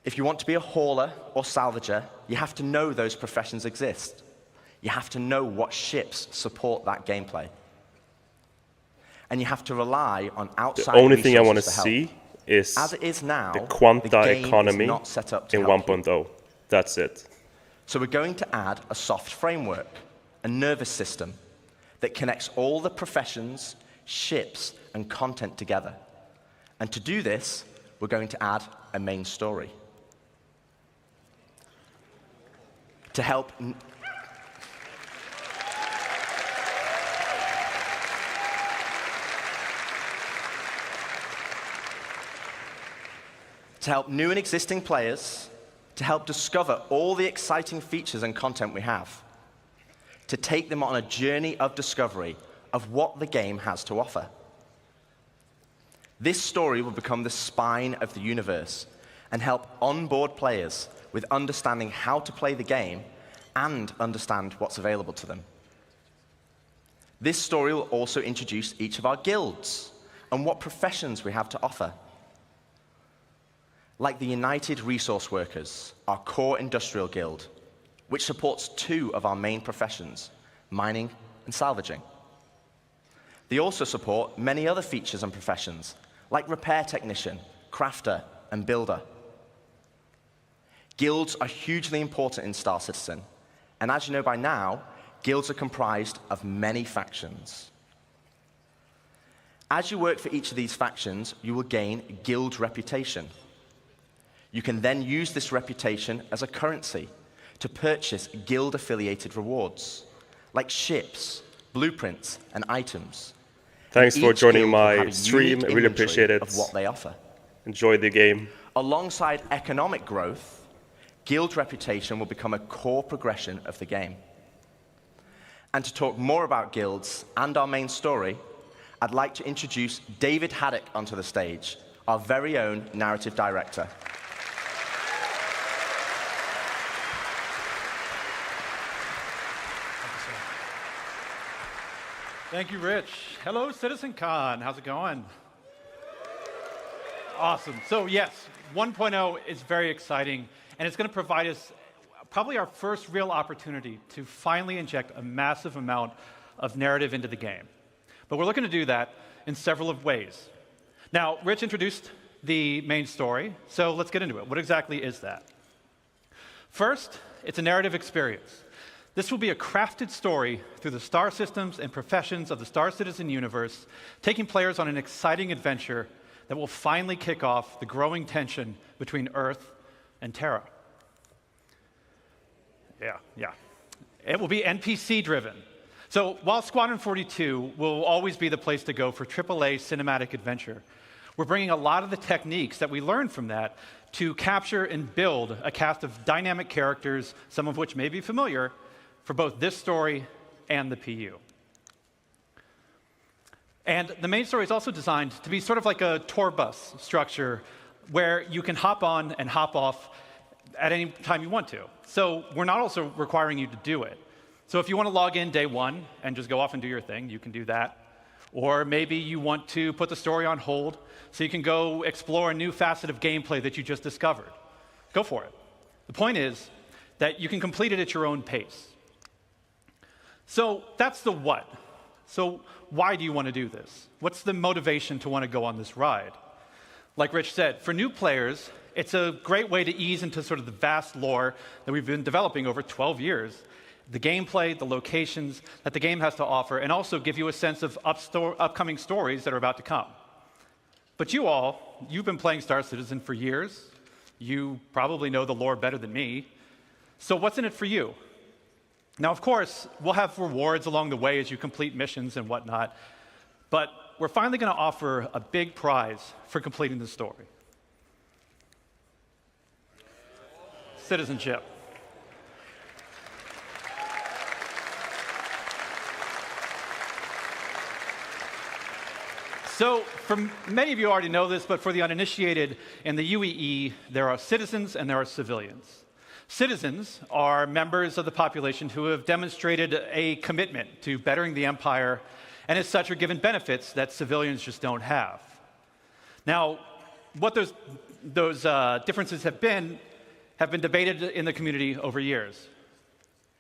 If you want to be a hauler or salvager, you have to know those professions exist. You have to know what ships support that gameplay. And you have to rely on outside The only thing I want to resources see is As it is now, the Quanta the game economy is not set up to in help you. 1.0. That's it. So we're going to add a soft framework, a nervous system that connects all the professions, ships, and content together. And to do this, we're going to add a main story. To help new and existing players, to help discover all the exciting features and content we have, to take them on a journey of discovery of what the game has to offer. This story will become the spine of the universe and help onboard players with understanding how to play the game and understand what's available to them. This story will also introduce each of our guilds and what professions we have to offer. like the United Resource Workers, our core industrial guild, which supports 2 of our main professions, mining and salvaging. They also support many other features and professions, like repair technician, crafter, and builder. Guilds are hugely important in Star Citizen, and as you know by now, guilds are comprised of many factions. As you work for each of these factions, you will gain guild reputation. You can then use this reputation as a currency to purchase guild-affiliated rewards, like ships, blueprints, and items. Thanks And for each joining guild will my have a stream. unique I really inventory appreciate it. of what they offer. Enjoy the game. Alongside economic growth, guild reputation will become a core progression of the game. And to talk more about guilds and our main story, I'd like to introduce David Haddock onto the stage, our very own narrative director. Thank you, Rich. Hello, CitizenCon. How's it going? Awesome. So yes, 1.0 is very exciting, and it's going to provide us probably our first real opportunity to finally inject a massive amount of narrative into the game. But we're looking to do that in several of ways. Now, Rich introduced the main story, so let's get into it. What exactly is that? First, it's a narrative experience. This will be a crafted story through the star systems and professions of the Star Citizen universe, taking players on an exciting adventure that will finally kick off the growing tension between Earth and Terra. Yeah. It will be NPC-driven. So while Squadron 42 will always be the place to go for AAA cinematic adventure, we're bringing a lot of the techniques that we learned from that to capture and build a cast of dynamic characters, some of which may be familiar, for both this story and the PU. And the main story is also designed to be sort of like a tour bus structure where you can hop on and hop off at any time you want to. So we're not also requiring you to do it. So if you want to log in day one and just go off and do your thing, you can do that. Or maybe you want to put the story on hold so you can go explore a new facet of gameplay that you just discovered. Go for it. The point is that you can complete it at your own pace. So that's the what. So why do you want to do this? What's the motivation to want to go on this ride? Like Rich said, for new players, it's a great way to ease into sort of the vast lore that we've been developing over 12 years, the gameplay, the locations that the game has to offer, and also give you a sense of upcoming stories that are about to come. But you've been playing Star Citizen for years. You probably know the lore better than me. So what's in it for you? Now, of course, we'll have rewards along the way as you complete missions and whatnot, but we're finally going to offer a big prize for completing the story. Citizenship. So, many of you already know this, but for the uninitiated, in the UEE, there are citizens and there are civilians. Citizens are members of the population who have demonstrated a commitment to bettering the empire, and as such are given benefits that civilians just don't have. Now, what those differences have been debated in the community over years.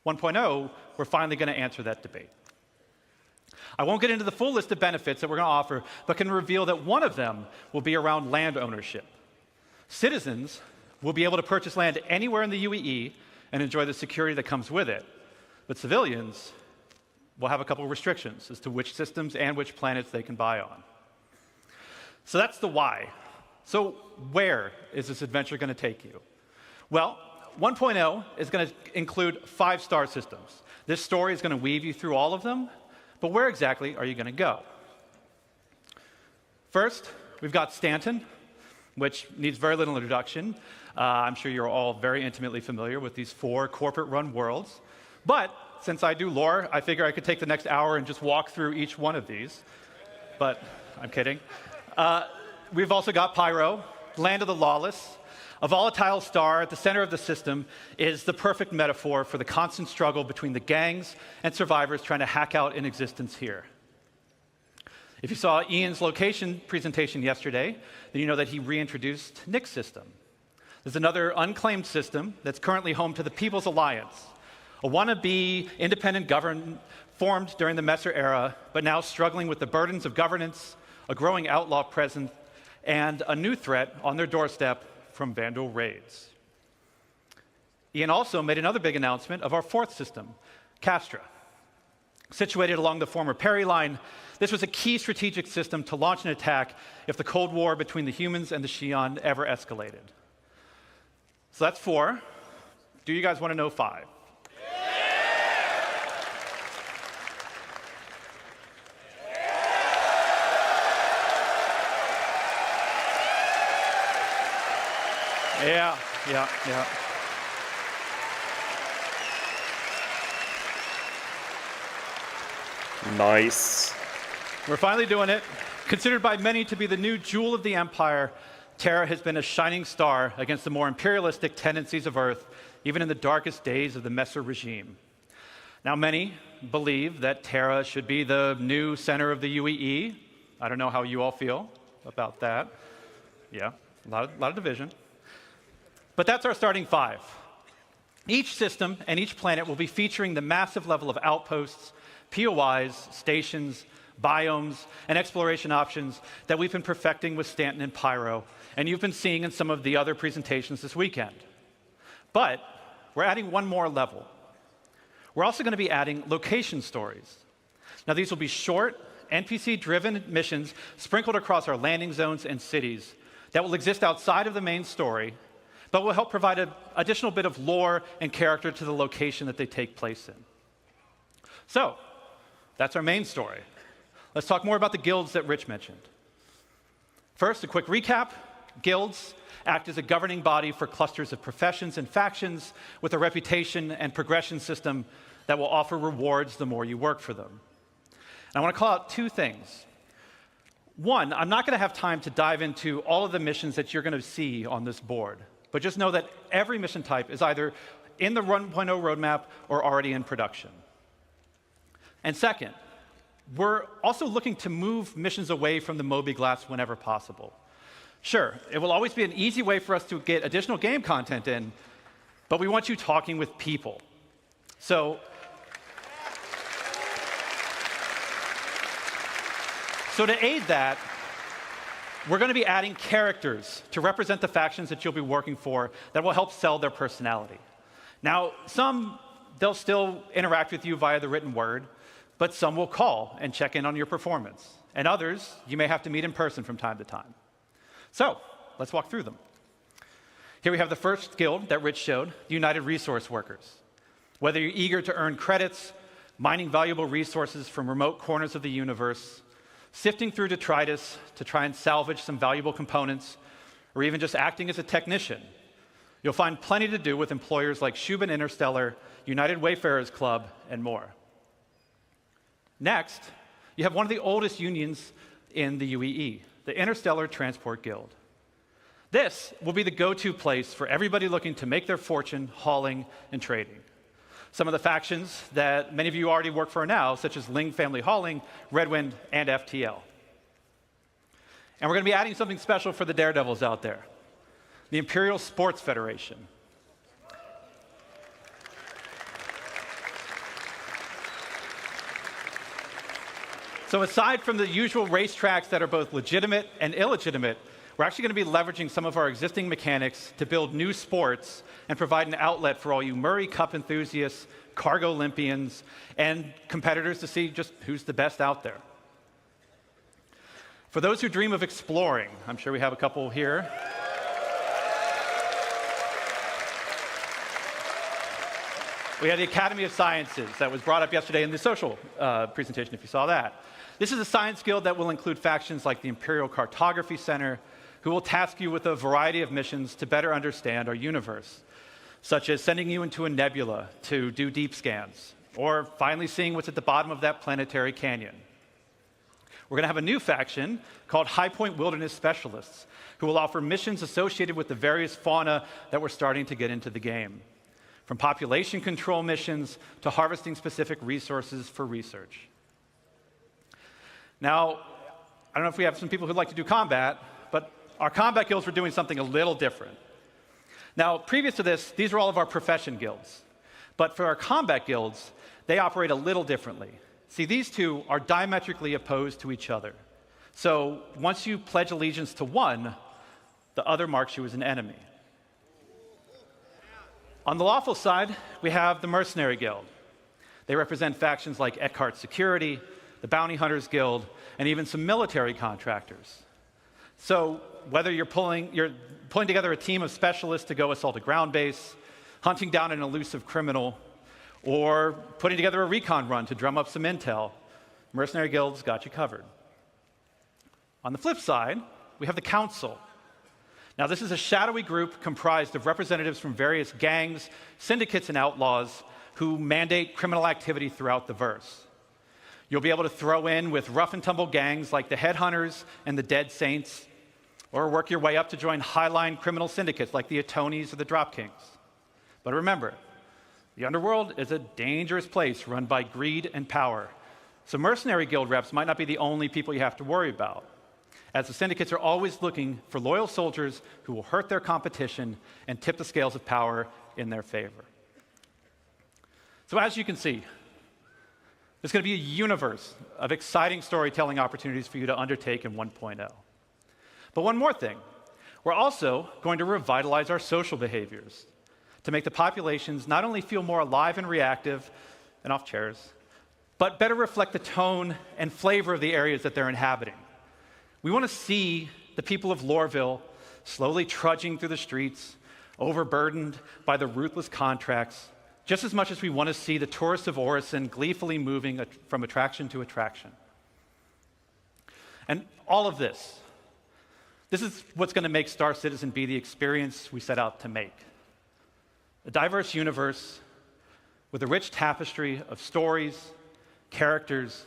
1.0, we're finally going to answer that debate. I won't get into the full list of benefits that we're going to offer, but can reveal that one of them will be around land ownership. Citizens will be able to purchase land anywhere in the UEE and enjoy the security that comes with it. But civilians will have a couple of restrictions as to which systems and which planets they can buy on. So that's the why. So where is this adventure going to take you? Well, 1.0 is going to include 5 star systems. This story is going to weave you through all of them, but where exactly are you going to go? First, we've got Stanton, which needs very little introduction. I'm sure you're all very intimately familiar with these 4 corporate-run worlds. But since I do lore, I figure I could take the next hour and just walk through each one of these. But I'm kidding. We've also got Pyro, Land of the Lawless. A volatile star at the center of the system is the perfect metaphor for the constant struggle between the gangs and survivors trying to hack out an existence here. If you saw Ian's location presentation yesterday, then you know that he reintroduced Nick's system. There's another unclaimed system that's currently home to the People's Alliance, a wannabe independent government formed during the Messer era, but now struggling with the burdens of governance, a growing outlaw presence, and a new threat on their doorstep from Vandal raids. Ian also made another big announcement of our fourth system, Castra. Situated along the former Perry Line, this was a key strategic system to launch an attack if the Cold War between the humans and the Xi'an ever escalated. So that's 4. Do you guys want to know 5? Yeah. Nice. We're finally doing it. Considered by many to be the new jewel of the Empire, Terra has been a shining star against the more imperialistic tendencies of Earth, even in the darkest days of the Messer regime. Now, many believe that Terra should be the new center of the UEE. I don't know how you all feel about that. Yeah, a lot of division. But that's our starting 5. Each system and each planet will be featuring the massive level of outposts, POIs, stations, biomes, and exploration options that we've been perfecting with Stanton and Pyro, and you've been seeing in some of the other presentations this weekend. But we're adding one more level. We're also going to be adding location stories. Now, these will be short, NPC-driven missions sprinkled across our landing zones and cities that will exist outside of the main story, but will help provide an additional bit of lore and character to the location that they take place in. So, that's our main story. Let's talk more about the guilds that Rich mentioned. First, a quick recap. Guilds act as a governing body for clusters of professions and factions with a reputation and progression system that will offer rewards the more you work for them. And I want to call out 2 things. One, I'm not going to have time to dive into all of the missions that you're going to see on this board, but just know that every mission type is either in the 1.0 roadmap or already in production. And second, we're also looking to move missions away from the mobiGlas whenever possible. Sure, it will always be an easy way for us to get additional game content in, but we want you talking with people. So to aid that, we're going to be adding characters to represent the factions that you'll be working for that will help sell their personality. Now, some, they'll still interact with you via the written word, but some will call and check in on your performance. And others, you may have to meet in person from time to time. So, let's walk through them. Here we have the first guild that Rich showed, the United Resource Workers. Whether you're eager to earn credits, mining valuable resources from remote corners of the universe, sifting through detritus to try and salvage some valuable components, or even just acting as a technician, you'll find plenty to do with employers like Shubin Interstellar, United Wayfarers Club, and more. Next, you have one of the oldest unions in the UEE, the Interstellar Transport Guild. This will be the go-to place for everybody looking to make their fortune hauling and trading. Some of the factions that many of you already work for now, such as Ling Family Hauling, Redwind, and FTL. And we're going to be adding something special for the daredevils out there, the Imperial Sports Federation. So aside from the usual racetracks that are both legitimate and illegitimate, we're actually going to be leveraging some of our existing mechanics to build new sports and provide an outlet for all you Murray Cup enthusiasts, Cargo Olympians, and competitors to see just who's the best out there. For those who dream of exploring, I'm sure we have a couple here. We have the Academy of Sciences that was brought up yesterday in the social presentation, if you saw that. This is a science guild that will include factions like the Imperial Cartography Center, who will task you with a variety of missions to better understand our universe, such as sending you into a nebula to do deep scans, or finally seeing what's at the bottom of that planetary canyon. We're going to have a new faction called High Point Wilderness Specialists, who will offer missions associated with the various fauna that we're starting to get into the game, from population control missions to harvesting specific resources for research. Now, I don't know if we have some people who'd like to do combat, but our combat guilds were doing something a little different. Now, previous to this, these are all of our profession guilds. But for our combat guilds, they operate a little differently. See, these two are diametrically opposed to each other. So once you pledge allegiance to one, the other marks you as an enemy. On the lawful side, we have the Mercenary Guild. They represent factions like Eckhart Security, the Bounty Hunters Guild, and even some military contractors. So whether you're pulling together a team of specialists to go assault a ground base, hunting down an elusive criminal, or putting together a recon run to drum up some intel, Mercenary Guild's got you covered. On the flip side, we have the Council. Now, this is a shadowy group comprised of representatives from various gangs, syndicates, and outlaws who mandate criminal activity throughout the verse. You'll be able to throw in with rough and tumble gangs like the Headhunters and the Dead Saints, or work your way up to join highline criminal syndicates like the Atonis or the Drop Kings. But remember, the underworld is a dangerous place run by greed and power. So Mercenary Guild reps might not be the only people you have to worry about, as the syndicates are always looking for loyal soldiers who will hurt their competition and tip the scales of power in their favor. So as you can see, there's going to be a universe of exciting storytelling opportunities for you to undertake in 1.0. But one more thing, we're also going to revitalize our social behaviors to make the populations not only feel more alive and reactive and off chairs, but better reflect the tone and flavor of the areas that they're inhabiting. We want to see the people of Loreville slowly trudging through the streets, overburdened by the ruthless contracts, just as much as we want to see the tourists of Orison gleefully moving from attraction to attraction. And all of this is what's going to make Star Citizen be the experience we set out to make. A diverse universe with a rich tapestry of stories, characters,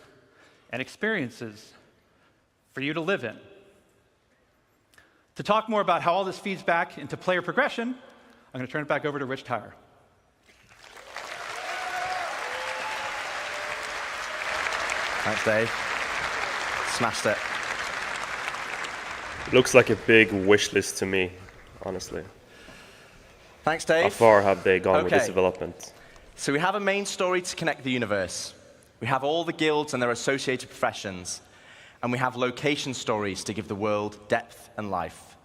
and experiences for you to live in. To talk more about how all this feeds back into player progression, I'm going to turn it back over to Rich Tyler. Thanks, Dave. Smashed it. Looks like a big wish list to me, honestly. Thanks, Dave. How far have they gone with this development? So we have a main story to connect the universe. We have all the guilds and their associated professions. And we have location stories to give the world depth and life.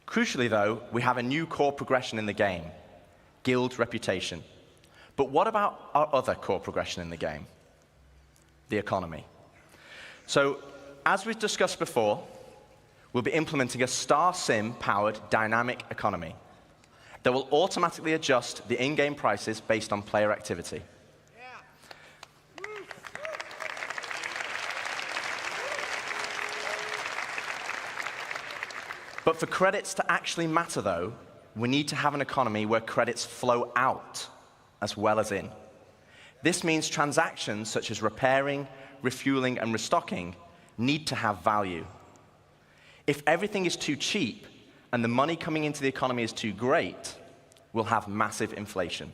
Crucially, though, we have a new core progression in the game, guild reputation. But what about our other core progression in the game? The economy. So, as we've discussed before, we'll be implementing a Star Sim-powered dynamic economy that will automatically adjust the in-game prices based on player activity. But for credits to actually matter, though, we need to have an economy where credits flow out as well as in. This means transactions such as repairing, refueling, and restocking need to have value. If everything is too cheap and the money coming into the economy is too great, we'll have massive inflation.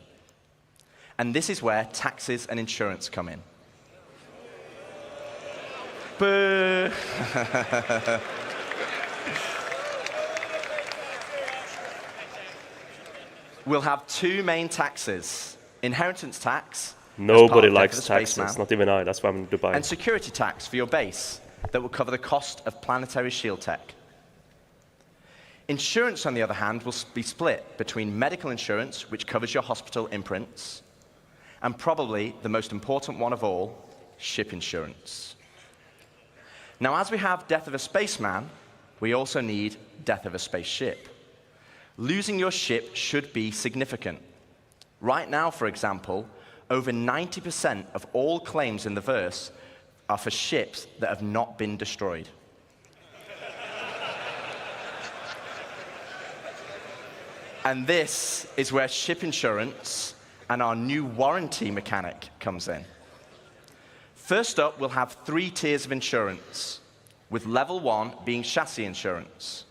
And this is where taxes and insurance come in. Boo! We'll have two main taxes, inheritance tax. Nobody likes taxes, not even I, that's why I'm in Dubai. And security tax for your base that will cover the cost of planetary shield tech. Insurance, on the other hand, will be split between medical insurance, which covers your hospital imprints, and probably the most important one of all, ship insurance. Now, as we have death of a spaceman, we also need death of a spaceship. Losing your ship should be significant. Right now, for example, over 90% of all claims in the verse are for ships that have not been destroyed. And this is where ship insurance and our new warranty mechanic comes in. First up, we'll have 3 tiers of insurance, with level 1 being chassis insurance,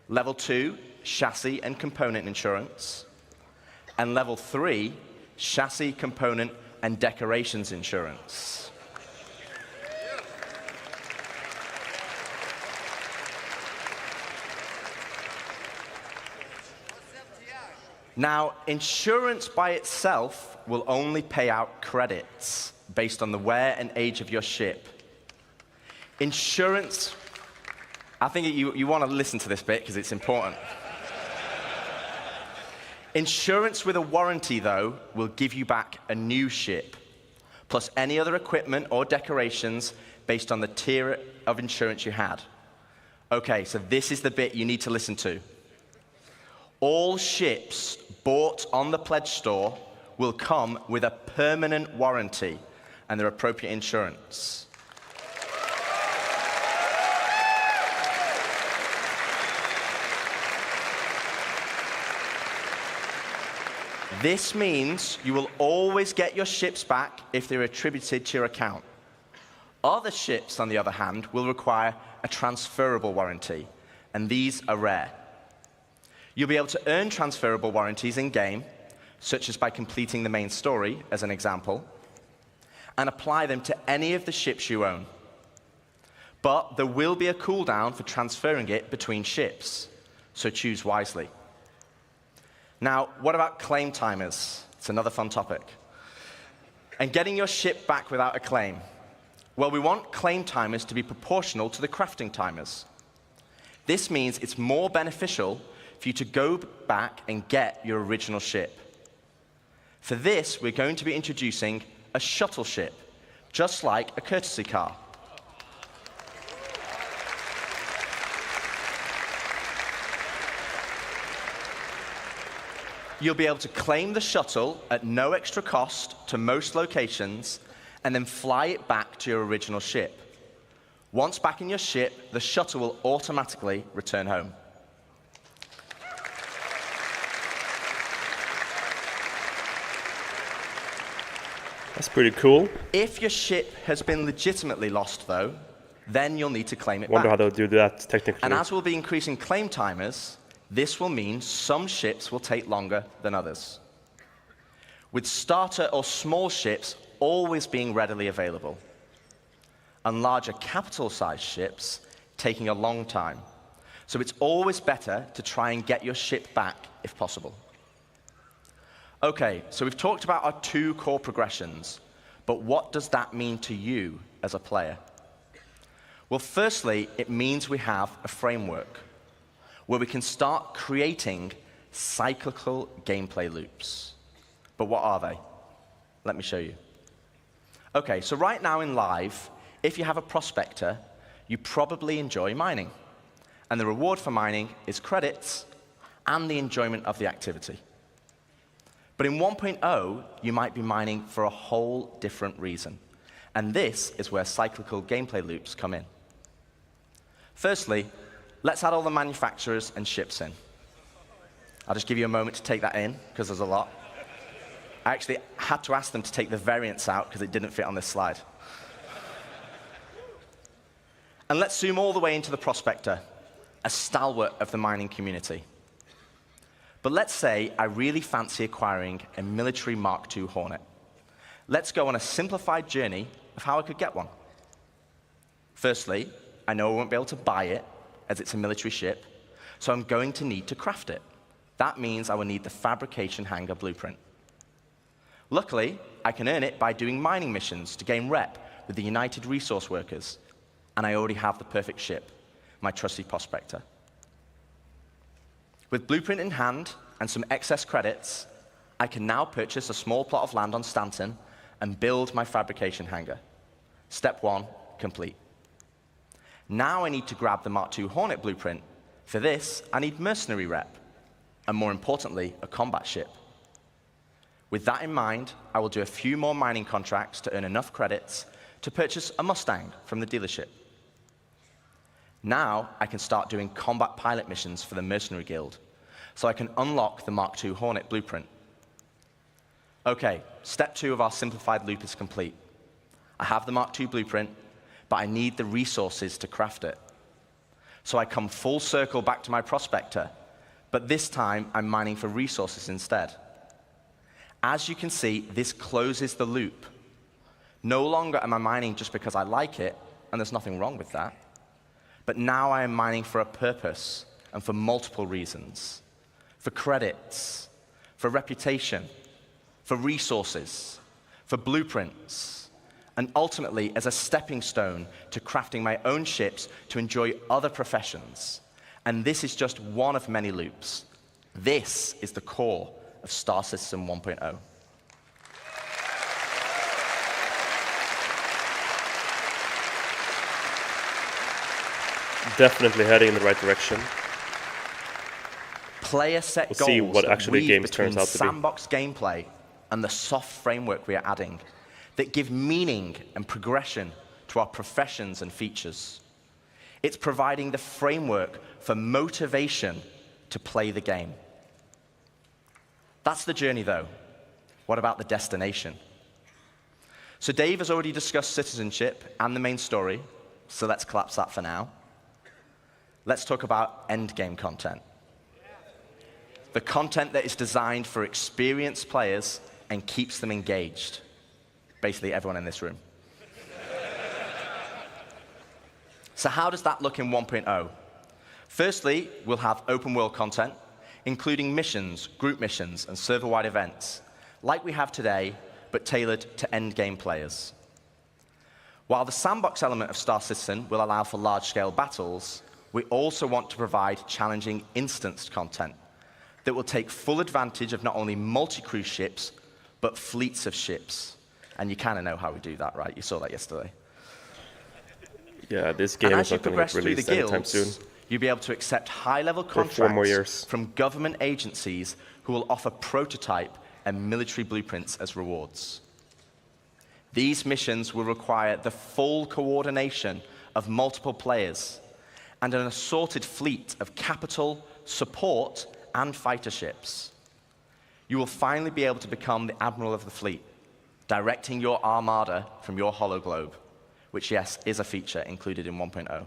level 2, chassis and component insurance, and level 3, chassis, component, and decorations insurance. Now, insurance by itself will only pay out credits based on the wear and age of your ship. Insurance, I think you want to listen to this bit because it's important. Insurance with a warranty, though, will give you back a new ship, plus any other equipment or decorations based on the tier of insurance you had. Okay, so this is the bit you need to listen to. All ships bought on the pledge store will come with a permanent warranty and their appropriate insurance. This means you will always get your ships back if they're attributed to your account. Other ships, on the other hand, will require a transferable warranty, and these are rare. You'll be able to earn transferable warranties in-game, such as by completing the main story, as an example, and apply them to any of the ships you own. But there will be a cooldown for transferring it between ships, so choose wisely. Now, what about claim timers? It's another fun topic. And getting your ship back without a claim. Well, we want claim timers to be proportional to the crafting timers. This means it's more beneficial for you to go back and get your original ship. For this, we're going to be introducing a shuttle ship, just like a courtesy car. You'll be able to claim the shuttle at no extra cost to most locations and then fly it back to your original ship. Once back in your ship, the shuttle will automatically return home. That's pretty cool. If your ship has been legitimately lost, though, then you'll need to claim it back. Wonder how they'll do that technically. And as we'll be increasing claim timers, this will mean some ships will take longer than others, with starter or small ships always being readily available, and larger capital-sized ships taking a long time. So it's always better to try and get your ship back if possible. Okay, so we've talked about our two core progressions, but what does that mean to you as a player? Well, firstly, it means we have a framework where we can start creating cyclical gameplay loops. But what are they? Let me show you. Okay, so right now in live, if you have a prospector, you probably enjoy mining. And the reward for mining is credits and the enjoyment of the activity. But in 1.0, you might be mining for a whole different reason. And this is where cyclical gameplay loops come in. Firstly, let's add all the manufacturers and ships in. I'll just give you a moment to take that in, because there's a lot. I actually had to ask them to take the variants out, because it didn't fit on this slide. And let's zoom all the way into the prospector, a stalwart of the mining community. But let's say I really fancy acquiring a military Mark II Hornet. Let's go on a simplified journey of how I could get one. Firstly, I know I won't be able to buy it, as it's a military ship, so I'm going to need to craft it. That means I will need the fabrication hangar blueprint. Luckily, I can earn it by doing mining missions to gain rep with the United Resource Workers, and I already have the perfect ship, my trusty prospector. With blueprint in hand and some excess credits, I can now purchase a small plot of land on Stanton and build my fabrication hangar. Step 1, complete. Now I need to grab the Mark II Hornet blueprint. For this, I need mercenary rep, and more importantly, a combat ship. With that in mind, I will do a few more mining contracts to earn enough credits to purchase a Mustang from the dealership. Now I can start doing combat pilot missions for the Mercenary Guild, so I can unlock the Mark II Hornet blueprint. Okay, step 2 of our simplified loop is complete. I have the Mark II blueprint, but I need the resources to craft it. So I come full circle back to my prospector, but this time I'm mining for resources instead. As you can see, this closes the loop. No longer am I mining just because I like it, and there's nothing wrong with that. But now I am mining for a purpose and for multiple reasons. For credits, for reputation, for resources, for blueprints, and ultimately as a stepping stone to crafting my own ships to enjoy other professions. And this is just one of many loops. This is the core of Star Citizen 1.0. Definitely heading in the right direction. Player set We'll goals see what that actually weave games between turns out to be. sandbox gameplay and the soft framework we are adding that give meaning and progression to our professions and features. It's providing the framework for motivation to play the game. That's the journey, though. What about the destination? So Dave has already discussed citizenship and the main story, so let's collapse that for now. Let's talk about endgame content. The content that is designed for experienced players and keeps them engaged. Basically, everyone in this room. So how does that look in 1.0? Firstly, we'll have open world content, including missions, group missions, and server-wide events, like we have today, but tailored to endgame players. While the sandbox element of Star Citizen will allow for large-scale battles, we also want to provide challenging instanced content that will take full advantage of not only multi-crew ships, but fleets of ships. And you kind of know how we do that, right? You saw that yesterday. Yeah, this game is not going to get released anytime soon. You'll be able to accept high-level For 4 more contracts years. from government agencies who will offer prototype and military blueprints as rewards. These missions will require the full coordination of multiple players and an assorted fleet of capital, support, and fighter ships. You will finally be able to become the admiral of the fleet, directing your armada from your hologlobe, which, yes, is a feature included in 1.0.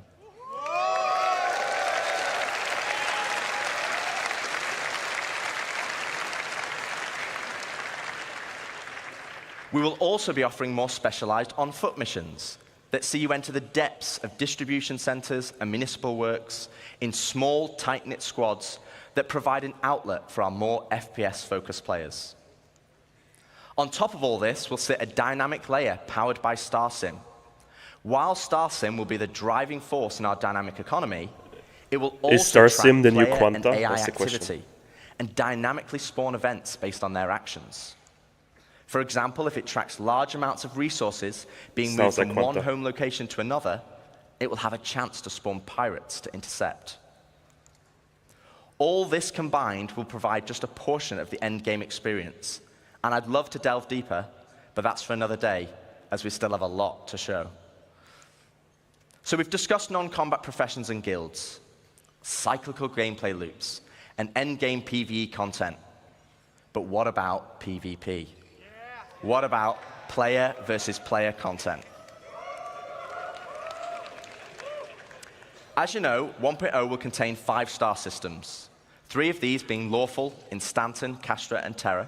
We will also be offering more specialized on-foot missions that see you enter the depths of distribution centers and municipal works in small, tight-knit squads that provide an outlet for our more FPS-focused players. On top of all this will sit a dynamic layer powered by StarSim. While StarSim will be the driving force in our dynamic economy, it will also Is StarSim the new track player Quanta? and AI That's the question. activity and dynamically spawn events based on their actions. For example, if it tracks large amounts of resources being moved Sounds like from one Quanta. home location to another, it will have a chance to spawn pirates to intercept. All this combined will provide just a portion of the endgame experience. And I'd love to delve deeper, but that's for another day, as we still have a lot to show. So we've discussed non-combat professions and guilds, cyclical gameplay loops, and endgame PvE content. But what about PvP? What about player versus player content? As you know, 1.0 will contain 5 star systems, 3 of these being lawful in Stanton, Castra, and Terra,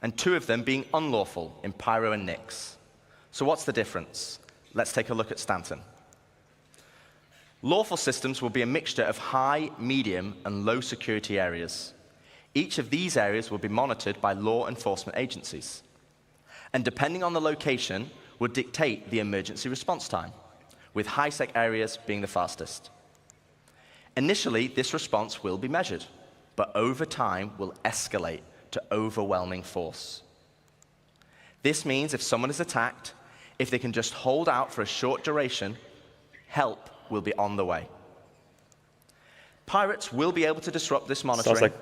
and 2 of them being unlawful in Pyro and Nyx. So what's the difference? Let's take a look at Stanton. Lawful systems will be a mixture of high, medium, and low security areas. Each of these areas will be monitored by law enforcement agencies. And depending on the location, would dictate the emergency response time, with high-sec areas being the fastest. Initially, this response will be measured, but over time will escalate to overwhelming force. This means if someone is attacked, if they can just hold out for a short duration, help will be on the way. Pirates will be able to disrupt this monitoring like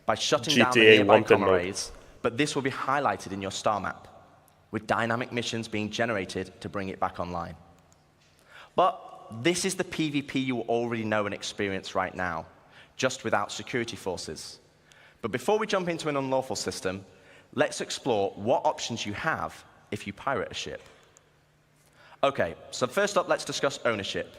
by shutting down the GTA nearby wanted comm mode. arrays, but this will be highlighted in your star map, with dynamic missions being generated to bring it back online. But this is the PvP you already know and experience right now, just without security forces. But before we jump into an unlawful system, let's explore what options you have if you pirate a ship. Okay, so first up, let's discuss ownership.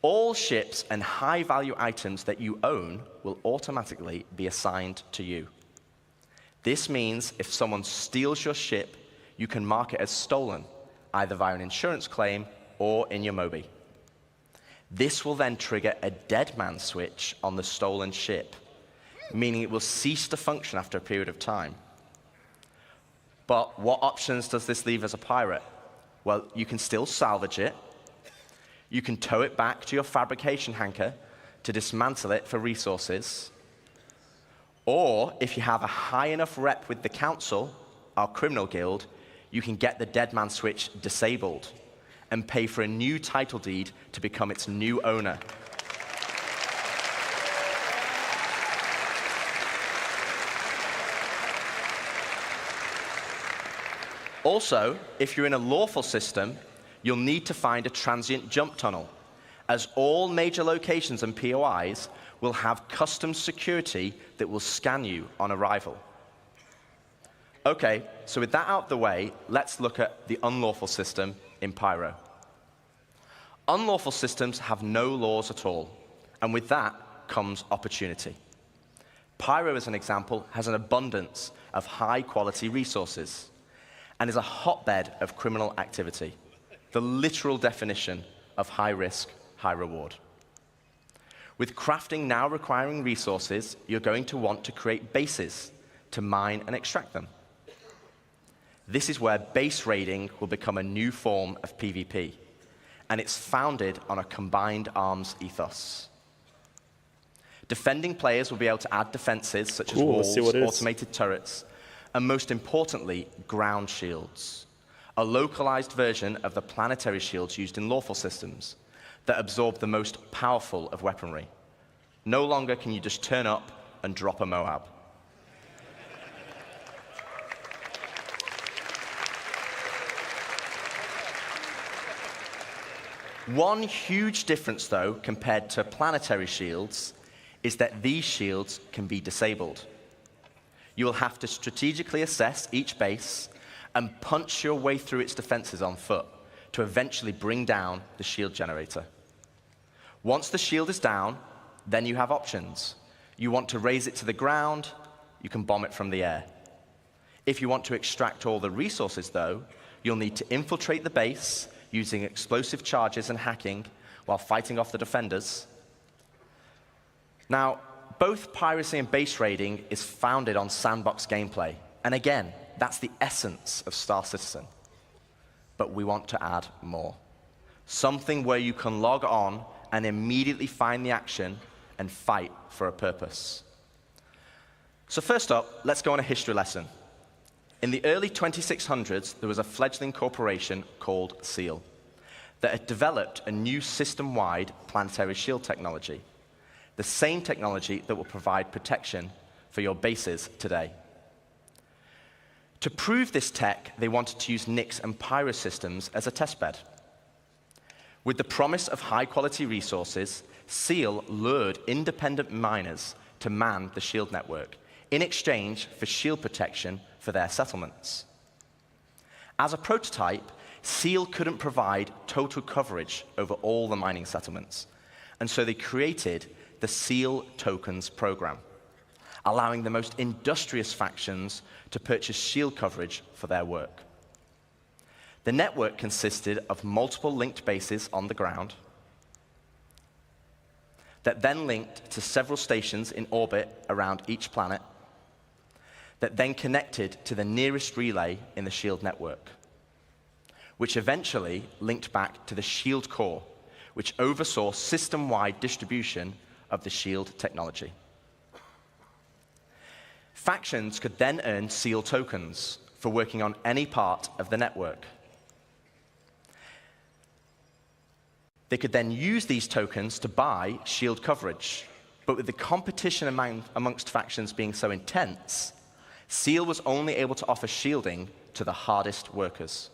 All ships and high-value items that you own will automatically be assigned to you. This means if someone steals your ship, you can mark it as stolen, either via an insurance claim or in your Mobi. This will then trigger a dead man switch on the stolen ship, meaning it will cease to function after a period of time. But what options does this leave as a pirate? Well, you can still salvage it. You can tow it back to your fabrication hangar to dismantle it for resources. Or, if you have a high enough rep with the council, our criminal guild, you can get the dead man switch disabled and pay for a new title deed to become its new owner. Also, if you're in a lawful system, you'll need to find a transient jump tunnel, as all major locations and POIs will have custom security that will scan you on arrival. Okay, so with that out of the way, let's look at the unlawful system in Pyro. Unlawful systems have no laws at all, and with that comes opportunity. Pyro, as an example, has an abundance of high-quality resources and is a hotbed of criminal activity, the literal definition of high risk, high reward. With crafting now requiring resources, you're going to want to create bases to mine and extract them. This is where base raiding will become a new form of PvP, and it's founded on a combined arms ethos. Defending players will be able to add defenses such as walls, automated turrets, and most importantly, ground shields, a localized version of the planetary shields used in lawful systems that absorb the most powerful of weaponry. No longer can you just turn up and drop a Moab. One huge difference, though, compared to planetary shields, is that these shields can be disabled. You will have to strategically assess each base and punch your way through its defenses on foot to eventually bring down the shield generator. Once the shield is down, then you have options. You want to raise it to the ground, you can bomb it from the air. If you want to extract all the resources, though, you'll need to infiltrate the base using explosive charges and hacking while fighting off the defenders. Now, both piracy and base raiding is founded on sandbox gameplay. And again, that's the essence of Star Citizen. But we want to add more. Something where you can log on and immediately find the action and fight for a purpose. So first up, let's go on a history lesson. In the early 2600s, there was a fledgling corporation called SEAL that had developed a new system-wide planetary shield technology, the same technology that will provide protection for your bases today. To prove this tech, they wanted to use Nyx and Pyro systems as a testbed. With the promise of high-quality resources, SEAL lured independent miners to man the shield network in exchange for shield protection for their settlements. As a prototype, SEAL couldn't provide total coverage over all the mining settlements, and so they created the SEAL Tokens program, allowing the most industrious factions to purchase shield coverage for their work. The network consisted of multiple linked bases on the ground that then linked to several stations in orbit around each planet that then connected to the nearest relay in the shield network, which eventually linked back to the shield core, which oversaw system-wide distribution of the shield technology. Factions could then earn SEAL tokens for working on any part of the network. They could then use these tokens to buy shield coverage, but with the competition amongst factions being so intense, SEAL was only able to offer shielding to the hardest workers.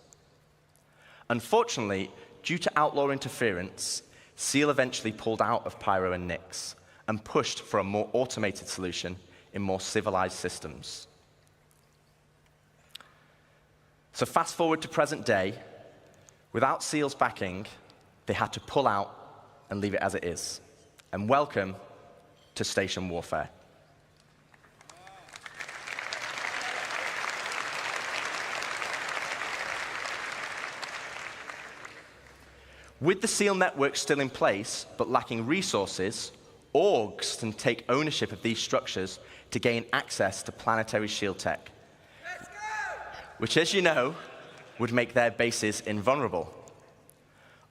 Unfortunately, due to outlaw interference, SEAL eventually pulled out of Pyro and Nyx and pushed for a more automated solution in more civilized systems. So fast forward to present day, without SEAL's backing, they had to pull out and leave it as it is. And welcome to Station Warfare. With the SEAL network still in place, but lacking resources, Orgs can take ownership of these structures to gain access to planetary shield tech, which, as you know, would make their bases invulnerable.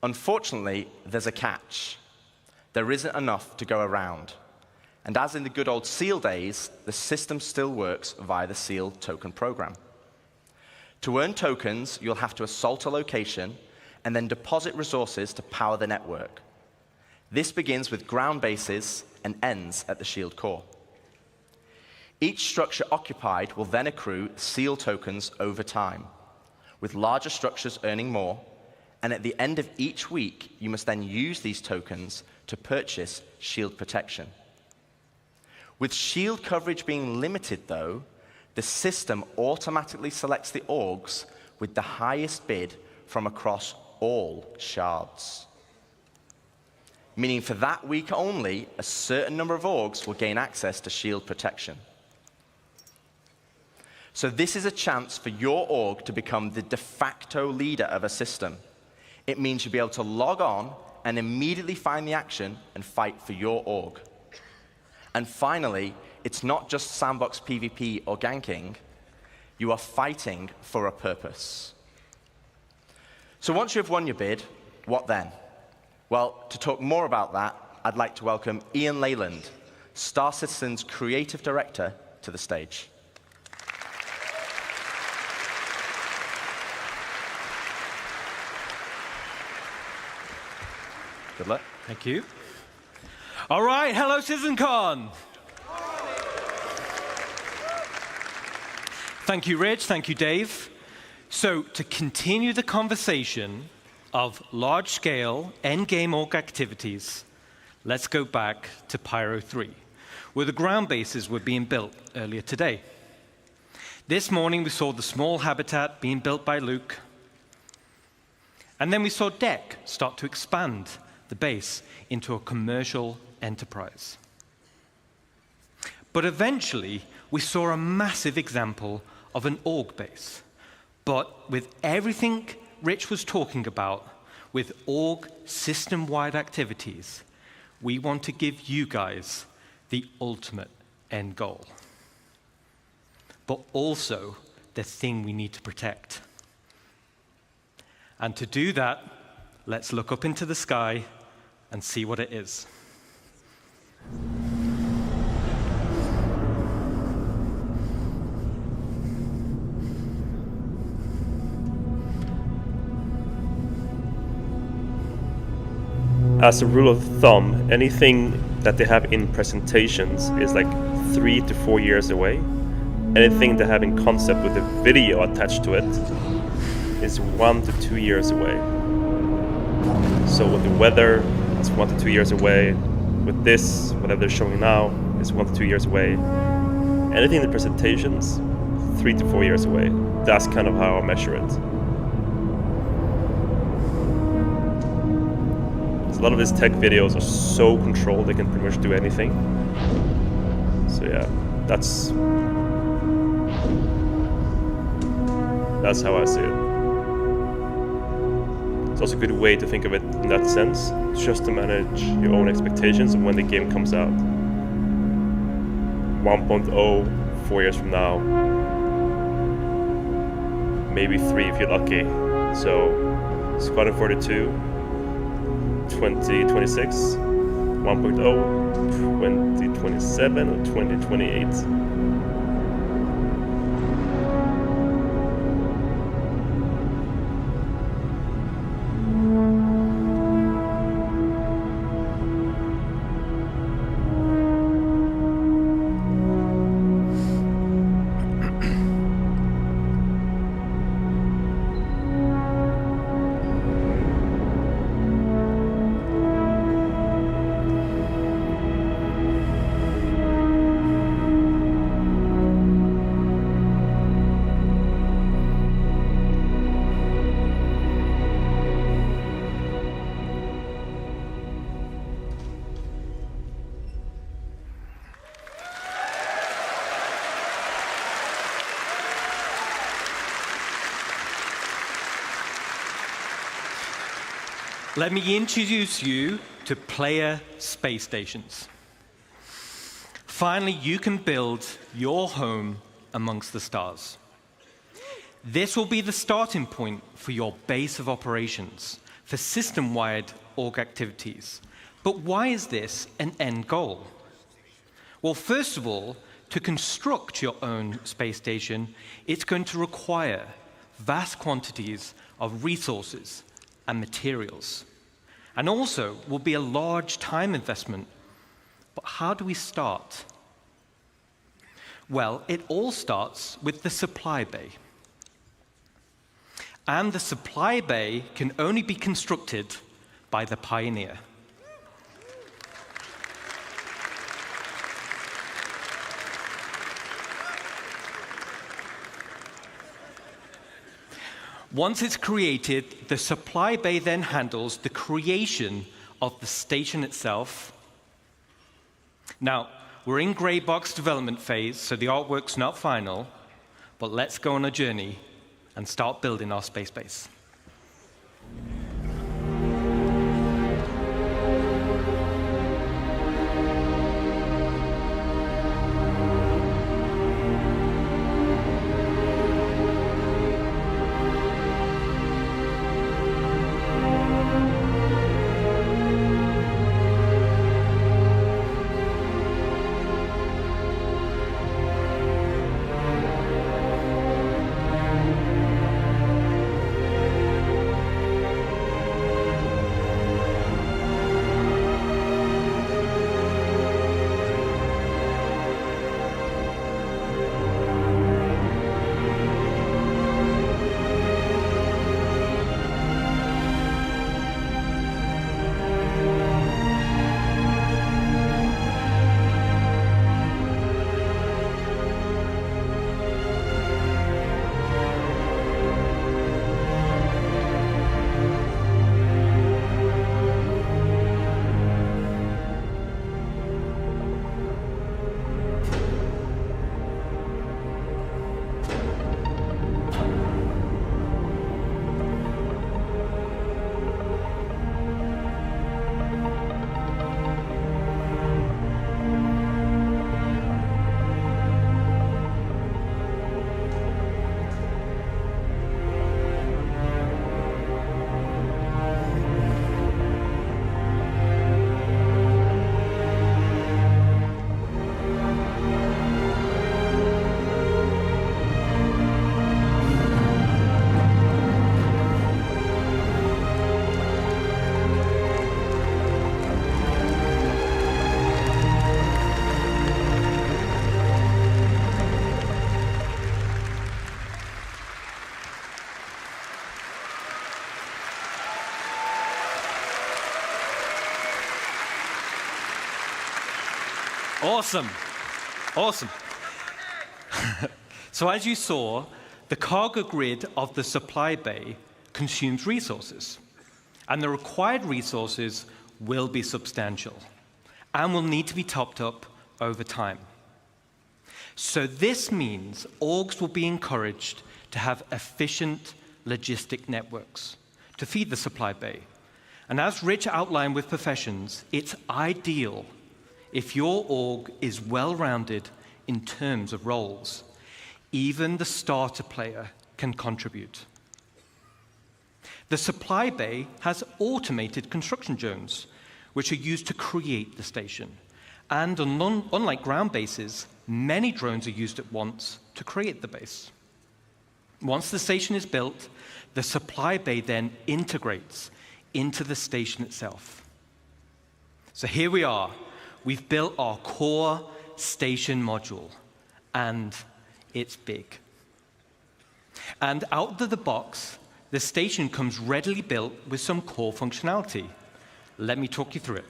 Unfortunately, there's a catch. There isn't enough to go around. And as in the good old SEAL days, the system still works via the SEAL token program. To earn tokens, you'll have to assault a location and then deposit resources to power the network. This begins with ground bases and ends at the shield core. Each structure occupied will then accrue SEAL tokens over time, with larger structures earning more, and at the end of each week, you must then use these tokens to purchase shield protection. With shield coverage being limited, though, the system automatically selects the orgs with the highest bid from across all shards. Meaning for that week only, a certain number of orgs will gain access to shield protection. So this is a chance for your org to become the de facto leader of a system. It means you'll be able to log on and immediately find the action and fight for your org. And finally, it's not just sandbox PvP or ganking. You are fighting for a purpose. So once you've won your bid, what then? Well, to talk more about that, I'd like to welcome Ian Leyland, Star Citizen's creative director, to the stage. Good luck. Thank you. All right, hello, CitizenCon. Thank you, Rich. Thank you, Dave. So, to continue the conversation of large-scale endgame org activities, let's go back to Pyro 3, where the ground bases were being built earlier today. This morning, we saw the small habitat being built by Luke, and then we saw Deck start to expand the base into a commercial enterprise. But eventually, we saw a massive example of an org base. But with everything Rich was talking about, with org system-wide activities, we want to give you guys the ultimate end goal. But also the thing we need to protect. And to do that, let's look up into the sky and see what it is. As a rule of thumb, anything that they have in presentations is like 3 to 4 years away. Anything they have in concept with a video attached to it is 1 to 2 years away. So with the weather, it's 1 to 2 years away. With this, whatever they're showing now, is 1 to 2 years away. Anything in the presentations, 3 to 4 years away. That's kind of how I measure it. A lot of his tech videos are so controlled they can pretty much do anything. So yeah, that's how I see it. It's also a good way to think of it in that sense, just to manage your own expectations of when the game comes out. 1.0, 4 years from now. Maybe 3 if you're lucky. So, Squadron 42. 2026, 1.0, 2027 or 2028. Let me introduce you to player space stations. finally, you can build your home amongst the stars. This will be the starting point for your base of operations, for system-wide org activities. But why is this an end goal? Well, first of all, to construct your own space station, it's going to require vast quantities of resources and materials. And also will be a large time investment. But how do we start? Well, it all starts with the supply bay. And the supply bay can only be constructed by the pioneer. Once it's created, the supply bay then handles the creation of the station itself. Now, we're in gray box development phase, so the artwork's not final, but let's go on a journey and start building our space base. Awesome. Awesome. So as you saw, the cargo grid of the supply bay consumes resources, and the required resources will be substantial and will need to be topped up over time. So this means orgs will be encouraged to have efficient logistic networks to feed the supply bay. And as Rich outlined with professions, it's ideal if your org is well-rounded in terms of roles. Even the starter player can contribute. The supply bay has automated construction drones, which are used to create the station. And unlike ground bases, many drones are used at once to create the base. Once the station is built, the supply bay then integrates into the station itself. So here we are. We've built our core station module, and it's big. And out of the box, the station comes readily built with some core functionality. Let me talk you through it.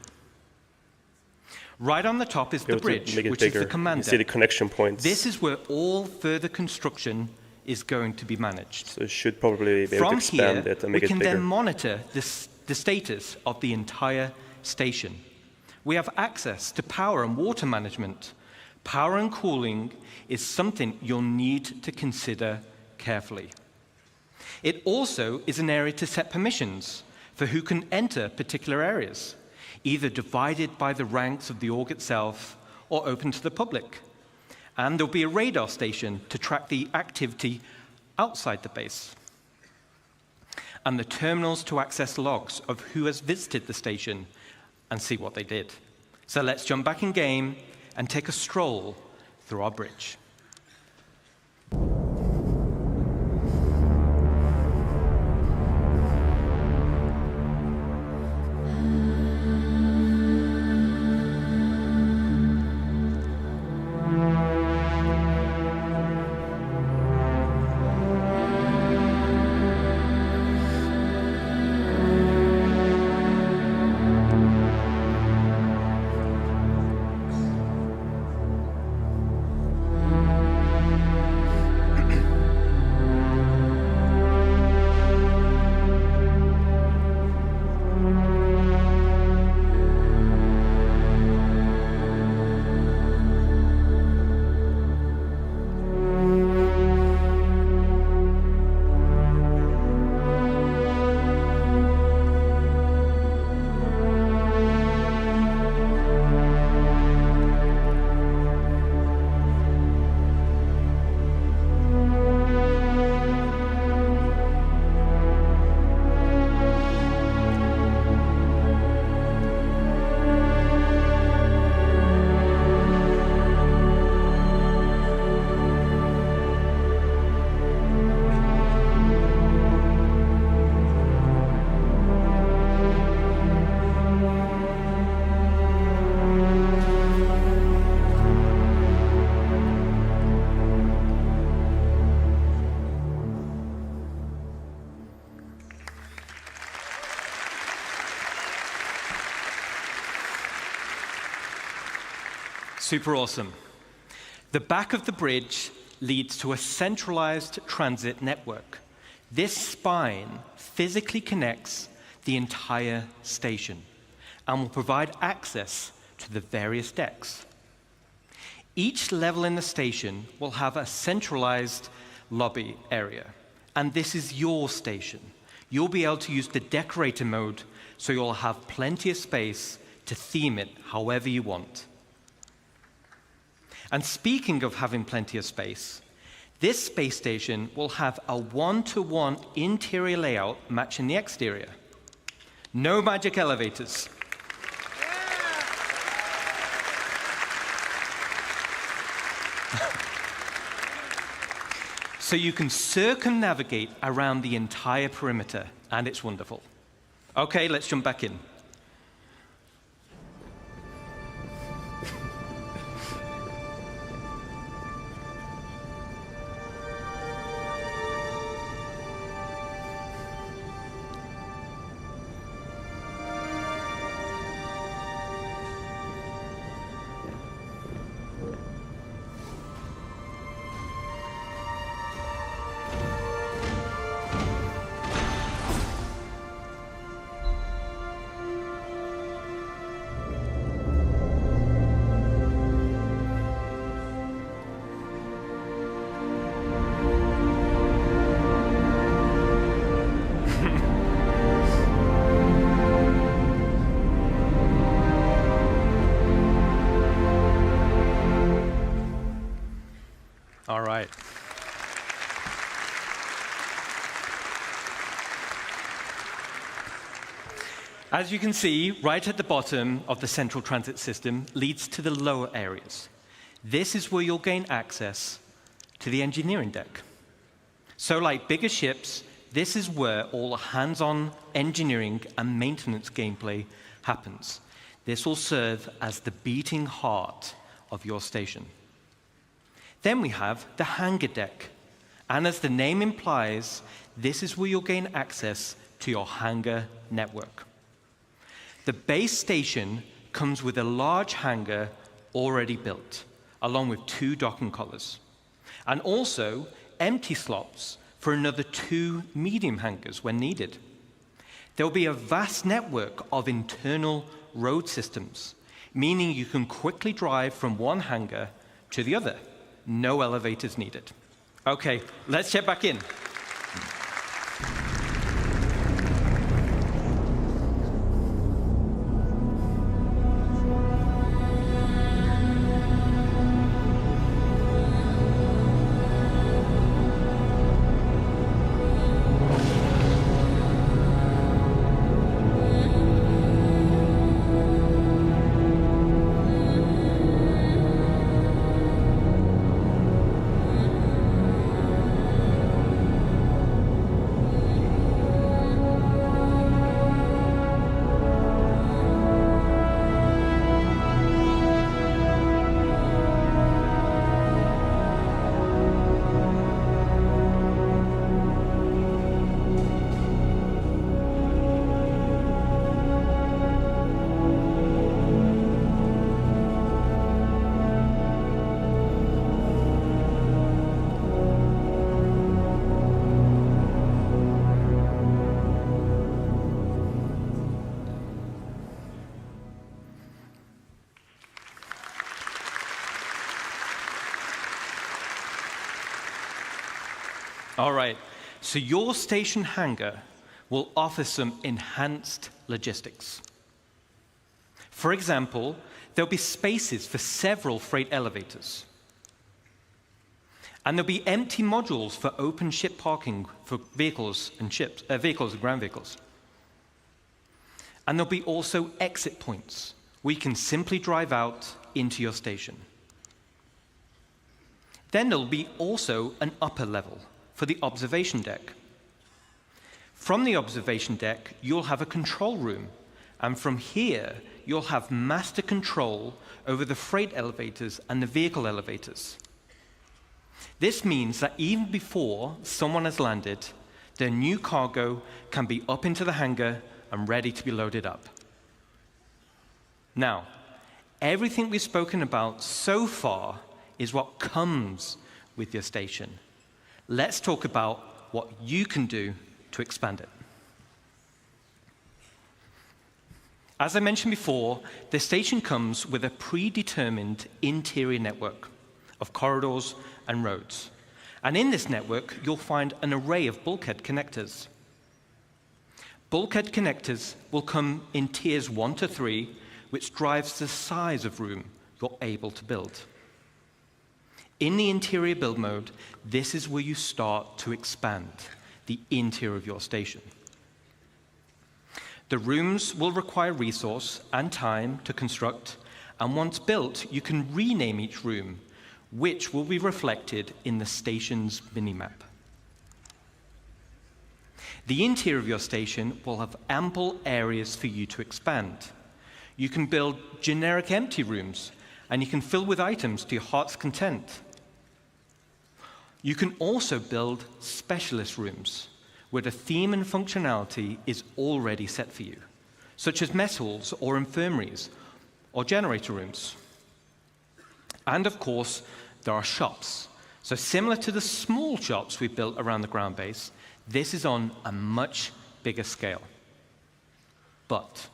Right on the top is the bridge, which is the command deck. You see the connection points. This is where all further construction is going to be managed. So it should probably be able to expand it and make it bigger. From here, we can then monitor the status of the entire station. We have access to power and water management. Power and cooling is something you'll need to consider carefully. It also is an area to set permissions for who can enter particular areas, either divided by the ranks of the org itself or open to the public. And there'll be a radar station to track the activity outside the base. And the terminals to access logs of who has visited the station and see what they did. So let's jump back in game and take a stroll through our bridge. Super awesome. The back of the bridge leads to a centralized transit network. This spine physically connects the entire station and will provide access to the various decks. Each level in the station will have a centralized lobby area, and this is your station. You'll be able to use the decorator mode, so you'll have plenty of space to theme it however you want. And speaking of having plenty of space, this space station will have a one-to-one interior layout matching the exterior. No magic elevators. So you can circumnavigate around the entire perimeter, and it's wonderful. Okay, let's jump back in. All right. As you can see, right at the bottom of the central transit system leads to the lower areas. This is where you'll gain access to the engineering deck. So like bigger ships, this is where all hands-on engineering and maintenance gameplay happens. This will serve as the beating heart of your station. Then we have the hangar deck. And as the name implies, this is where you'll gain access to your hangar network. The base station comes with a large hangar already built, along with 2 docking collars, and also empty slots for another 2 medium hangars when needed. There will be a vast network of internal road systems, meaning you can quickly drive from one hangar to the other. No elevators needed. Okay, let's check back in. All right, so your station hangar will offer some enhanced logistics. For example, there'll be spaces for several freight elevators. And there'll be empty modules for open ship parking for vehicles and ground vehicles. And there'll be also exit points where you can simply drive out into your station. Then there'll be also an upper level for the observation deck. From the observation deck, you'll have a control room, and from here, you'll have master control over the freight elevators and the vehicle elevators. This means that even before someone has landed, their new cargo can be up into the hangar and ready to be loaded up. Now, everything we've spoken about so far is what comes with your station. Let's talk about what you can do to expand it. As I mentioned before, the station comes with a predetermined interior network of corridors and roads. And in this network, you'll find an array of bulkhead connectors. Bulkhead connectors will come in tiers 1 to 3, which drives the size of room you're able to build. In the interior build mode, this is where you start to expand the interior of your station. The rooms will require resource and time to construct, and once built, you can rename each room, which will be reflected in the station's minimap. The interior of your station will have ample areas for you to expand. You can build generic empty rooms, and you can fill with items to your heart's content. You can also build specialist rooms, where the theme and functionality is already set for you, such as mess halls or infirmaries or generator rooms. And of course, there are shops. So similar to the small shops we built around the ground base, this is on a much bigger scale. But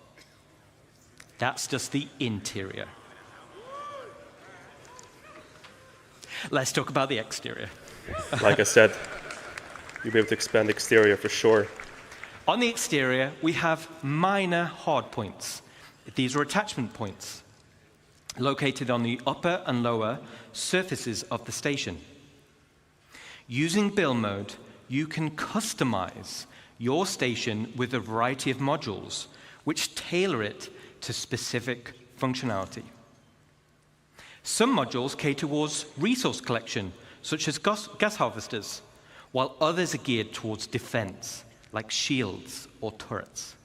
that's just the interior. Let's talk about the exterior. Like I said, you'll be able to expand the exterior for sure. On the exterior, we have minor hard points. These are attachment points located on the upper and lower surfaces of the station. Using build mode, you can customize your station with a variety of modules which tailor it to specific functionality. Some modules cater towards resource collection, such as gas harvesters, while others are geared towards defense, like shields or turrets.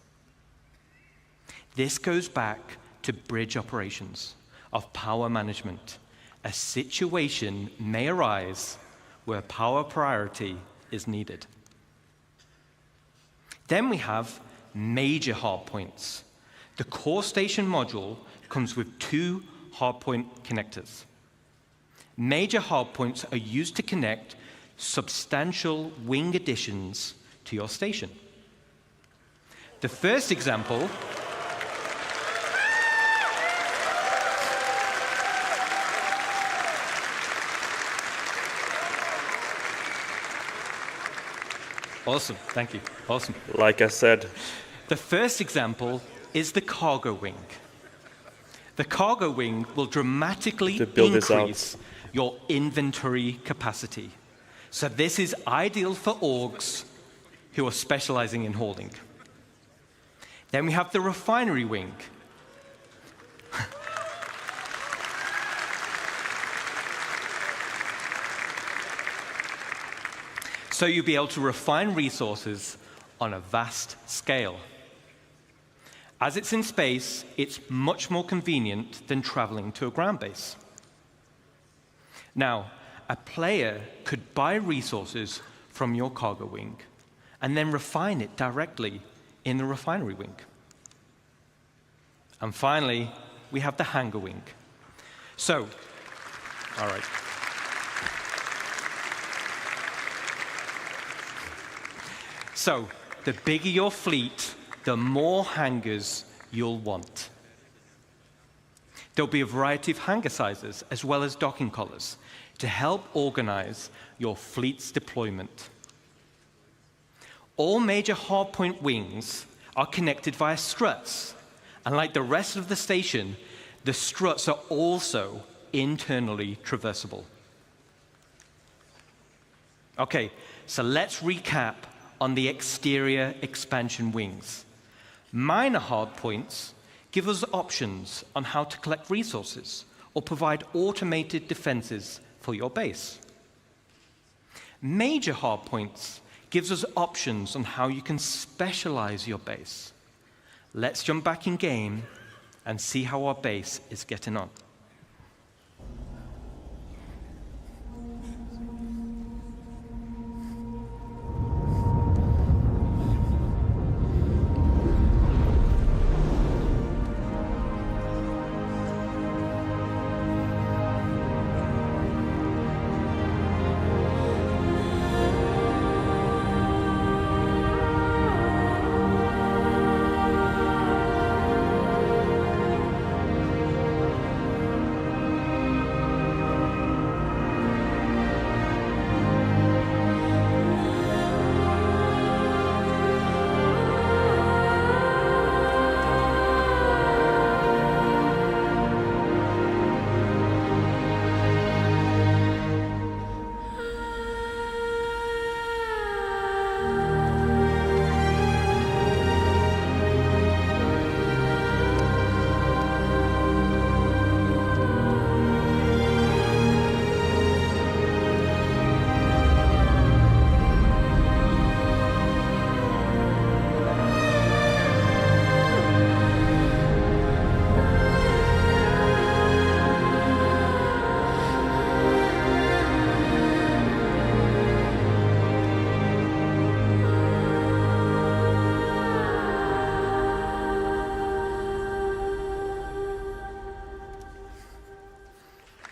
This goes back to bridge operations of power management. A situation may arise where power priority is needed. Then we have major hardpoints. The core station module comes with 2 hardpoint connectors. Major hardpoints are used to connect substantial wing additions to your station. The first example Awesome, thank you. Awesome. Like I said. The first example is the cargo wing. The cargo wing will dramatically increase your inventory capacity. So this is ideal for orgs who are specializing in hauling. Then we have the refinery wing. So you'll be able to refine resources on a vast scale. As it's in space, it's much more convenient than traveling to a ground base. Now, a player could buy resources from your cargo wing and then refine it directly in the refinery wing. And finally, we have the hangar wing. So, all right. So, the bigger your fleet, the more hangars you'll want. There'll be a variety of hangar sizes as well as docking collars to help organize your fleet's deployment. All major hardpoint wings are connected via struts. And like the rest of the station, the struts are also internally traversable. Okay, so let's recap on the exterior expansion wings. Minor hardpoints give us options on how to collect resources or provide automated defenses for your base. Major hardpoints gives us options on how you can specialize your base. Let's jump back in game and see how our base is getting on.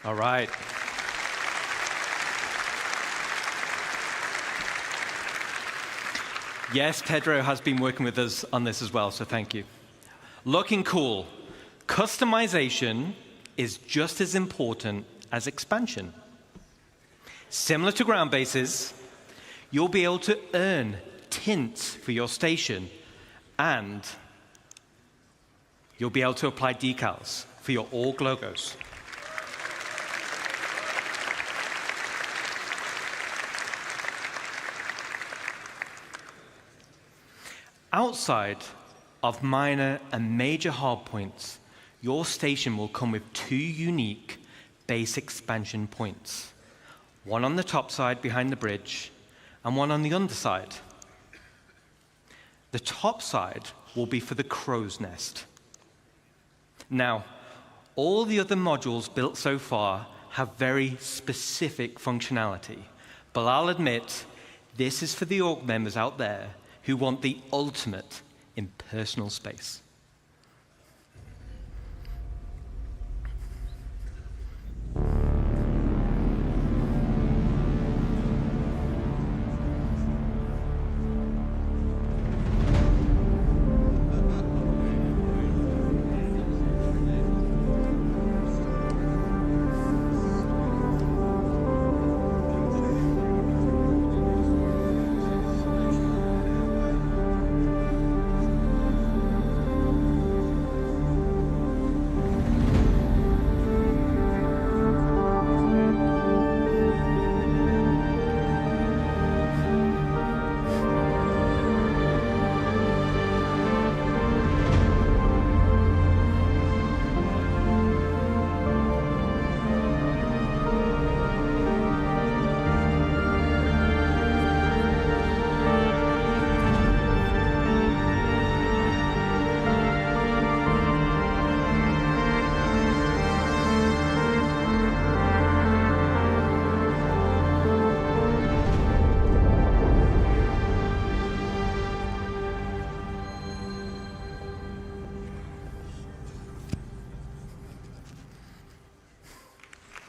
All right. Yes, Pedro has been working with us on this as well, so thank you. Looking cool. Customization is just as important as expansion. Similar to ground bases, you'll be able to earn tints for your station, and you'll be able to apply decals for your org logos. Outside of minor and major hardpoints, your station will come with 2 unique base expansion points. One on the top side behind the bridge, and one on the underside. The top side will be for the crow's nest. Now, all the other modules built so far have very specific functionality, but I'll admit, this is for the org members out there who want the ultimate in personal space.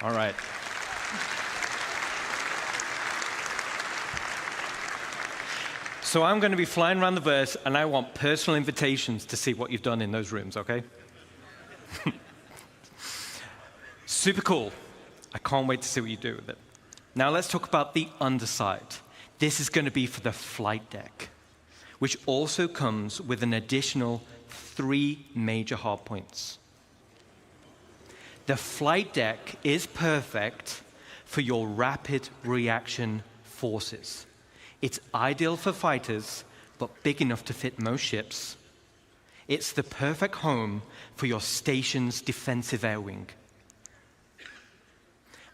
All right. So I'm going to be flying around the verse, and I want personal invitations to see what you've done in those rooms, okay? Super cool. I can't wait to see what you do with it. Now let's talk about the underside. This is going to be for the flight deck. which also comes with an additional 3 major hardpoints. The flight deck is perfect for your rapid reaction forces. It's ideal for fighters, but big enough to fit most ships. It's the perfect home for your station's defensive air wing.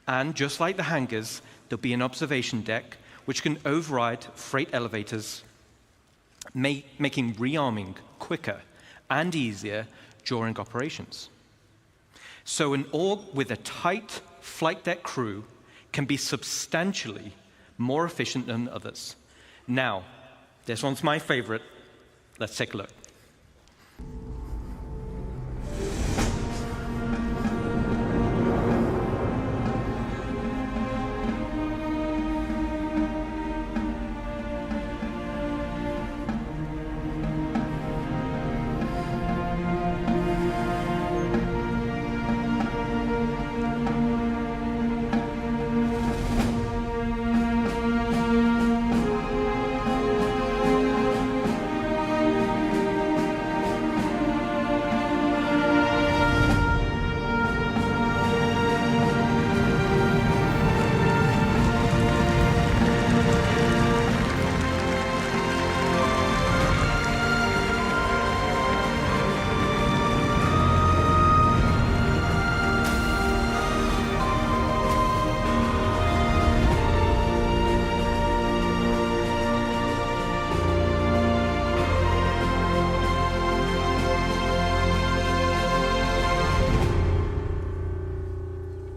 And just like the hangars, there'll be an observation deck which can override freight elevators, making rearming quicker and easier during operations. So an org with a tight flight deck crew can be substantially more efficient than others. Now, this one's my favorite. Let's take a look.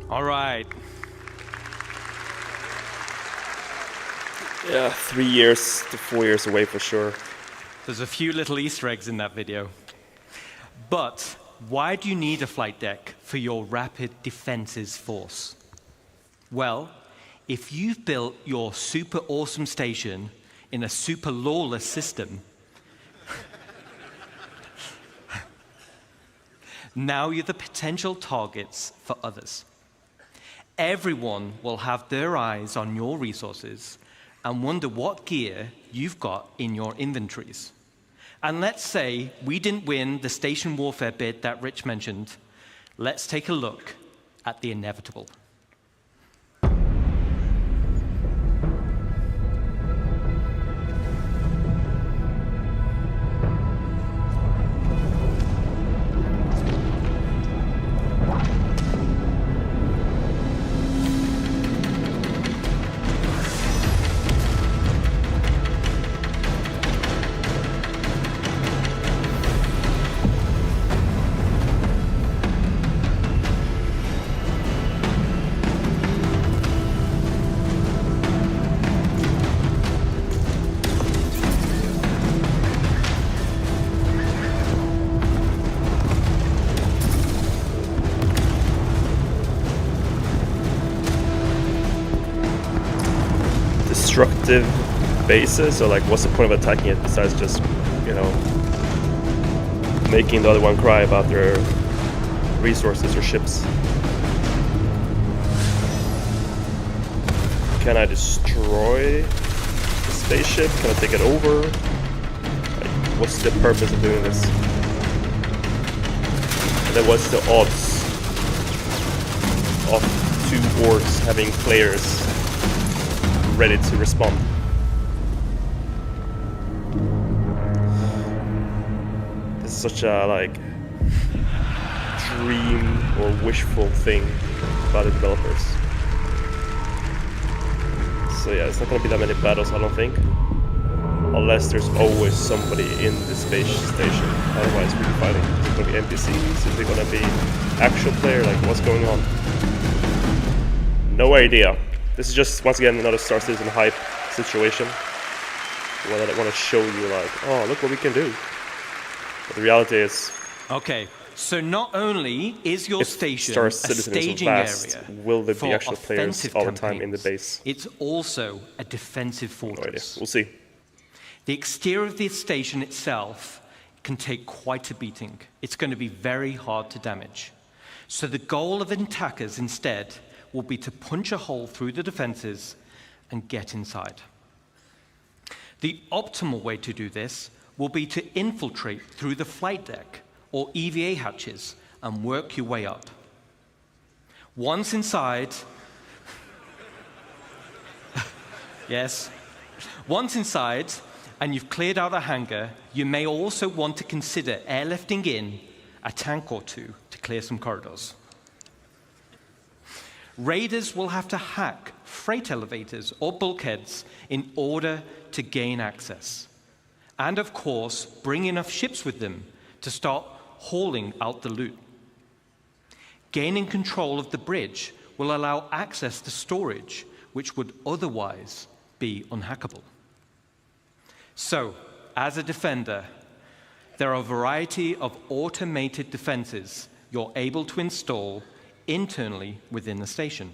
All right. Yeah, 3 years to 4 years away for sure. There's a few little Easter eggs in that video. But why do you need a flight deck for your rapid defenses force? Well, if you've built your super awesome station in a super lawless system, now you're the potential targets for others. Everyone will have their eyes on your resources and wonder what gear you've got in your inventories. And let's say we didn't win the station warfare bid that Rich mentioned. Let's take a look at the inevitable. Destructive bases, so like what's the point of attacking it besides just, you know, making the other one cry about their resources or ships? Can I destroy the spaceship? Can I take it over? Like, what's the purpose of doing this? And then what's the odds of 2 orgs having players ready to respond? This is such a like dream or wishful thing about the developers. So yeah, it's not gonna be that many battles, I don't think, unless there's always somebody in the space station. Otherwise we'll be fighting. Is it gonna be NPCs? Is it gonna be actual player? Like, what's going on? No idea. This is just, once again, another Star Citizen hype situation. Where I want to show you, like, oh, look what we can do. But the reality is... Okay, so not only is your station Star a Citizen is so staging vast, area will there be for actual players offensive all the time in the base? it's also a defensive No idea. fortress. We'll see. The exterior of the station itself can take quite a beating. It's going to be very hard to damage. So the goal of attackers instead will be to punch a hole through the defenses and get inside. The optimal way to do this will be to infiltrate through the flight deck or EVA hatches and work your way up. Once inside, yes, once inside and you've cleared out a hangar, you may also want to consider airlifting in a tank or two to clear some corridors. Raiders will have to hack freight elevators or bulkheads in order to gain access. And of course, bring enough ships with them to start hauling out the loot. Gaining control of the bridge will allow access to storage, which would otherwise be unhackable. So, as a defender, there are a variety of automated defenses you're able to install internally within the station,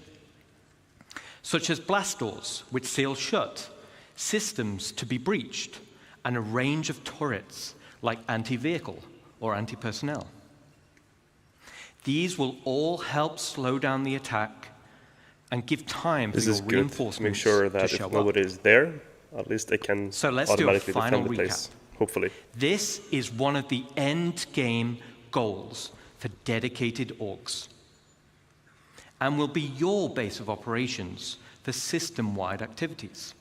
such as blast doors, which seal shut, systems to be breached, and a range of turrets like anti-vehicle or anti-personnel. These will all help slow down the attack and give time for your reinforcements to make sure that if nobody is there, at least they can automatically defend the place, hopefully. This is one of the end game goals for dedicated orgs, and will be your base of operations for system-wide activities.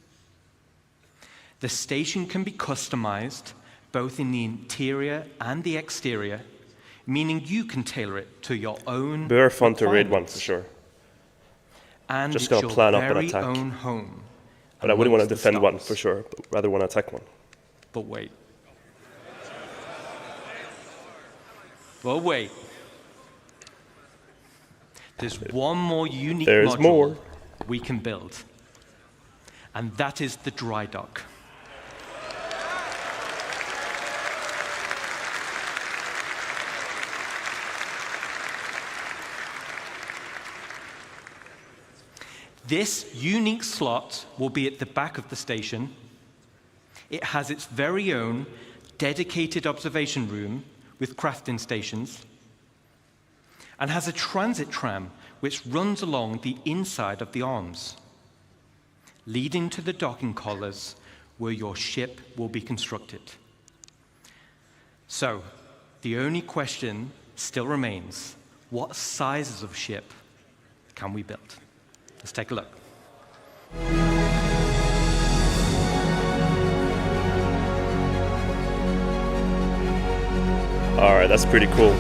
The station can be customized both in the interior and the exterior, meaning you can tailor it to your own Very fun to raid one for sure. And just it's gonna your plan up an very attack. own home. But I wouldn't want to amongst the defend one stars. for sure, but rather want to attack one. But wait. But wait. There's one more unique There's module more. we can build. And that is the dry dock. This unique slot will be at the back of the station. It has its very own dedicated observation room with crafting stations, and has a transit tram which runs along the inside of the arms, leading to the docking collars where your ship will be constructed. So, the only question still remains: what sizes of ship can we build? Let's take a look. Alright, that's pretty cool.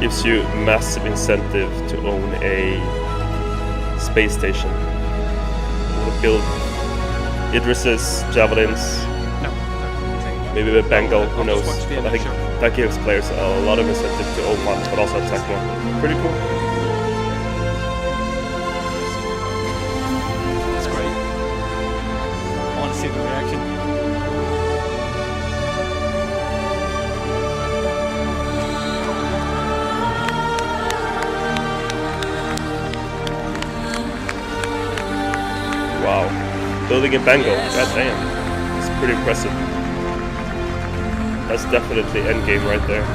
Gives you massive incentive to own a space station. We'll build Idris's, Javelins, maybe a Bengal, who knows. But I think that gives players a lot of incentive to own one, but also attack one. Pretty cool. That's great. I want to see the reaction. Wow. Building in Bengal, god damn. It's pretty impressive. That's definitely endgame right there.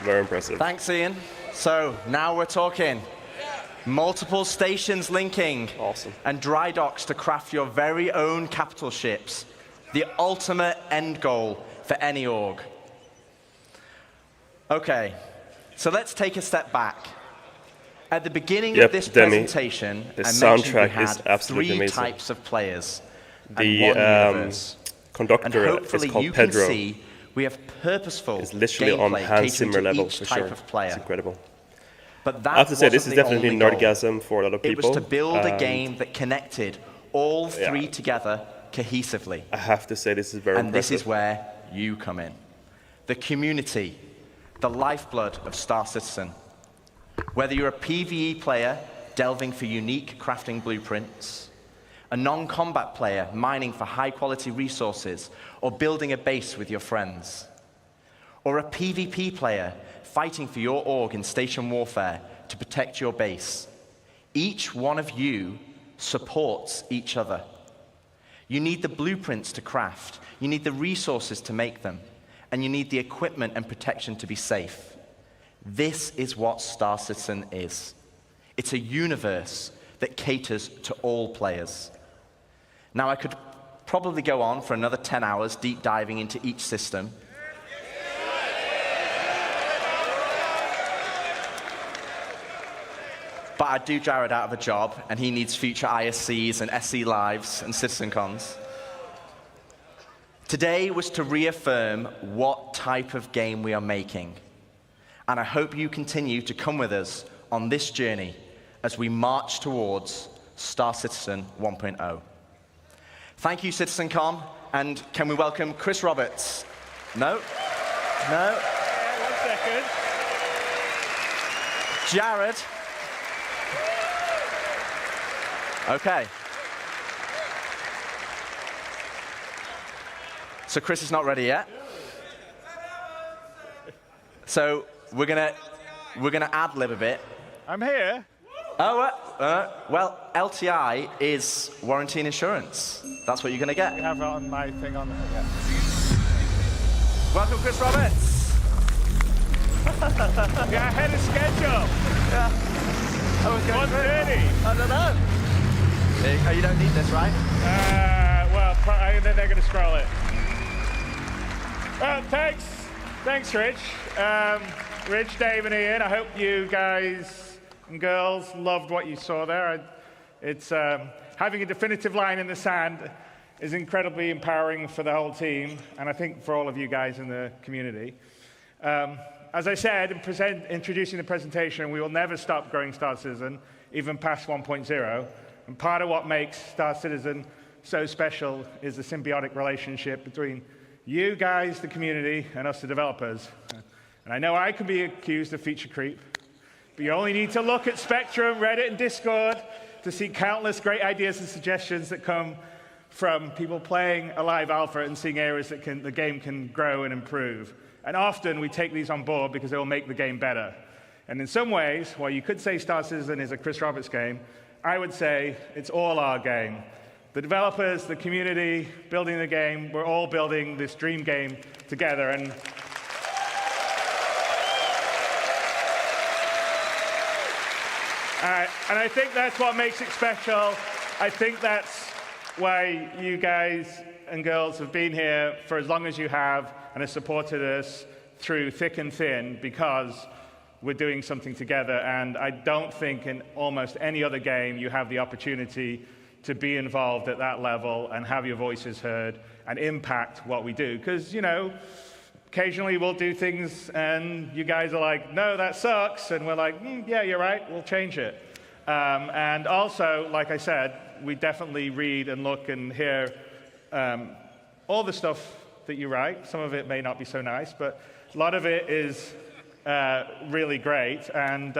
Very impressive. Thanks, Ian. So now we're talking. Multiple stations linking. Awesome. And dry docks to craft your very own capital ships. The ultimate end goal for any org. Okay, So let's take a step back. At the beginning Yep, of this Demi, presentation, the I mentioned we soundtrack is had absolutely 3 amazing. types of players The, and 1 universe. conductor and is hopefully called you Pedro. can see we have purposeful It's literally on gameplay Hans catering Zimmer to level each for type sure. of player. It's incredible. But that I have to say, this is wasn't the definitely only goal. nerdgasm for a lot of people. It was to build a and game that connected all 3 Yeah. together cohesively. I have to say, this is very And this impressive. is where you come in. The community, the lifeblood of Star Citizen. Whether you're a PvE player delving for unique crafting blueprints, a non-combat player mining for high-quality resources or building a base with your friends, or a PvP player fighting for your org in station warfare to protect your base, each one of you supports each other. You need the blueprints to craft, you need the resources to make them, and you need the equipment and protection to be safe. This is what Star Citizen is. It's a universe that caters to all players. Now, I could probably go on for another 10 hours deep diving into each system. But I'd do Jared out of a job, and he needs future ISCs and SC Lives and CitizenCons. Today was to reaffirm what type of game we are making. And I hope you continue to come with us on this journey as we march towards Star Citizen 1.0. Thank you, CitizenCon, and can we welcome Chris Roberts? No? No? 1 second. Jared? Okay. So Chris is not ready yet. So we're gonna ad-lib a bit. I'm here. Oh, well, LTI is warranty and insurance. That's what you're gonna get. I have it on my thing on. Yeah. Welcome, Chris Roberts. Yeah, ahead of schedule. Yeah. I was going 1:30. I don't know. You don't need this, right? Well, then they're going to scroll it. Thanks. Thanks, Rich. Rich, Dave, and Ian. I hope you guys and girls loved what you saw there. It's having a definitive line in the sand is incredibly empowering for the whole team, and I think for all of you guys in the community. As I said, in introducing the presentation, we will never stop growing Star Citizen, even past 1.0. And part of what makes Star Citizen so special is the symbiotic relationship between you guys, the community, and us, the developers. And I know I can be accused of feature creep, but you only need to look at Spectrum, Reddit, and Discord to see countless great ideas and suggestions that come from people playing a live alpha and seeing areas that the game can grow and improve. And often we take these on board because they will make the game better. And in some ways, while you could say Star Citizen is a Chris Roberts game, I would say it's all our game. The developers, the community, building the game, we're all building this dream game together. And I think that's what makes it special. I think that's why you guys and girls have been here for as long as you have and have supported us through thick and thin, because we're doing something together. And I don't think in almost any other game you have the opportunity to be involved at that level and have your voices heard and impact what we do. Because, you know, occasionally we'll do things and you guys are like, no, that sucks. And we're like, yeah, you're right, we'll change it. And also, like I said, we definitely read and look and hear all the stuff that you write. Some of it may not be so nice, but a lot of it is really great, and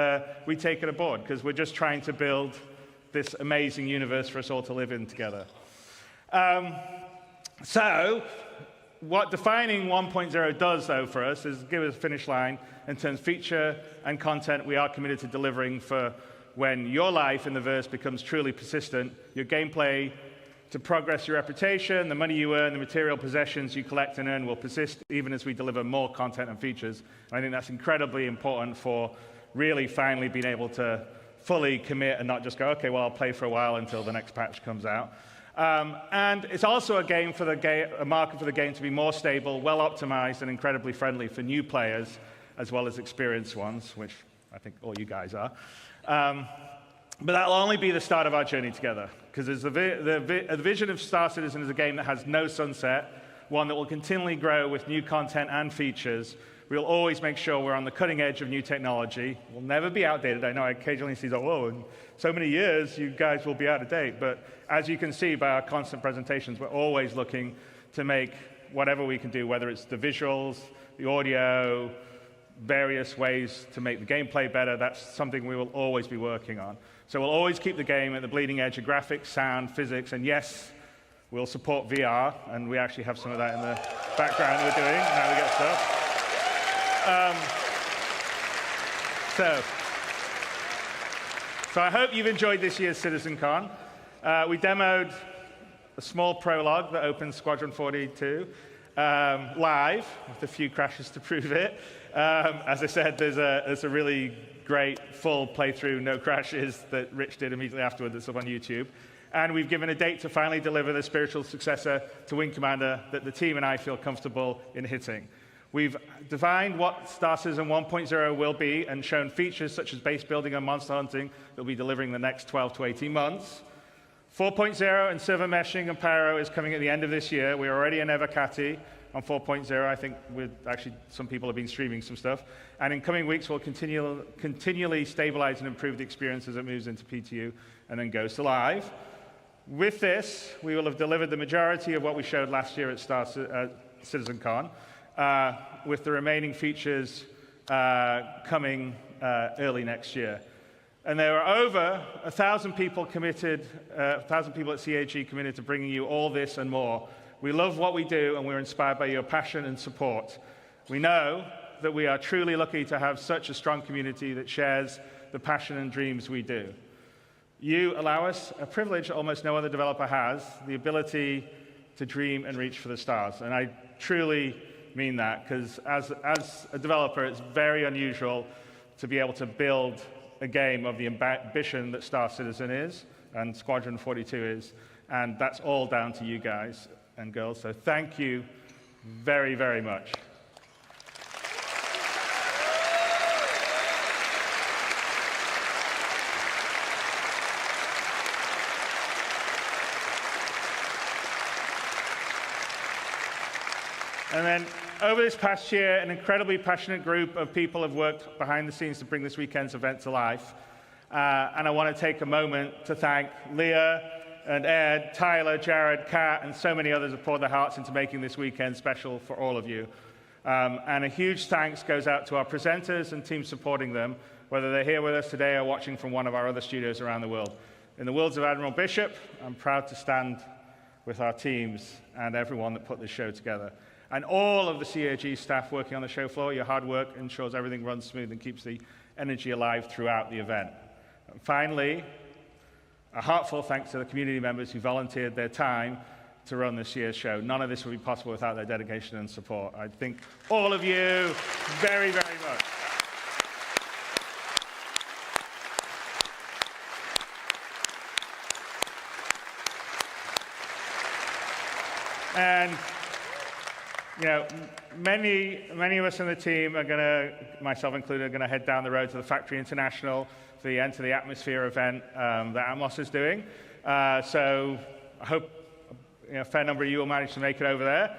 we take it aboard because we're just trying to build this amazing universe for us all to live in together. So what defining 1.0 does, though, for us is give us a finish line in terms of feature and content we are committed to delivering for when your life in the verse becomes truly persistent, your gameplay to progress your reputation, the money you earn, the material possessions you collect and earn will persist even as we deliver more content and features. And I think that's incredibly important for really finally being able to fully commit and not just go, okay, well, I'll play for a while until the next patch comes out. And it's also a market for the game to be more stable, well optimized, and incredibly friendly for new players as well as experienced ones, which I think all you guys are. But that'll only be the start of our journey together, because the vision of Star Citizen is a game that has no sunset, one that will continually grow with new content and features. We'll always make sure we're on the cutting edge of new technology. We'll never be outdated. I know I occasionally see, oh, in so many years, you guys will be out of date. But as you can see by our constant presentations, we're always looking to make whatever we can do, whether it's the visuals, the audio, various ways to make the gameplay better. That's something we will always be working on. So we'll always keep the game at the bleeding edge of graphics, sound, physics, and yes, we'll support VR, and we actually have some of that in the background we're doing, how we get stuff. So I hope you've enjoyed this year's CitizenCon. We demoed a small prologue that opens Squadron 42 live, with a few crashes to prove it. As I said, there's a really great full playthrough, no crashes, that Rich did immediately afterward that's up on YouTube. And we've given a date to finally deliver the spiritual successor to Wing Commander that the team and I feel comfortable in hitting. We've defined what Star Citizen 1.0 will be and shown features such as base building and monster hunting that will be delivering the next 12 to 18 months. 4.0 and server meshing and Pyro is coming at the end of this year. We're already in Evocati on 4.0. I think some people have been streaming some stuff. And in coming weeks, we'll continually stabilize and improve the experience as it moves into PTU and then goes to live. With this, we will have delivered the majority of what we showed last year at CitizenCon, with the remaining features coming early next year. And there are over 1,000 people committed, 1,000 people at CAG committed to bringing you all this and more. We love what we do, and we're inspired by your passion and support. We know that we are truly lucky to have such a strong community that shares the passion and dreams we do. You allow us a privilege almost no other developer has, the ability to dream and reach for the stars. And I truly mean that, because as a developer, it's very unusual to be able to build a game of the ambition that Star Citizen is and Squadron 42 is, and that's all down to you guys and girls. So thank you very, very much. And then over this past year, an incredibly passionate group of people have worked behind the scenes to bring this weekend's event to life. And I want to take a moment to thank Leah and Ed, Tyler, Jared, Kat, and so many others who poured their hearts into making this weekend special for all of you. And a huge thanks goes out to our presenters and teams supporting them, whether they're here with us today or watching from one of our other studios around the world. In the words of Admiral Bishop, I'm proud to stand with our teams and everyone that put this show together. And all of the CAG staff working on the show floor, your hard work ensures everything runs smooth and keeps the energy alive throughout the event. And finally, a heartfelt thanks to the community members who volunteered their time to run this year's show. None of this would be possible without their dedication and support. I thank all of you very, very much. And you know, many of us in the team are going to, myself included, are going to head down the road to the Factory International for the Enter the Atmosphere event that Atmos is doing. So I hope a fair number of you will manage to make it over there.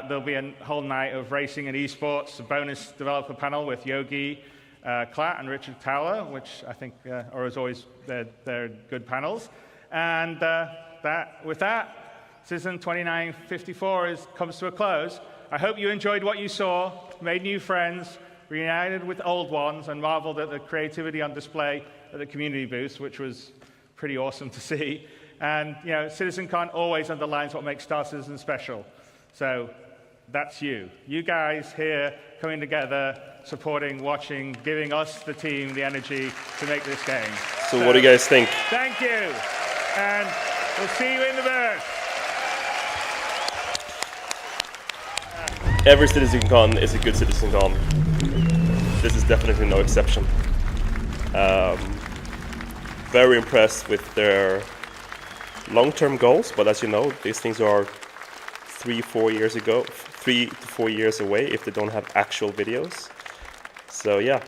There'll be a whole night of racing and esports, a bonus developer panel with Yogi Klatt and Richard Towler, which I think are, as always, they're good panels. And with that, Citizen 2954 comes to a close. I hope you enjoyed what you saw, made new friends, reunited with old ones, and marveled at the creativity on display at the community booth, which was pretty awesome to see. And CitizenCon always underlines what makes Star Citizen special. So that's you. You guys here coming together, supporting, watching, giving us, the team, the energy to make this game. So what do you guys think? Thank you. And we'll see you in the booth. Every CitizenCon is a good CitizenCon. This is definitely no exception. Very impressed with their long-term goals, but as you know, these things are 3 to 4 years away if they don't have actual videos. So yeah,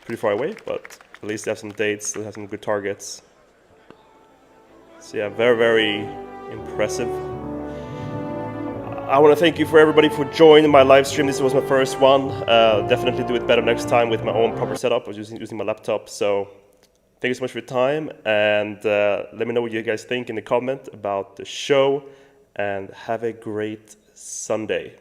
pretty far away, but at least they have some dates, they have some good targets. So yeah, very, very impressive. I want to thank you for everybody for joining my live stream. This was my first one. Definitely do it better next time with my own proper setup. I was using my laptop. So thank you so much for your time. And let me know what you guys think in the comment about the show. And have a great Sunday.